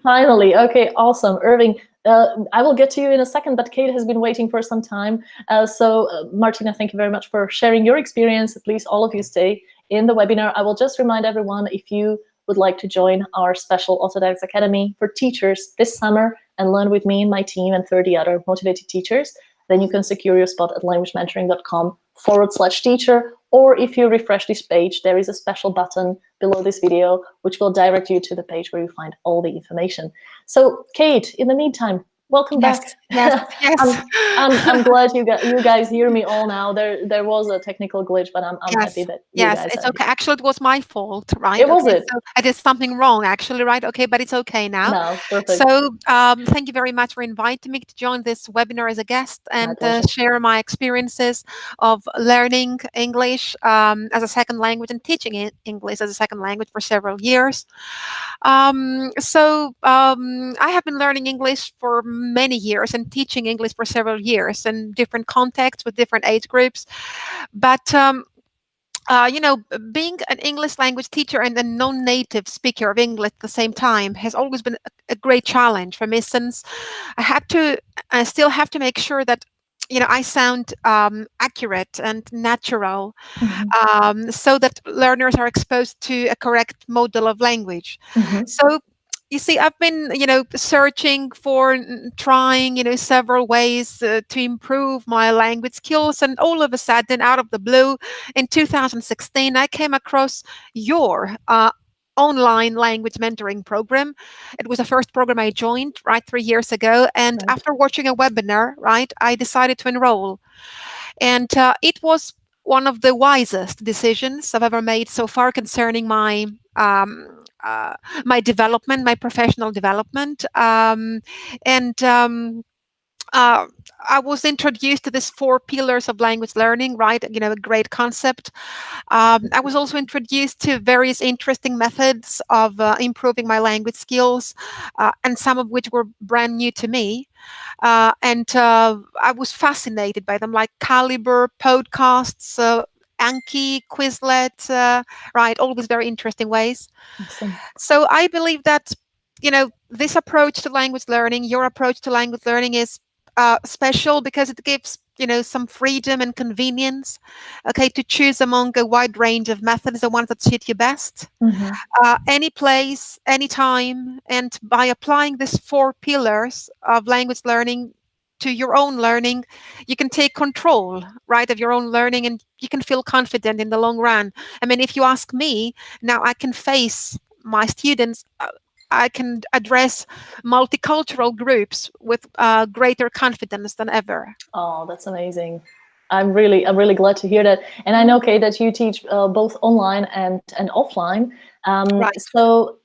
Finally. Okay, awesome. Irving, I will get to you in a second, but Kate has been waiting for some time. So Martina, thank you very much for sharing your experience. Please, all of you stay in the webinar. I will just remind everyone, if you would like to join our special Autodidacts Academy for teachers this summer and learn with me and my team and 30 other motivated teachers, then you can secure your spot at languagementoring.com/teacher. Or if you refresh this page, there is a special button below this video, which will direct you to the page where you find all the information. So Kate, in the meantime, welcome back. Yes. I'm glad you guys hear me all now. There was a technical glitch, but I'm happy that you guys it's okay. Actually, it was my fault, right? It was it. So I did something wrong, actually, right? Okay, but it's okay now. No, perfect. So thank you very much for inviting me to join this webinar as a guest and share my experiences of learning English as a second language and teaching English as a second language for several years. I have been learning English for many years and teaching English for several years in different contexts with different age groups. But being an English language teacher and a non-native speaker of English at the same time has always been a great challenge for me, since I still have to make sure that I sound accurate and natural, so that learners are exposed to a correct model of language. So you see, I've been, searching for, trying, several ways to improve my language skills. And all of a sudden, out of the blue, in 2016, I came across your online language mentoring program. It was the first program I joined, 3 years ago. And after watching a webinar, I decided to enroll. And it was one of the wisest decisions I've ever made so far concerning my development, my professional development. I was introduced to these 4 pillars of language learning, a great concept. I was also introduced to various interesting methods of improving my language skills, and some of which were brand new to me. I was fascinated by them, like Calibre, podcasts, Anki, Quizlet, all these very interesting ways. Awesome. So I believe that, this approach to language learning, your approach to language learning, is special because it gives, some freedom and convenience, to choose among a wide range of methods, the ones that suit you best, any place, any time. And by applying these 4 pillars of language learning to your own learning, you can take control, of your own learning, and you can feel confident in the long run. I mean, if you ask me, now I can face my students, I can address multicultural groups with greater confidence than ever. Oh, that's amazing. I'm really glad to hear that. And I know, Kate, that you teach both online and offline. So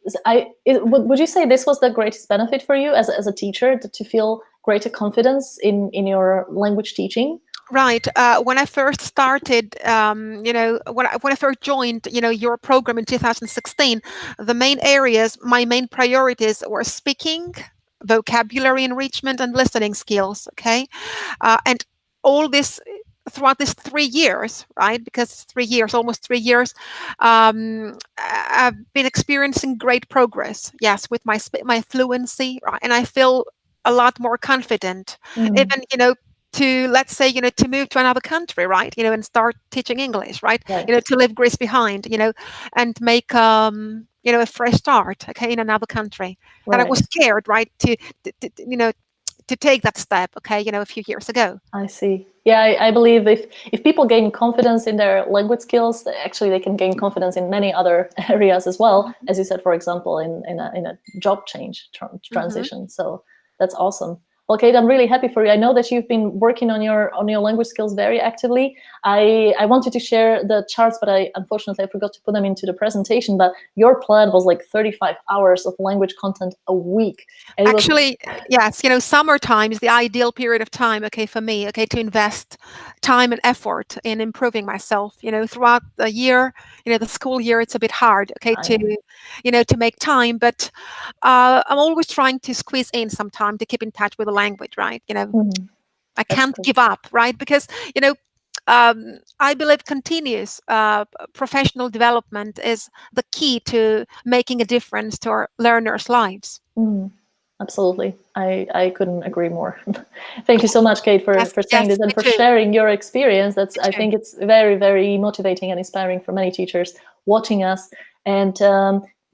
would you say this was the greatest benefit for you as a teacher, to feel greater confidence in your language teaching? Right. When I first started, when I first joined, your program in 2016, my main priorities were speaking, vocabulary enrichment and listening skills. Okay, and all this throughout this 3 years, right? Because it's 3 years, almost 3 years, I've been experiencing great progress. Yes, with my fluency, right? And I feel a lot more confident, even to, let's say, to move to another country, right? And start teaching English, right? Right. To leave Greece behind, and make a fresh start, okay, in another country. And I was scared, right, to take that step, okay, a few years ago. I see. Yeah, I believe if people gain confidence in their language skills, actually they can gain confidence in many other areas as well, as you said, for example, in a job change transition. So that's awesome. Well, Kate, I'm really happy for you. I know that you've been working on your language skills very actively. I wanted to share the charts, but unfortunately I forgot to put them into the presentation. But your plan was like 35 hours of language content a week. And actually, yes, summertime is the ideal period of time, okay, for me, okay, to invest time and effort in improving myself. Throughout the year, the school year, it's a bit hard, okay, to make time. But I'm always trying to squeeze in some time to keep in touch with the language, right? I can't give up, right? Because I believe continuous professional development is the key to making a difference to our learners' lives. Absolutely. I couldn't agree more. Thank you so much, Kate, for saying this and for sharing your experience. I think it's very, very motivating and inspiring for many teachers watching us. And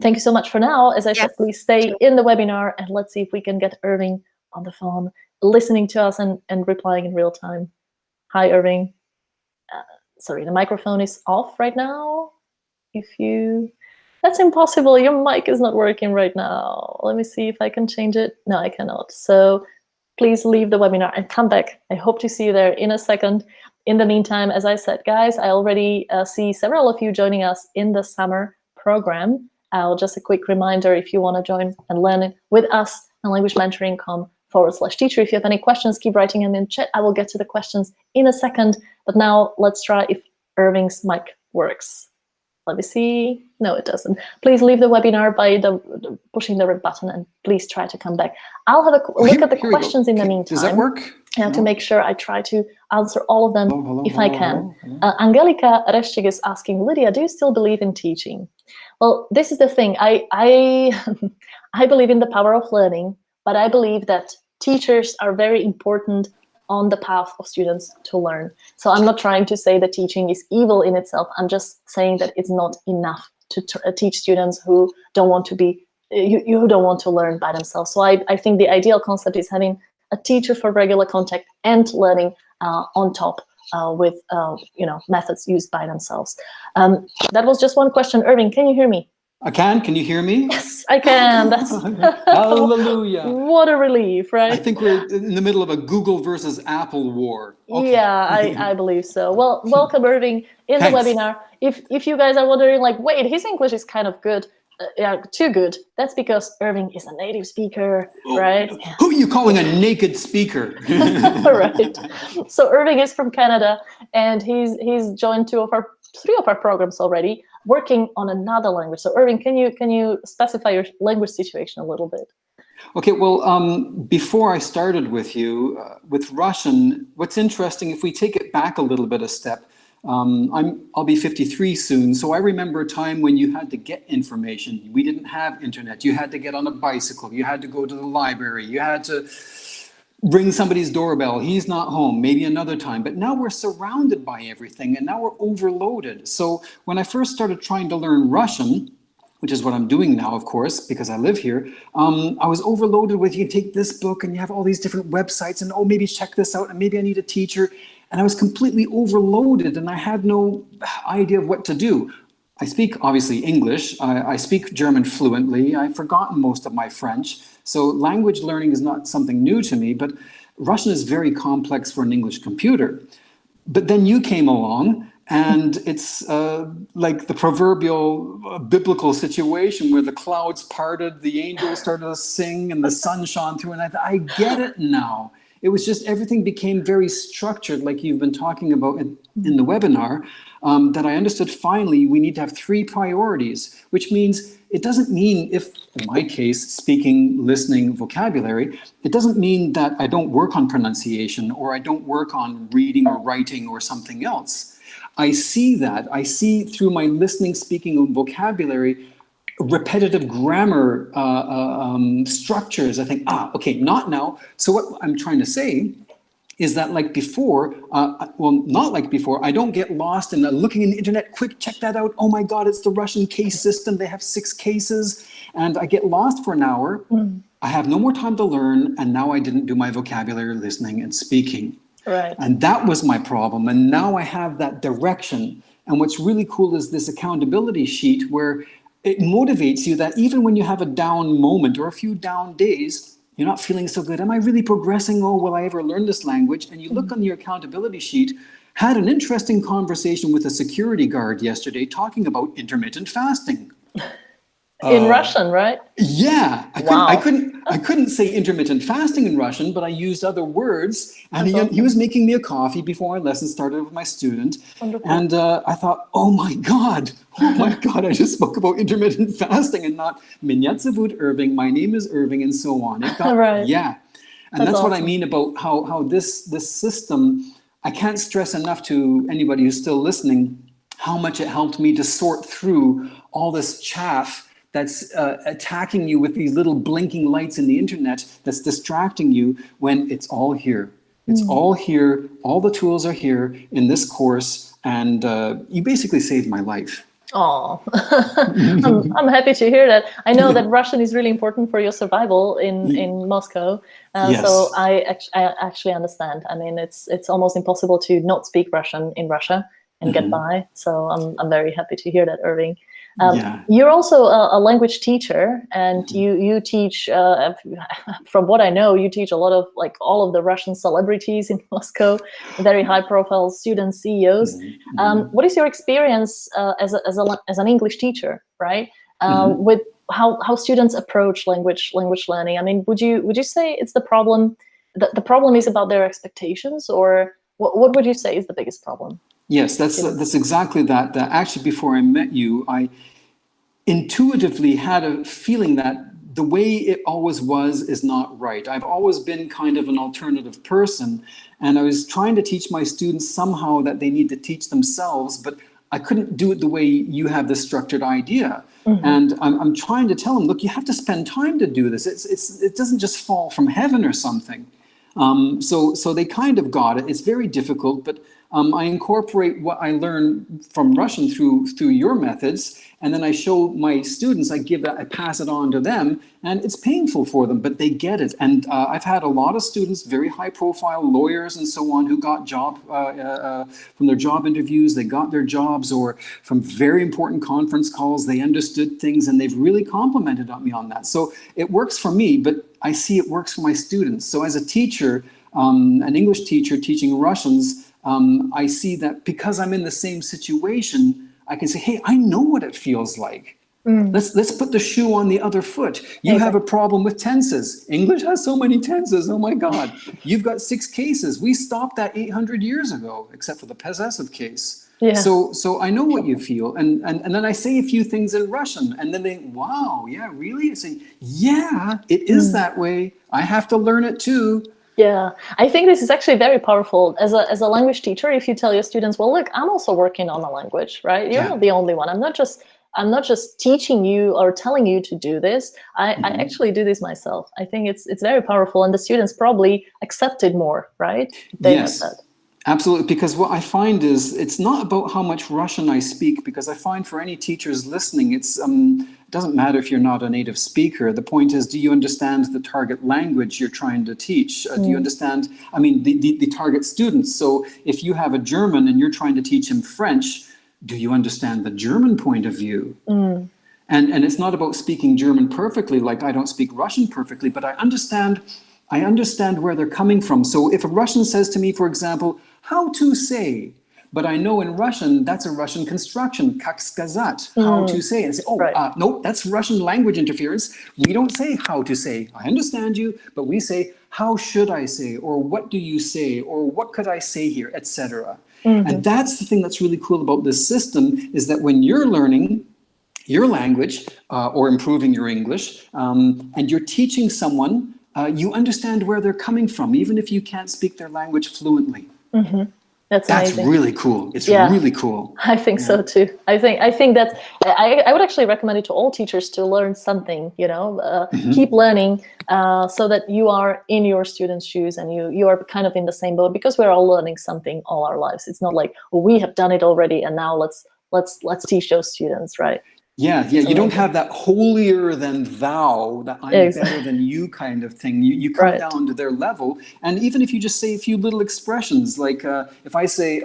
thank you so much for now. As I said, please stay in the webinar and let's see if we can get Irving on the phone, listening to us and replying in real time. Hi, Irving. Sorry, the microphone is off right now. That's impossible. Your mic is not working right now. Let me see if I can change it. No, I cannot. So please leave the webinar and come back. I hope to see you there in a second. In the meantime, as I said, guys, I already see several of you joining us in the summer program. Just a quick reminder, if you want to join and learn with us on languagementoring.com/teacher. If you have any questions, keep writing them in chat. I will get to the questions in a second. But now let's try if Irving's mic works. Let me see. No, it doesn't. Please leave the webinar by pushing the red button and please try to come back. I'll have a look at the questions in the meantime. Does that work? To make sure I try to answer all of them if I can. Hello. Angelika Reszczyk is asking, Lydia, do you still believe in teaching? Well, this is the thing. I believe in the power of learning, but I believe that teachers are very important on the path of students to learn. So I'm not trying to say that teaching is evil in itself. I'm just saying that it's not enough to teach students who don't want to be, who don't want to learn by themselves. So I think the ideal concept is having a teacher for regular contact and learning on top with methods used by themselves. That was just one question. Irving, can you hear me? I can. Can you hear me? Yes, I can. That's hallelujah. What a relief, right? I think we're in the middle of a Google versus Apple war. Okay. Yeah, I believe so. Well, welcome, Irving, in Thanks. the webinar. If you guys are wondering, like, wait, his English is kind of good. Too good. That's because Irving is a native speaker, right? Who are you calling a naked speaker? Right. So Irving is from Canada, and he's joined three of our programs already, working on another language. So Irving, can you specify your language situation a little bit? Okay, well, before I started with you, with Russian, what's interesting, if we take it back a little bit a step, I'll be 53 soon, so I remember a time when you had to get information. We didn't have internet. You had to get on a bicycle. You had to go to the library. You had to ring somebody's doorbell. He's not home, maybe another time. But now we're surrounded by everything, and now we're overloaded. So when I first started trying to learn Russian, which is what I'm doing now, of course, because I live here, I was overloaded with, you take this book and you have all these different websites and, oh, maybe check this out and maybe I need a teacher. And I was completely overloaded and I had no idea of what to do. I speak, obviously, English. I speak German fluently. I've forgotten most of my French. So language learning is not something new to me, but Russian is very complex for an English computer. But then you came along, and it's like the proverbial biblical situation where the clouds parted, the angels started to sing, and the sun shone through. And I get it now. It was just everything became very structured, like you've been talking about in the webinar, that I understood finally we need to have 3 priorities, which means it doesn't mean, if in my case, speaking, listening, vocabulary, it doesn't mean that I don't work on pronunciation or I don't work on reading or writing or something else. I see through my listening, speaking, and vocabulary, repetitive grammar structures. I think, okay, not now. So what I'm trying to say is that like before, well, not like before, I don't get lost in looking in the internet, quick, check that out. Oh my God, it's the Russian case system. They have 6 cases and I get lost for an hour. I have no more time to learn. And now I didn't do my vocabulary, listening and speaking. Right. And that was my problem. And now I have that direction. And what's really cool is this accountability sheet where it motivates you that even when you have a down moment or a few down days, you're not feeling so good. Am I really progressing? Oh, will I ever learn this language? And you look on your accountability sheet, had an interesting conversation with a security guard yesterday talking about intermittent fasting. In Russian, right? Yeah, Wow. I couldn't say intermittent fasting in Russian, but I used other words. And That's he was making me a coffee before my lesson started with my student. Wonderful. And I thought, oh my God, I just spoke about intermittent fasting and not Меня зовут Irving, my name is Irving, and so on. It got, Right. Yeah. And that's what I awesome. mean about how this system, I can't stress enough to anybody who's still listening, how much it helped me to sort through all this chaff that's attacking you with these little blinking lights in the internet that's distracting you when it's all here. It's all here. All the tools are here in this course. And you basically saved my life. Oh, I'm happy to hear that. I know that Russian is really important for your survival in Moscow. Yes. So I actually understand. I mean, it's almost impossible to not speak Russian in Russia and get by. So I'm very happy to hear that, Irving. You're also a language teacher, and you teach, from what I know, you teach a lot of like all of the Russian celebrities in Moscow, very high profile students, CEOs. What is your experience as an English teacher, right? With how students approach language learning? I mean, would you say it's the problem? The problem is about their expectations, or what would you say is the biggest problem? Yes, that's exactly that. Actually, before I met you, I intuitively had a feeling that the way it always was is not right. I've always been kind of an alternative person, and I was trying to teach my students somehow that they need to teach themselves, but I couldn't do it the way you have this structured idea. And I'm trying to tell them, look, you have to spend time to do this. It doesn't just fall from heaven or something. So they kind of got it. It's very difficult, but I incorporate what I learned from Russian through your methods, and then I show my students, I pass it on to them, and it's painful for them, but they get it. And I've had a lot of students, very high profile lawyers and so on, who got from their job interviews, they got their jobs, or from very important conference calls, they understood things, and they've really complimented me on that. So it works for me, but I see it works for my students. So as a teacher, an English teacher teaching Russians, I see that because I'm in the same situation, I can say, hey, I know what it feels like. Let's put the shoe on the other foot. You have a problem with tenses. English has so many tenses. Oh my God. You've got 6 cases. We stopped that 800 years ago, except for the possessive case. Yeah. So I know what you feel. And then I say a few things in Russian, and then they, wow, yeah, really? I say, yeah, it is that way. I have to learn it too. Yeah, I think this is actually very powerful as a language teacher. If you tell your students, well, look, I'm also working on a language, right? You're not the only one. I'm not just teaching you or telling you to do this. I actually do this myself. I think it's very powerful, and the students probably accept it more, right? Yes, absolutely. Because what I find is it's not about how much Russian I speak, because I find for any teachers listening, it doesn't matter if you're not a native speaker. The point is, do you understand the target language you're trying to teach? Do you understand, I mean, the target students? So if you have a German and you're trying to teach him French, do you understand the German point of view? And it's not about speaking German perfectly, like I don't speak Russian perfectly, but I understand where they're coming from. So if a Russian says to me, for example, how to say, but I know in Russian, that's a Russian construction, как сказать, how to say. And I say, oh, Right. no, that's Russian language interference. We don't say how to say. I understand you, but we say, how should I say? Or what do you say? Or what could I say here, etc. And that's the thing that's really cool about this system, is that when you're learning your language or improving your English, and you're teaching someone, you understand where they're coming from, even if you can't speak their language fluently. That's That's amazing. really cool. It's Yeah. really cool. I think so too. I think that's, I would actually recommend it to all teachers to learn something, you know, keep learning so that you are in your students' shoes and you are kind of in the same boat, because we're all learning something all our lives. It's not like, oh, we have done it already and now let's teach those students, right? Yeah, you don't have that holier than thou, that I'm better than you kind of thing. You come Right. down to their level. And even if you just say a few little expressions, like if I say,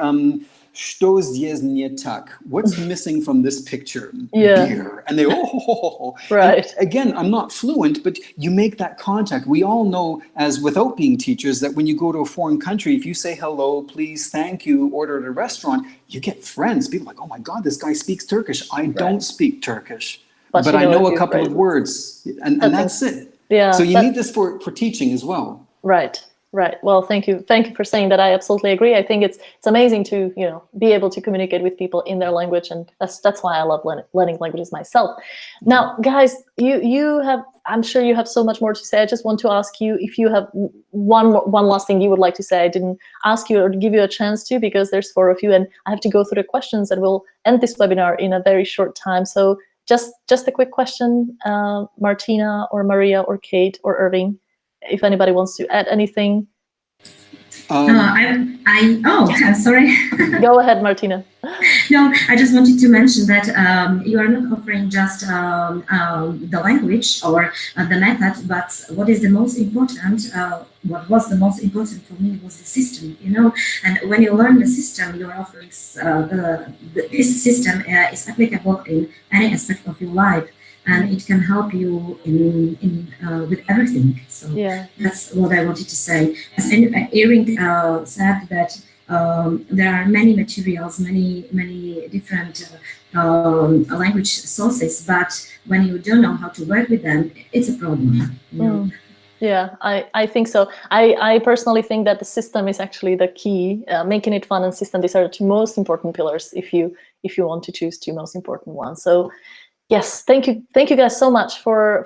что здесь не так? What's missing from this picture? Yeah. Beer. And they, oh. Right. And again, I'm not fluent, but you make that contact. We all know, as without being teachers, that when you go to a foreign country, if you say hello, please, thank you, order at a restaurant, you get friends. People are like, oh my God, this guy speaks Turkish. I don't speak Turkish, But but you I know know a a few couple of phrases. words, and that's it. Yeah. So you that- need this for teaching as well. Right. Well, thank you for saying that. I absolutely agree. I think it's amazing to, you know, be able to communicate with people in their language, and that's why I love learning languages myself. Now, guys, you have, I'm sure you have so much more to say. I just want to ask you if you have one last thing you would like to say. I didn't ask you or give you a chance to, because there's 4 of you, and I have to go through the questions, and we'll end this webinar in a very short time. So just a quick question, Martina or Maria or Kate or Irving, if anybody wants to add anything. Sorry. Go ahead, Martina. No, I just wanted to mention that you are not offering just the language or the method, but what is the most important, what was the most important for me was the system, you know. And when you learn the system, you're offering this system is applicable in any aspect of your life, and it can help you in with everything. So Yeah. that's what I wanted to say. As Erin said, that there are many materials, many different language sources, but when you don't know how to work with them, it's a problem. You know? Yeah, I think so. I personally think that the system is actually the key. Making it fun and system, these are the 2 most important pillars if you want to choose 2 most important ones. So yes, thank you guys so much for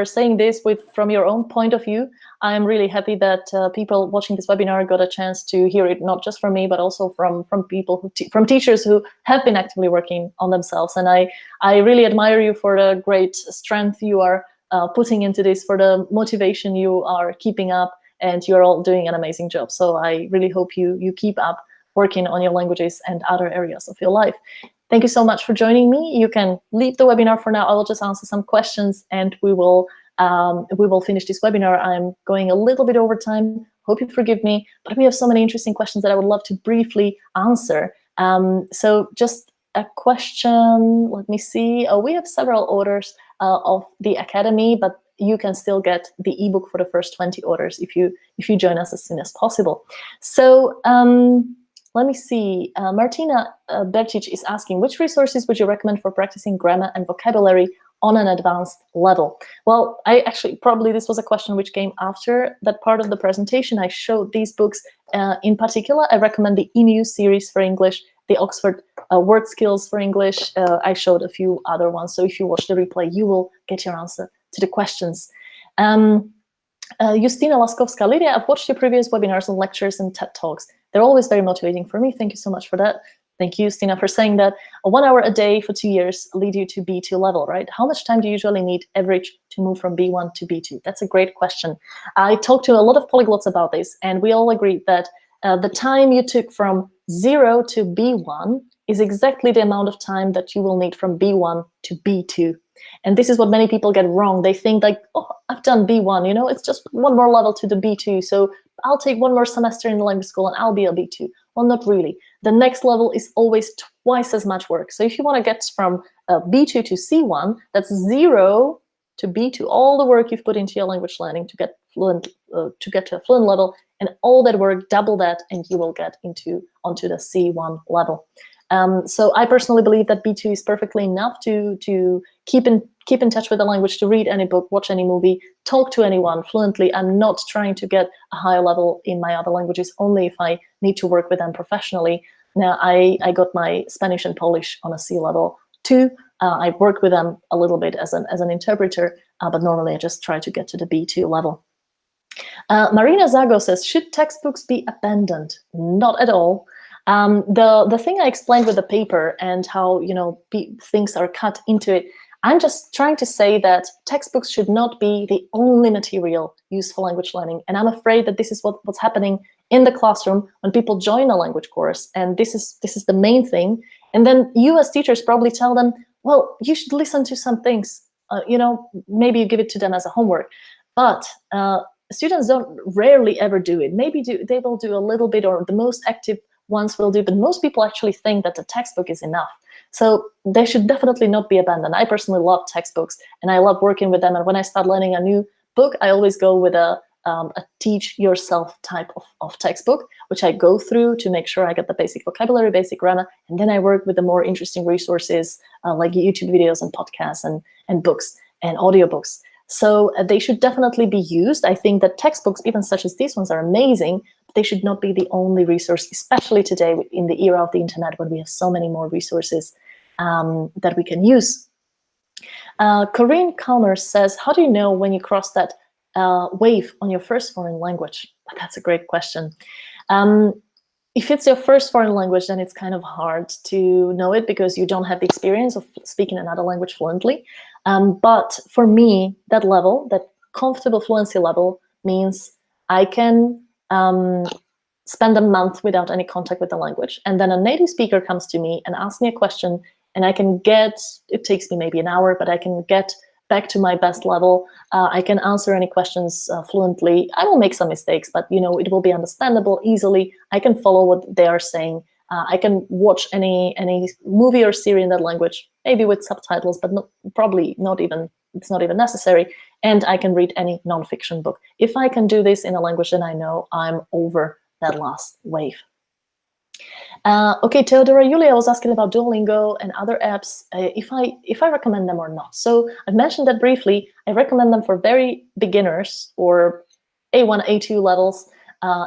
saying this from your own point of view. I'm really happy that people watching this webinar got a chance to hear it, not just from me, but also from people from teachers who have been actively working on themselves. And I really admire you for the great strength you are putting into this, for the motivation you are keeping up, and you're all doing an amazing job. So I really hope you keep up working on your languages and other areas of your life. Thank you so much for joining me. You can leave the webinar for now. I will just answer some questions, and we will finish this webinar. I'm going a little bit over time. Hope you forgive me, but we have so many interesting questions that I would love to briefly answer. So just a question. Let me see. We have several orders of the Academy, but you can still get the ebook for the first 20 orders if you join us as soon as possible. So. Let me see. Martina Bercic is asking, which resources would you recommend for practicing grammar and vocabulary on an advanced level? Well, probably this was a question which came after that part of the presentation. I showed these books in particular. I recommend the EMU series for English, the Oxford Word Skills for English. I showed a few other ones. So if you watch the replay, you will get your answer to the questions. Justina Laskowska, Lydia, I've watched your previous webinars and lectures and TED Talks. They're always very motivating for me. Thank you so much for that. Thank you, Justina, for saying that. 1 hour a day for 2 years lead you to B2 level, right? How much time do you usually need average to move from B1 to B2? That's a great question. I talked to a lot of polyglots about this, and we all agreed that the time you took from 0 to B1 is exactly the amount of time that you will need from B1 to B2. And this is what many people get wrong. They think like, oh, I've done B1, you know, it's just 1 more level to the B2. So I'll take 1 more semester in the language school and I'll be a B2. Well, not really. The next level is always twice as much work. So if you want to get from B2 to C1, that's 0 to B2. All the work you've put into your language learning to get fluent, to get to a fluent level, and all that work, double that, and you will get onto the C1 level. So I personally believe that B2 is perfectly enough to keep in touch with the language, to read any book, watch any movie, talk to anyone fluently. I'm not trying to get a higher level in my other languages only if I need to work with them professionally. Now, I got my Spanish and Polish on a C level too. I work with them a little bit as an interpreter, but normally I just try to get to the B2 level. Marina Zago says, should textbooks be abandoned? Not at all. The thing I explained with the paper and how, you know, things are cut into it, I'm just trying to say that textbooks should not be the only material used for language learning. And I'm afraid that this is what's happening in the classroom when people join a language course. And this is the main thing. And then you as teachers probably tell them, well, you should listen to some things, you know, maybe you give it to them as a homework. But students rarely ever do it. Maybe they will do a little bit, or the most active ones will do, but most people actually think that the textbook is enough. So they should definitely not be abandoned. I personally love textbooks and I love working with them. And when I start learning a new book, I always go with a teach yourself type of textbook, which I go through to make sure I get the basic vocabulary, basic grammar, and then I work with the more interesting resources like YouTube videos and podcasts and books and audiobooks. So they should definitely be used. I think that textbooks, even such as these ones, are amazing, but they should not be the only resource, especially today in the era of the internet when we have so many more resources that we can use. Corinne Calmer says, how do you know when you cross that wave on your first foreign language? That's a great question. If it's your first foreign language, then it's kind of hard to know it because you don't have the experience of speaking another language fluently. But for me, that level, that comfortable fluency level, means I can spend a month without any contact with the language. And then a native speaker comes to me and asks me a question, and I can get, it takes me maybe an hour, but I can get back to my best level. I can answer any questions fluently. I will make some mistakes, but you know, it will be understandable easily. I can follow what they are saying. I can watch any movie or series in that language, maybe with subtitles, but probably not even, it's not even necessary. And I can read any nonfiction book. If I can do this in a language, then I know I'm over that last wave. Okay, Teodora Julia was asking about Duolingo and other apps, if I recommend them or not. So I've mentioned that briefly. I recommend them for very beginners or A1, A2 levels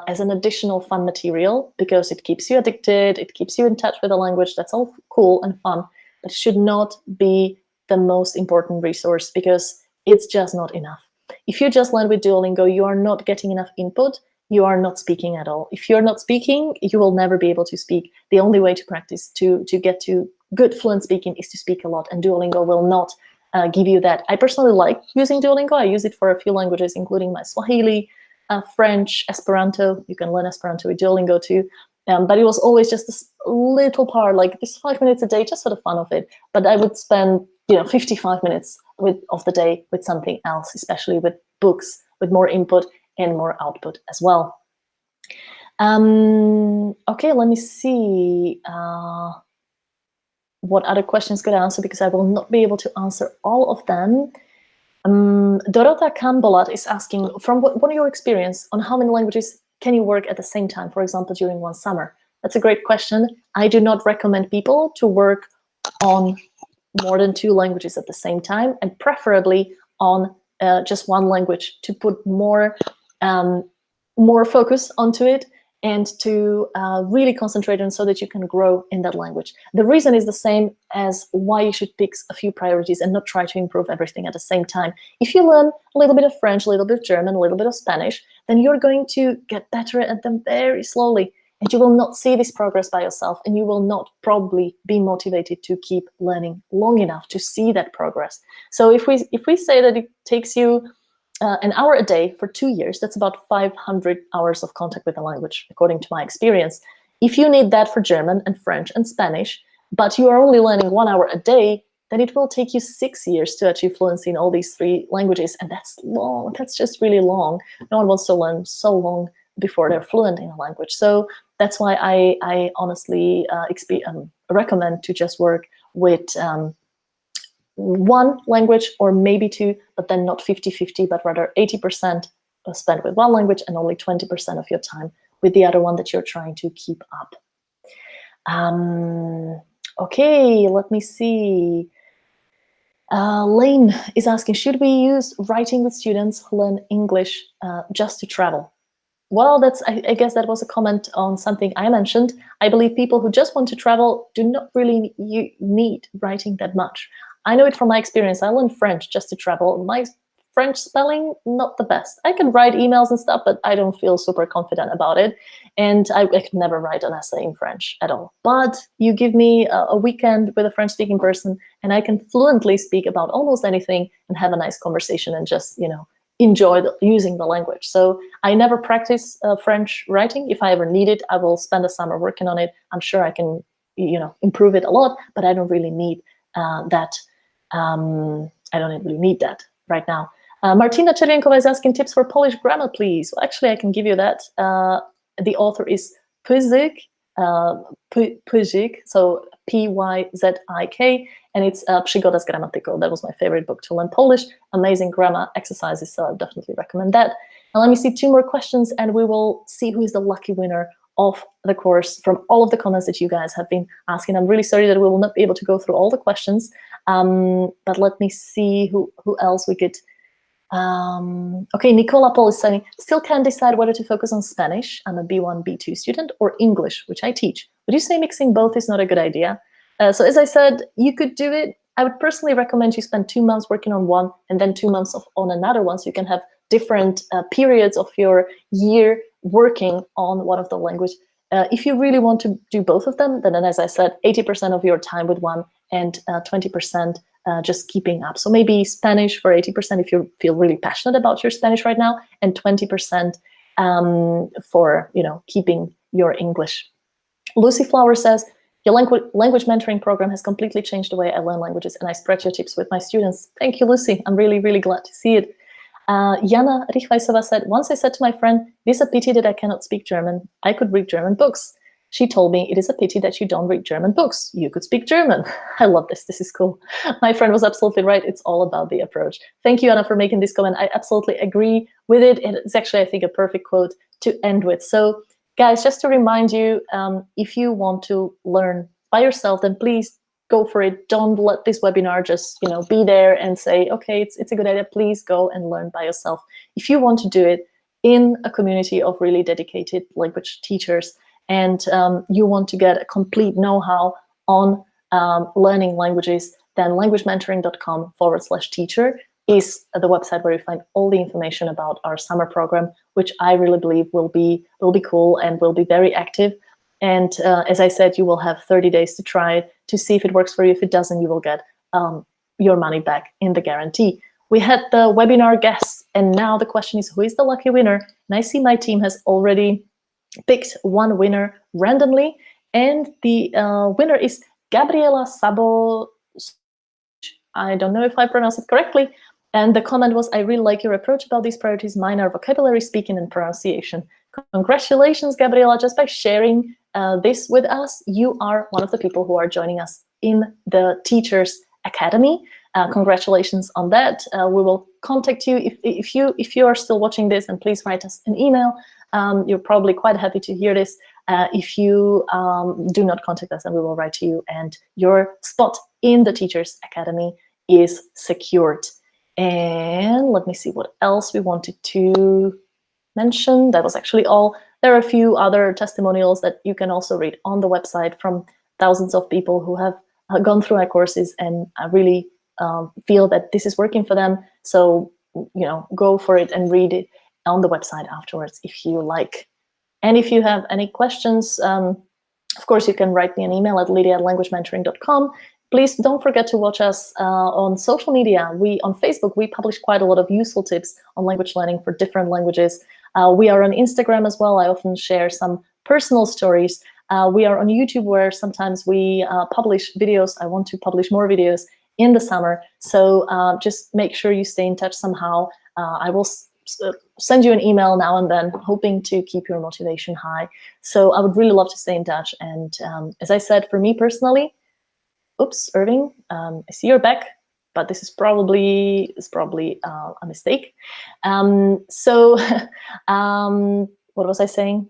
as an additional fun material because it keeps you addicted, it keeps you in touch with the language. That's all cool and fun, but it should not be the most important resource because it's just not enough. If you just learn with Duolingo, you are not getting enough input. You are not speaking at all. If you're not speaking, you will never be able to speak. The only way to practice to get to good fluent speaking is to speak a lot, and Duolingo will not give you that. I personally like using Duolingo. I use it for a few languages, including my Swahili, French, Esperanto. You can learn Esperanto with Duolingo too. But it was always just this little part, like this 5 minutes a day, just for the fun of it. But I would spend 55 minutes of the day with something else, especially with books, with more input and more output as well. Okay, let me see what other questions could I answer because I will not be able to answer all of them. Dorota Kambolat is asking, from what your experience on how many languages can you work at the same time, for example, during one summer? That's a great question. I do not recommend people to work on more than 2 languages at the same time, and preferably on just one language to put more focus onto it and to really concentrate on so that you can grow in that language. The reason is the same as why you should pick a few priorities and not try to improve everything at the same time. If you learn a little bit of French, a little bit of German, a little bit of Spanish, then you're going to get better at them very slowly, and you will not see this progress by yourself, and you will not probably be motivated to keep learning long enough to see that progress. So if we say that it takes you an hour a day for 2 years, that's about 500 hours of contact with the language, according to my experience. If you need that for German and French and Spanish, but you are only learning 1 hour a day, then it will take you 6 years to achieve fluency in all these 3 languages. And that's long, that's just really long. No one wants to learn so long before they're fluent in a language. So that's why I honestly recommend to just work with one language or maybe 2, but then not 50-50, but rather 80% spend with one language and only 20% of your time with the other one that you're trying to keep up. Okay, let me see. Lane is asking, should we use writing with students who learn English just to travel? Well, I guess that was a comment on something I mentioned. I believe people who just want to travel do not really need writing that much. I know it from my experience. I learned French just to travel. My French spelling, not the best. I can write emails and stuff, but I don't feel super confident about it. And I could never write an essay in French at all. But you give me a weekend with a French-speaking person, and I can fluently speak about almost anything and have a nice conversation and just, enjoy using the language. So I never practice French writing. If I ever need it, I will spend a summer working on it. I'm sure I can, improve it a lot, but I don't really need that. I don't really need that right now. Martina Czerwiankova is asking tips for Polish grammar, please. Well, actually, I can give you that. The author is Pyzik, so Pyzik, and it's Przygoda z gramatyką. That was my favorite book to learn Polish. Amazing grammar exercises, so I definitely recommend that. And let me see 2 more questions, and we will see who is the lucky winner of the course from all of the comments that you guys have been asking. I'm really sorry that we will not be able to go through all the questions, but let me see who else we could. Okay, Nicola Paul is saying, still can't decide whether to focus on Spanish, I'm a B1, B2 student, or English, which I teach. Would you say mixing both is not a good idea? So as I said, you could do it. I would personally recommend you spend 2 months working on one and then 2 months on another one, so you can have different periods of your year working on one of the language. If you really want to do both of them, then as I said, 80% of your time with one and 20% just keeping up. So maybe Spanish for 80% if you feel really passionate about your Spanish right now, and 20% for keeping your English. Lucy Flower says, your language mentoring program has completely changed the way I learn languages, and I spread your tips with my students. Thank you, Lucy. I'm really, really glad to see it. Jana Richweisova said, once I said to my friend, it is a pity that I cannot speak German. I could read German books. She told me, it is a pity that you don't read German books. You could speak German. I love this. This is cool. My friend was absolutely right. It's all about the approach. Thank you, Anna, for making this comment. I absolutely agree with it. It's actually, I think, a perfect quote to end with. So, guys, just to remind you, if you want to learn by yourself, then please go for it. Don't let this webinar just, be there and say, okay, it's a good idea. Please go and learn by yourself. If you want to do it in a community of really dedicated language teachers, and you want to get a complete know-how on learning languages, then languagementoring.com/teacher is the website where you find all the information about our summer program, which I really believe will be cool and will be very active. And as I said, you will have 30 days to try it, to see if it works for you. If it doesn't, you will get your money back in the guarantee. We had the webinar guests, and now the question is, who is the lucky winner? And I see my team has already picked one winner randomly, and the winner is Gabriela Sabo. I don't know if I pronounced it correctly. And the comment was, I really like your approach about these priorities. Mine are vocabulary, speaking, and pronunciation. Congratulations, Gabriela, just by sharing this with us. You are one of the people who are joining us in the Teachers Academy. Congratulations on that. We will contact you if you are still watching this, and please write us an email. You're probably quite happy to hear this. If you do not contact us, and we will write to you, and your spot in the Teachers Academy is secured. And let me see what else we wanted to mention. That was actually all. There are a few other testimonials that you can also read on the website from thousands of people who have gone through our courses and really feel that this is working for them. So, go for it and read it on the website afterwards if you like. And if you have any questions, of course, you can write me an email at lydia@languagementoring.com. Please don't forget to watch us on social media. On Facebook, we publish quite a lot of useful tips on language learning for different languages. We are on Instagram as well. I often share some personal stories. We are on YouTube, where sometimes we publish videos. I want to publish more videos in the summer. So just make sure you stay in touch somehow. I will send you an email now and then, hoping to keep your motivation high. So I would really love to stay in touch. And as I said, for me personally, oops, Irving, I see you're back. but this is probably a mistake. So what was I saying?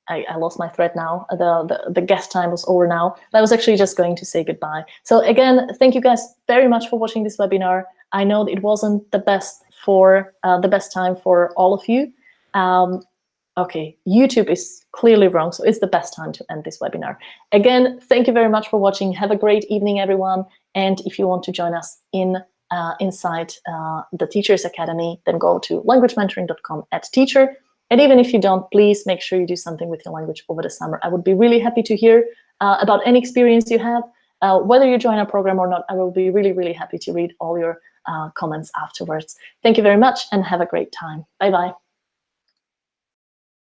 I lost my thread now. The guest time was over now. I was actually just going to say goodbye. So again, thank you guys very much for watching this webinar. I know that it wasn't the best time for all of you. Okay, YouTube is clearly wrong, so it's the best time to end this webinar. Again, thank you very much for watching. Have a great evening, everyone. And if you want to join us inside the Teachers Academy, then go to languagementoring.com/teacher. And even if you don't, please make sure you do something with your language over the summer. I would be really happy to hear about any experience you have. Whether you join our program or not, I will be really, really happy to read all your comments afterwards. Thank you very much and have a great time. Bye-bye.